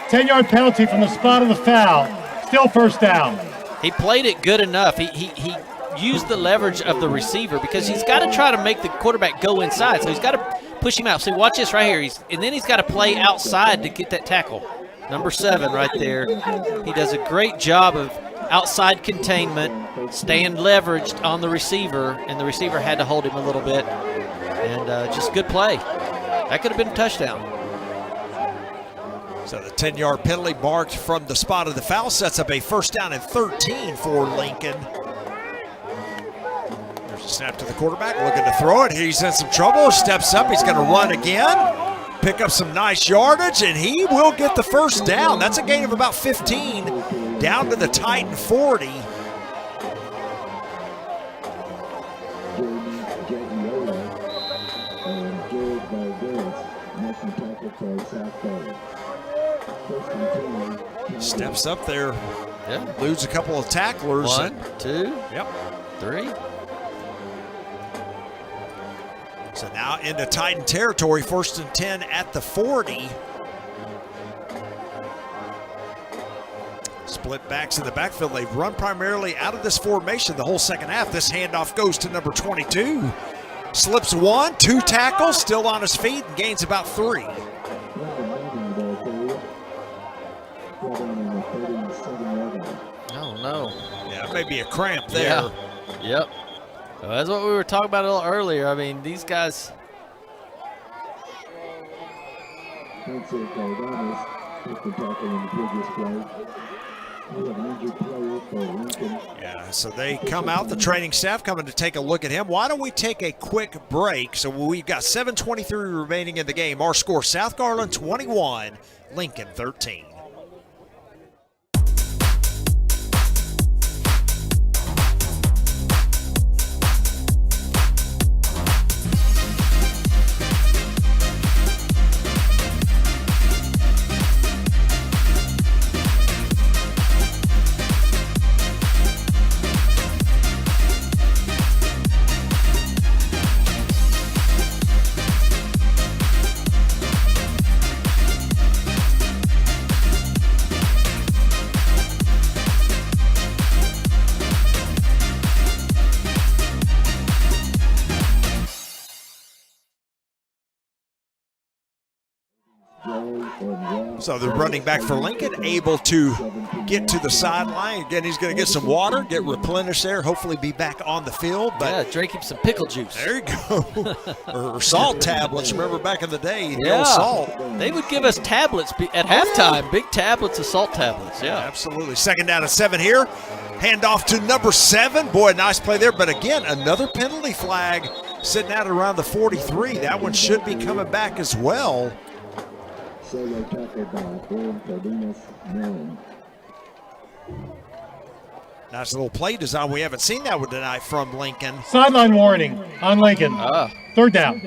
[SPEAKER 2] 10-yard penalty from the spot of the foul. Still first down.
[SPEAKER 7] He played it good enough. He used the leverage of the receiver because he's got to try to make the quarterback go inside. So he's got to push him out. So watch this right here. And then he's got to play outside to get that tackle. Number 7 right there. He does a great job of outside containment, staying leveraged on the receiver, and the receiver had to hold him a little bit. And just good play. That could have been a touchdown.
[SPEAKER 6] So the 10-yard penalty marked from the spot of the foul sets up a first down and 13 for Lincoln. Snap to the quarterback, looking to throw it. He's in some trouble, steps up, he's gonna run again. Pick up some nice yardage, and he will get the first down. That's a gain of about 15, down to the Titan 40. Steps up there, lose a couple of tacklers.
[SPEAKER 7] 1, 2,
[SPEAKER 6] yep,
[SPEAKER 7] 3.
[SPEAKER 6] So now into Titan territory, 1st and 10 at the 40. Split backs in the backfield. They've run primarily out of this formation the whole second half. This handoff goes to number 22. Slips 1, 2 tackles, still on his feet, and gains about 3.
[SPEAKER 7] Oh, no.
[SPEAKER 6] Yeah, maybe a cramp there.
[SPEAKER 7] Yeah. Yep. Well, that's what we were talking about a little earlier. I mean, these guys.
[SPEAKER 6] Yeah, so they come out, the training staff coming to take a look at him. Why don't we take a quick break? So we've got 7:23 remaining in the game. Our score, South Garland 21, Lincoln 13. So the running back for Lincoln able to get to the sideline. Again, he's going to get some water, get replenished there, hopefully be back on the field. But
[SPEAKER 7] yeah, drink him some pickle juice.
[SPEAKER 6] There you go. or salt tablets. Remember back in the day,
[SPEAKER 7] yeah.
[SPEAKER 6] No salt.
[SPEAKER 7] They would give us tablets at halftime, big tablets of salt tablets. Yeah,
[SPEAKER 6] absolutely. 2nd down and 7 here. Handoff to number 7. Boy, nice play there. But again, another penalty flag sitting out around the 43. That one should be coming back as well.
[SPEAKER 1] Solo tackle by Aaron Cardenas Mellon.
[SPEAKER 6] Nice little play design. We haven't seen that one tonight from Lincoln.
[SPEAKER 2] Sideline warning on Lincoln. 3rd down.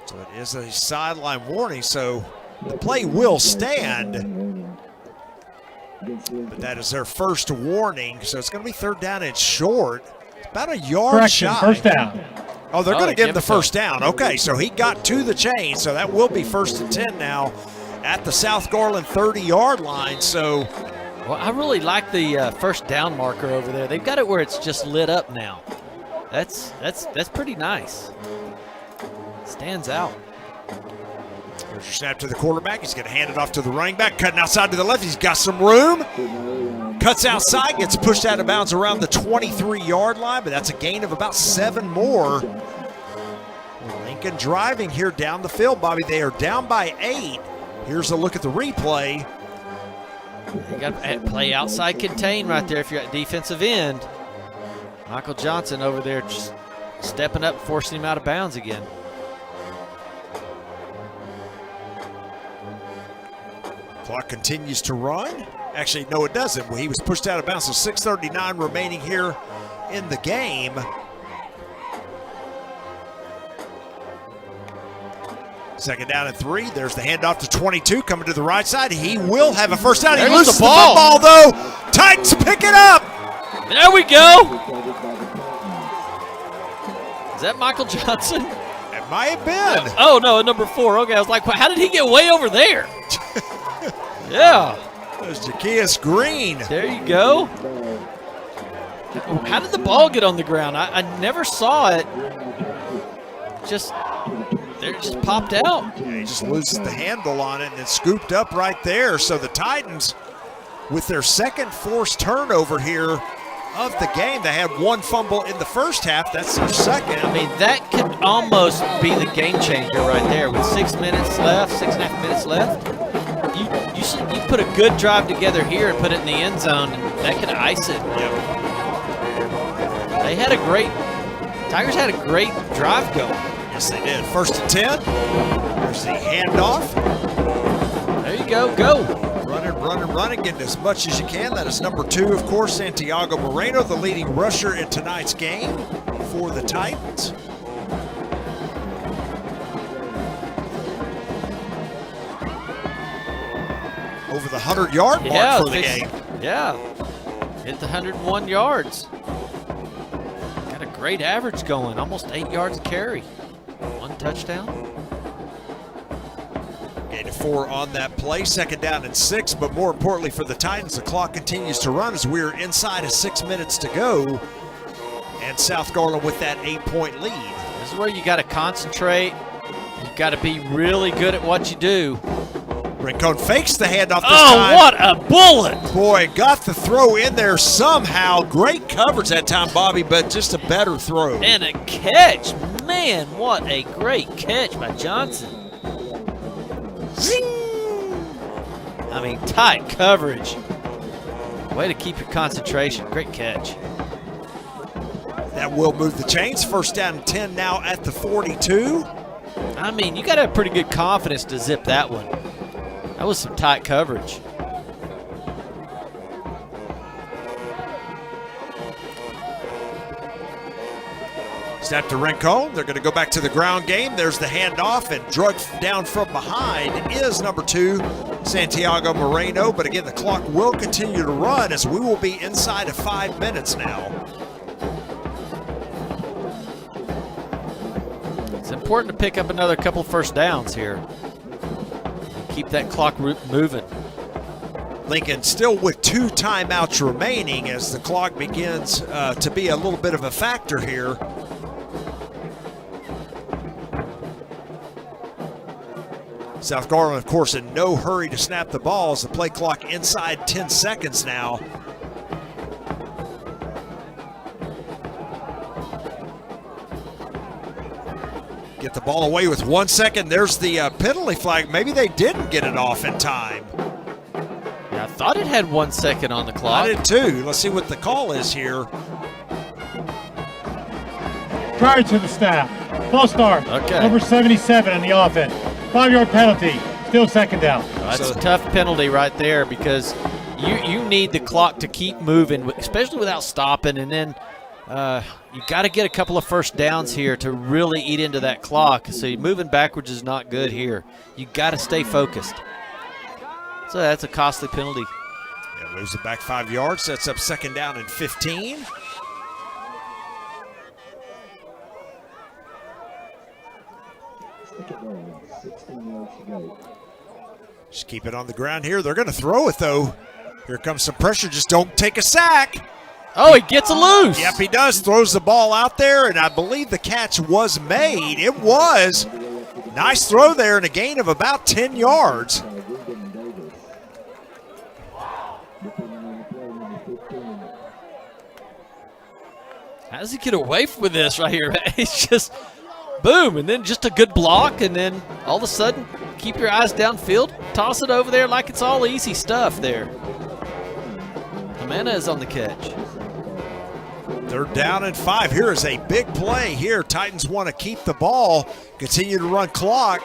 [SPEAKER 6] So it is a sideline warning, so the play will stand. But that is their first warning, so it's going to be 3rd down and short. It's about a yard
[SPEAKER 2] Correction,
[SPEAKER 6] shy.
[SPEAKER 2] 1st down.
[SPEAKER 6] Oh, they're going to give him the first down. Okay, so he got to the chain, so that will be 1st and 10 now at the South Garland 30-yard line. So,
[SPEAKER 7] well, I really like the first down marker over there. They've got it where it's just lit up now. That's pretty nice. Stands out.
[SPEAKER 6] Here's your snap to the quarterback. He's going to hand it off to the running back, cutting outside to the left. He's got some room. Cuts outside, gets pushed out of bounds around the 23-yard line, but that's a gain of about 7 more. Lincoln driving here down the field, Bobby. They are down by 8. Here's a look at the replay.
[SPEAKER 7] You got to play outside contain right there if you're at defensive end. Michael Johnson over there just stepping up, forcing him out of bounds again.
[SPEAKER 6] Clock continues to run. Actually, no, it doesn't. Well, he was pushed out of bounds, so 6:39 remaining here in the game. Second down and 3. There's the handoff to 22 coming to the right side. He will have a first down. He loses the ball, though. Titans pick it up.
[SPEAKER 7] There we go. Is that Michael Johnson?
[SPEAKER 6] It might have been.
[SPEAKER 7] Oh, no, number 4. Okay, I was like, how did he get way over there? Yeah.
[SPEAKER 6] There's Jaquias Green.
[SPEAKER 7] There you go. How did the ball get on the ground? I never saw it. Just popped out.
[SPEAKER 6] Yeah, he just loses the handle on it and it's scooped up right there. So the Titans, with their second forced turnover here of the game, they had 1 fumble in the first half. That's their second.
[SPEAKER 7] I mean, that could almost be the game changer right there. With 6 minutes left, 6.5 minutes left, you put a good drive together here and put it in the end zone, and that could ice it.
[SPEAKER 6] Yep.
[SPEAKER 7] Tigers had a great drive going.
[SPEAKER 6] Yes, they did. 1st and 10. There's the handoff.
[SPEAKER 7] There you go. Go.
[SPEAKER 6] Running, getting as much as you can. That is number 2, of course, Santiago Moreno, the leading rusher in tonight's game for the Titans. Over the 100-yard mark for the game.
[SPEAKER 7] Yeah. Hit the 101 yards. Got a great average going, almost 8 yards a carry. 1 touchdown.
[SPEAKER 6] Gain of 4 on that play, 2nd down and 6, but more importantly for the Titans, the clock continues to run as we're inside of 6 minutes to go. And South Garland with that 8-point lead.
[SPEAKER 7] This is where you got to concentrate. You've got to be really good at what you do.
[SPEAKER 6] Rincon fakes the handoff this time.
[SPEAKER 7] Oh, what a bullet!
[SPEAKER 6] Boy, got the throw in there somehow. Great coverage that time, Bobby, but just a better throw.
[SPEAKER 7] And a catch. Man, what a great catch by Johnson. Zing! I mean, tight coverage. Way to keep your concentration. Great catch.
[SPEAKER 6] That will move the chains. 1st down and 10 now at the 42.
[SPEAKER 7] I mean, you got to have pretty good confidence to zip that one. That was some tight coverage.
[SPEAKER 6] Snap to Rincon. They're going to go back to the ground game. There's the handoff, and drugged down from behind is number 2, Santiago Moreno. But again, the clock will continue to run as we will be inside of 5 minutes now.
[SPEAKER 7] It's important to pick up another couple 1st downs here. Keep that clock moving.
[SPEAKER 6] Lincoln still with 2 timeouts remaining as the clock begins to be a little bit of a factor here. South Garland, of course, in no hurry to snap the ball as the play clock inside 10 seconds now. Get the ball away with 1 second. There's the penalty flag. Maybe they didn't get it off in time.
[SPEAKER 7] Yeah, I thought it had 1 second on the clock.
[SPEAKER 6] I did too. Let's see what the call is here.
[SPEAKER 2] Prior to the snap, false start.
[SPEAKER 7] Okay.
[SPEAKER 2] Number 77 on the offense. 5-yard penalty. Still 2nd down.
[SPEAKER 7] That's a tough penalty right there because you need the clock to keep moving, especially without stopping, and then you got to get a couple of 1st downs here to really eat into that clock. So moving backwards is not good here. You got to stay focused. So that's a costly penalty.
[SPEAKER 6] Yeah, moves it back 5 yards, sets up 2nd down and 15. Just keep it on the ground here. They're going to throw it, though. Here comes some pressure. Just don't take a sack.
[SPEAKER 7] Oh, he gets a loose.
[SPEAKER 6] Yep, he does. Throws the ball out there, and I believe the catch was made. It was. Nice throw there and a gain of about 10 yards.
[SPEAKER 7] How does he get away with this right here? It's just boom, and then just a good block, and then all of a sudden, keep your eyes downfield, toss it over there like it's all easy stuff there. Jimenez on the catch.
[SPEAKER 6] 3rd down and 5. Here is a big play here. Titans want to keep the ball, continue to run clock.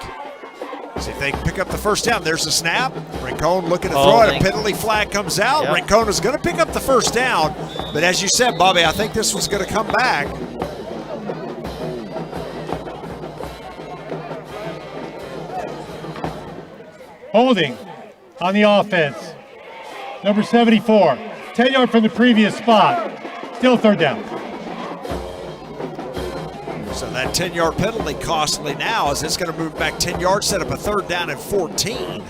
[SPEAKER 6] See if they can pick up the 1st down. There's a snap. Rincon looking to throw it. A penalty flag comes out. Yep. Rincon is going to pick up the 1st down. But as you said, Bobby, I think this one's going to come back.
[SPEAKER 2] Holding on the offense. Number 74. 10-yard from the previous spot. Still 3rd down.
[SPEAKER 6] So that 10-yard penalty costly now as it's going to move back 10 yards, set up a 3rd down and 14.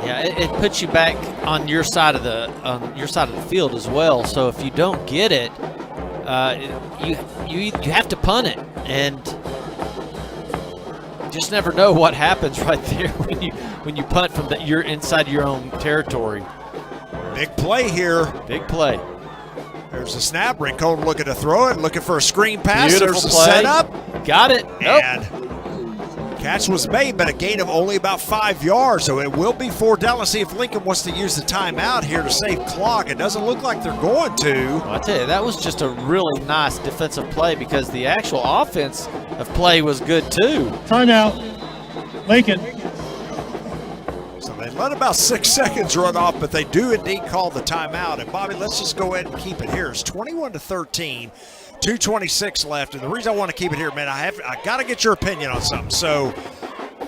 [SPEAKER 7] Yeah, it puts you back on your side of the field as well. So if you don't get it, you have to punt it, and you just never know what happens right there when you punt from you're inside your own territory.
[SPEAKER 6] Big play here.
[SPEAKER 7] Big play.
[SPEAKER 6] There's a snap. Rincon looking to throw it, looking for a screen pass.
[SPEAKER 7] Beautiful
[SPEAKER 6] There's a
[SPEAKER 7] play.
[SPEAKER 6] setup.
[SPEAKER 7] Got it.
[SPEAKER 6] And Catch was made, but a gain of only about 5 yards, so it will be 4th down. Let's see if Lincoln wants to use the timeout here to save clock. It doesn't look like they're going to.
[SPEAKER 7] Well, I tell you, that was just a really nice defensive play because the actual offense of play was good too.
[SPEAKER 2] Timeout. Lincoln.
[SPEAKER 6] So they let about 6 seconds run off, but they do indeed call the timeout. And Bobby, let's just go ahead and keep it here. It's 21-13. 2:26 left, and the reason I want to keep it here, man, I got to get your opinion on something. So,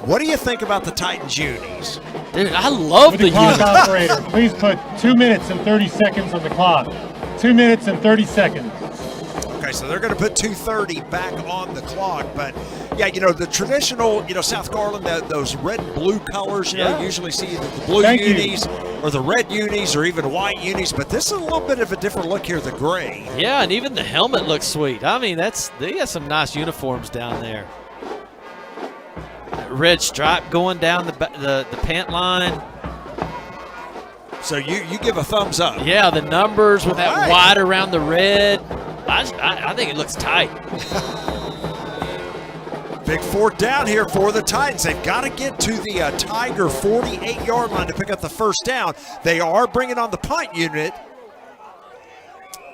[SPEAKER 6] what do you think about the Titans unis?
[SPEAKER 7] Dude, I love the
[SPEAKER 2] clock
[SPEAKER 7] unis.
[SPEAKER 2] operator, please put 2 minutes and 30 seconds on the clock. 2 minutes and 30 seconds.
[SPEAKER 6] Okay, so they're going to put 2:30 back on the clock, but yeah, you know, the traditional, you know, South Garland, those red and blue colors, you know, you usually see the blue unis or the red unis or even white unis, but this is a little bit of a different look here, the gray.
[SPEAKER 7] Yeah, and even the helmet looks sweet. I mean, they got some nice uniforms down there. That red stripe going down the pant line.
[SPEAKER 6] So you give a thumbs up.
[SPEAKER 7] Yeah, the numbers with that white around the red. I think it looks tight.
[SPEAKER 6] Big 4th down here for the Titans. They've got to get to the Tiger 48-yard line to pick up the 1st down. They are bringing on the punt unit.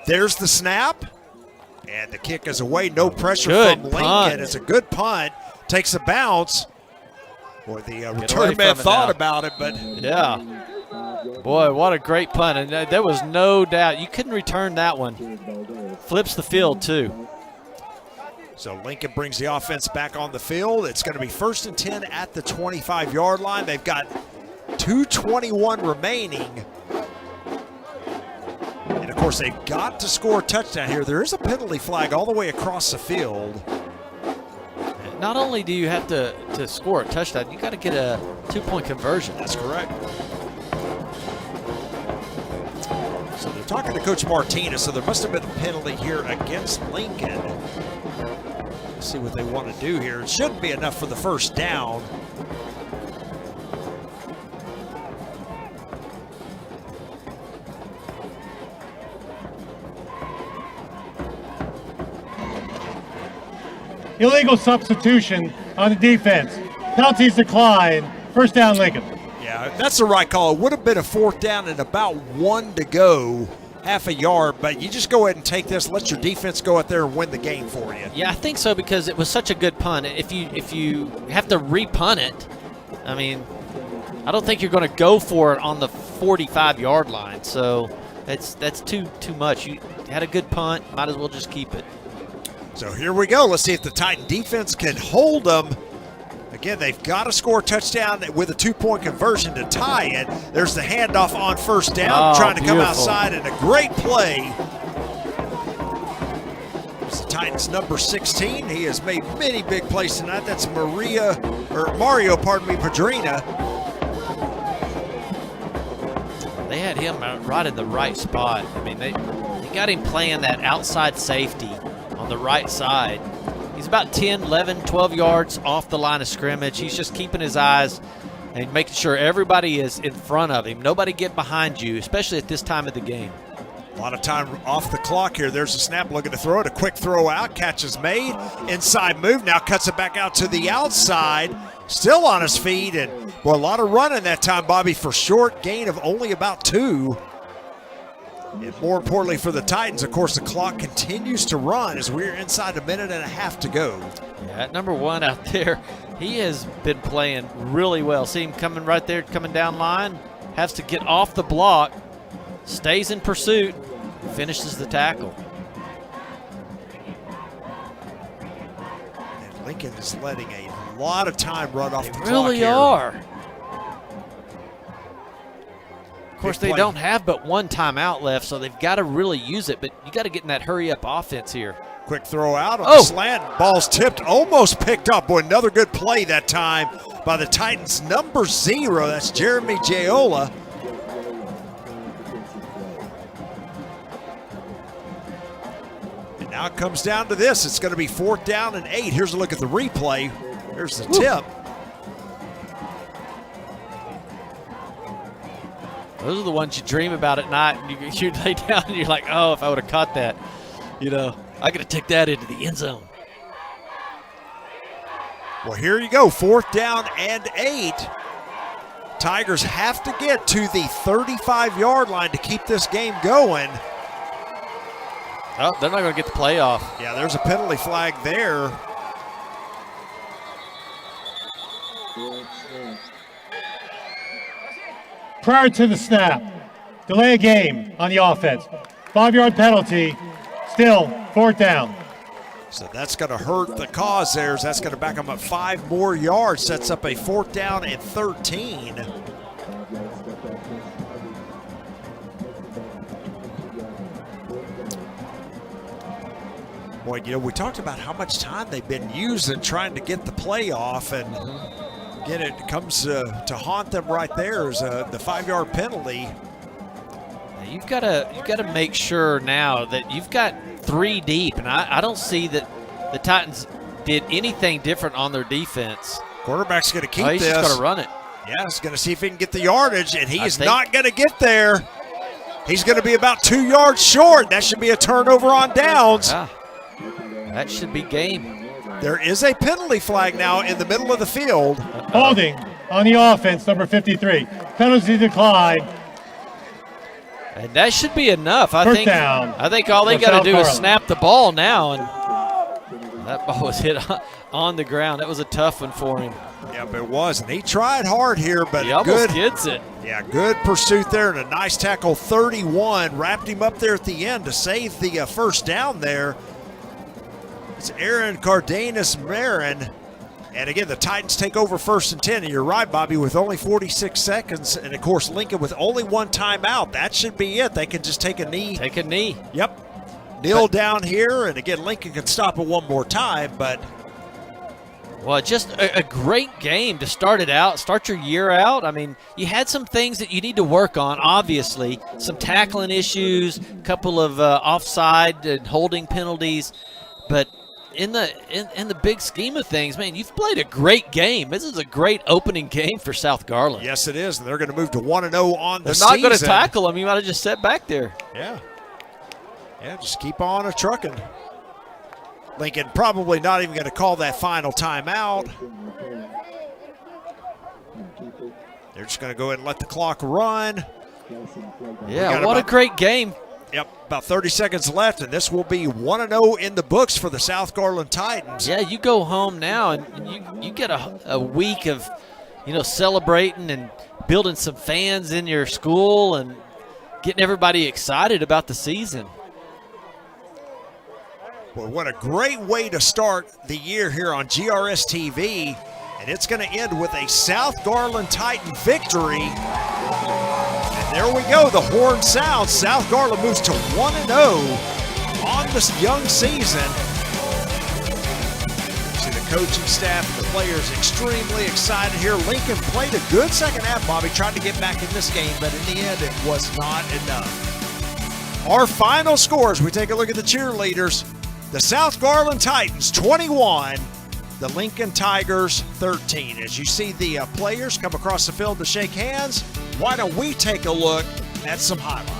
[SPEAKER 6] There's the snap. And the kick is away. No pressure from Lincoln.
[SPEAKER 7] Punt.
[SPEAKER 6] It's a good punt. Takes a bounce. Boy, the return man thought about it, but
[SPEAKER 7] yeah. Boy, what a great punt. And there was no doubt. You couldn't return that one. Flips the field, too.
[SPEAKER 6] So Lincoln brings the offense back on the field. It's going to be 1st and 10 at the 25-yard line. They've got 2:21 remaining. And, of course, they've got to score a touchdown here. There is a penalty flag all the way across the field.
[SPEAKER 7] Not only do you have to score a touchdown, you got to get a 2-point conversion.
[SPEAKER 6] That's correct. So they're talking to Coach Martinez, so there must have been a penalty here against Lincoln. Let's see what they want to do here. It shouldn't be enough for the 1st down.
[SPEAKER 2] Illegal substitution on the defense. Penalties decline. 1st down, Lincoln.
[SPEAKER 6] Yeah, that's the right call. It would have been a 4th down and about 1 to go, half a yard, but you just go ahead and take this, let your defense go out there and win the game for you.
[SPEAKER 7] Yeah, I think so because it was such a good punt. If you have to re-punt it, I mean, I don't think you're going to go for it on the 45-yard line. So that's too much. You had a good punt, might as well just keep it.
[SPEAKER 6] So here we go. Let's see if the Titan defense can hold them. Again, they've got to score a touchdown with a 2-point conversion to tie it. There's the handoff on 1st down, trying to come outside, and a great play. It's the Titans' number 16. He has made many big plays tonight. That's Mario Padrina.
[SPEAKER 7] They had him right in the right spot. I mean, they got him playing that outside safety on the right side. He's about 10, 11, 12 yards off the line of scrimmage. He's just keeping his eyes and making sure everybody is in front of him. Nobody get behind you, especially at this time of the game.
[SPEAKER 6] A lot of time off the clock here. There's a snap looking to throw it. A quick throw out. Catch is made. Inside move. Now cuts it back out to the outside. Still on his feet. And, well, a lot of running that time, Bobby, for short gain of only about 2. And more importantly for the Titans, of course, the clock continues to run as we're inside a minute and a half to go.
[SPEAKER 7] Yeah, that number 1 out there, he has been playing really well. See him coming right there, coming down line. Has to get off the block, stays in pursuit, finishes the tackle.
[SPEAKER 6] And Lincoln is letting a lot of time run off the clock here.
[SPEAKER 7] They really are. Of course, they don't have but 1 timeout left, so they've got to really use it, but you got to get in that hurry-up offense here.
[SPEAKER 6] Quick throw out on the slant. Ball's tipped, almost picked up. Boy, another good play that time by the Titans' number 0. That's Jeremy Jaola. And now it comes down to this. It's going to be 4th down and 8. Here's a look at the replay. Here's the tip.
[SPEAKER 7] Those are the ones you dream about at night. And you lay down and you're like, oh, if I would have caught that, you know, I could have took that into the end zone.
[SPEAKER 6] Well, here you go, 4th down and 8. Tigers have to get to the 35-yard line to keep this game going.
[SPEAKER 7] Oh, they're not going to get the playoff.
[SPEAKER 6] Yeah, there's a penalty flag there.
[SPEAKER 2] Prior to the snap, delay a game on the offense. 5-yard penalty, still 4th down.
[SPEAKER 6] So that's going to hurt the cause there. That's going to back them up 5 more yards. Sets up a 4th down and 13. Boy, you know, we talked about how much time they've been using trying to get the playoff, and again, it comes to haunt them right there as the 5-yard penalty.
[SPEAKER 7] You've got to make sure now that you've got 3 deep, and I don't see that the Titans did anything different on their defense.
[SPEAKER 6] Quarterback's going to keep
[SPEAKER 7] he's
[SPEAKER 6] this.
[SPEAKER 7] just going to run it.
[SPEAKER 6] Yeah, he's going to see if he can get the yardage, and he is not going to get there. He's going to be about 2 yards short. That should be a turnover on downs.
[SPEAKER 7] Yeah. That should be game.
[SPEAKER 6] There is a penalty flag now in the middle of the field.
[SPEAKER 2] Holding on the offense, number 53. Penalty decline.
[SPEAKER 7] And that should be enough. I think all they
[SPEAKER 2] for
[SPEAKER 7] got
[SPEAKER 2] South
[SPEAKER 7] to do is
[SPEAKER 2] Garland.
[SPEAKER 7] snap the ball now, and that ball was hit on the ground. That was a tough one for him.
[SPEAKER 6] Yep, it was, and he tried hard here, but
[SPEAKER 7] He almost
[SPEAKER 6] good.
[SPEAKER 7] gets it.
[SPEAKER 6] Yeah, good pursuit there and a nice tackle. 31 wrapped him up there at the end to save the first down there. It's Aaron Cardenas-Marin. And again, the Titans take over 1st and 10. And you're right, Bobby, with only 46 seconds. And, of course, Lincoln with only 1 timeout. That should be it. They can just take a knee.
[SPEAKER 7] Take a knee.
[SPEAKER 6] Yep. Kneel down here. And, again, Lincoln can stop it one more time. But
[SPEAKER 7] Well, just a great game to start it out, start your year out. I mean, you had some things that you need to work on, obviously. Some tackling issues, a couple of offside and holding penalties. But in the big scheme of things, man, you've played a great game. This is a great opening game for South Garland.
[SPEAKER 6] yes, it is. And they're going to move to 1-0 on the
[SPEAKER 7] They're
[SPEAKER 6] season.
[SPEAKER 7] not going to tackle them. You might have just sat back there.
[SPEAKER 6] Yeah. Yeah, just keep on a trucking. Lincoln probably not even going to call that final timeout. They're just going to go ahead and let the clock run.
[SPEAKER 7] Yeah, what a great game.
[SPEAKER 6] Yep, about 30 seconds left, and this will be 1-0 in the books for the South Garland Titans.
[SPEAKER 7] Yeah, you go home now, and you get a week of, celebrating and building some fans in your school and getting everybody excited about the season.
[SPEAKER 6] Boy, what a great way to start the year here on GRS TV, and it's going to end with a South Garland Titan victory. And there we go, the horn sounds. South Garland moves to 1-0 on this young season. See the coaching staff and the players extremely excited here. Lincoln played a good second half, Bobby, tried to get back in this game, but in the end it was not enough. Our final scores, we take a look at the cheerleaders. The South Garland Titans 21, the Lincoln Tigers 13. As you see the players come across the field to shake hands, why don't we take a look at some highlights?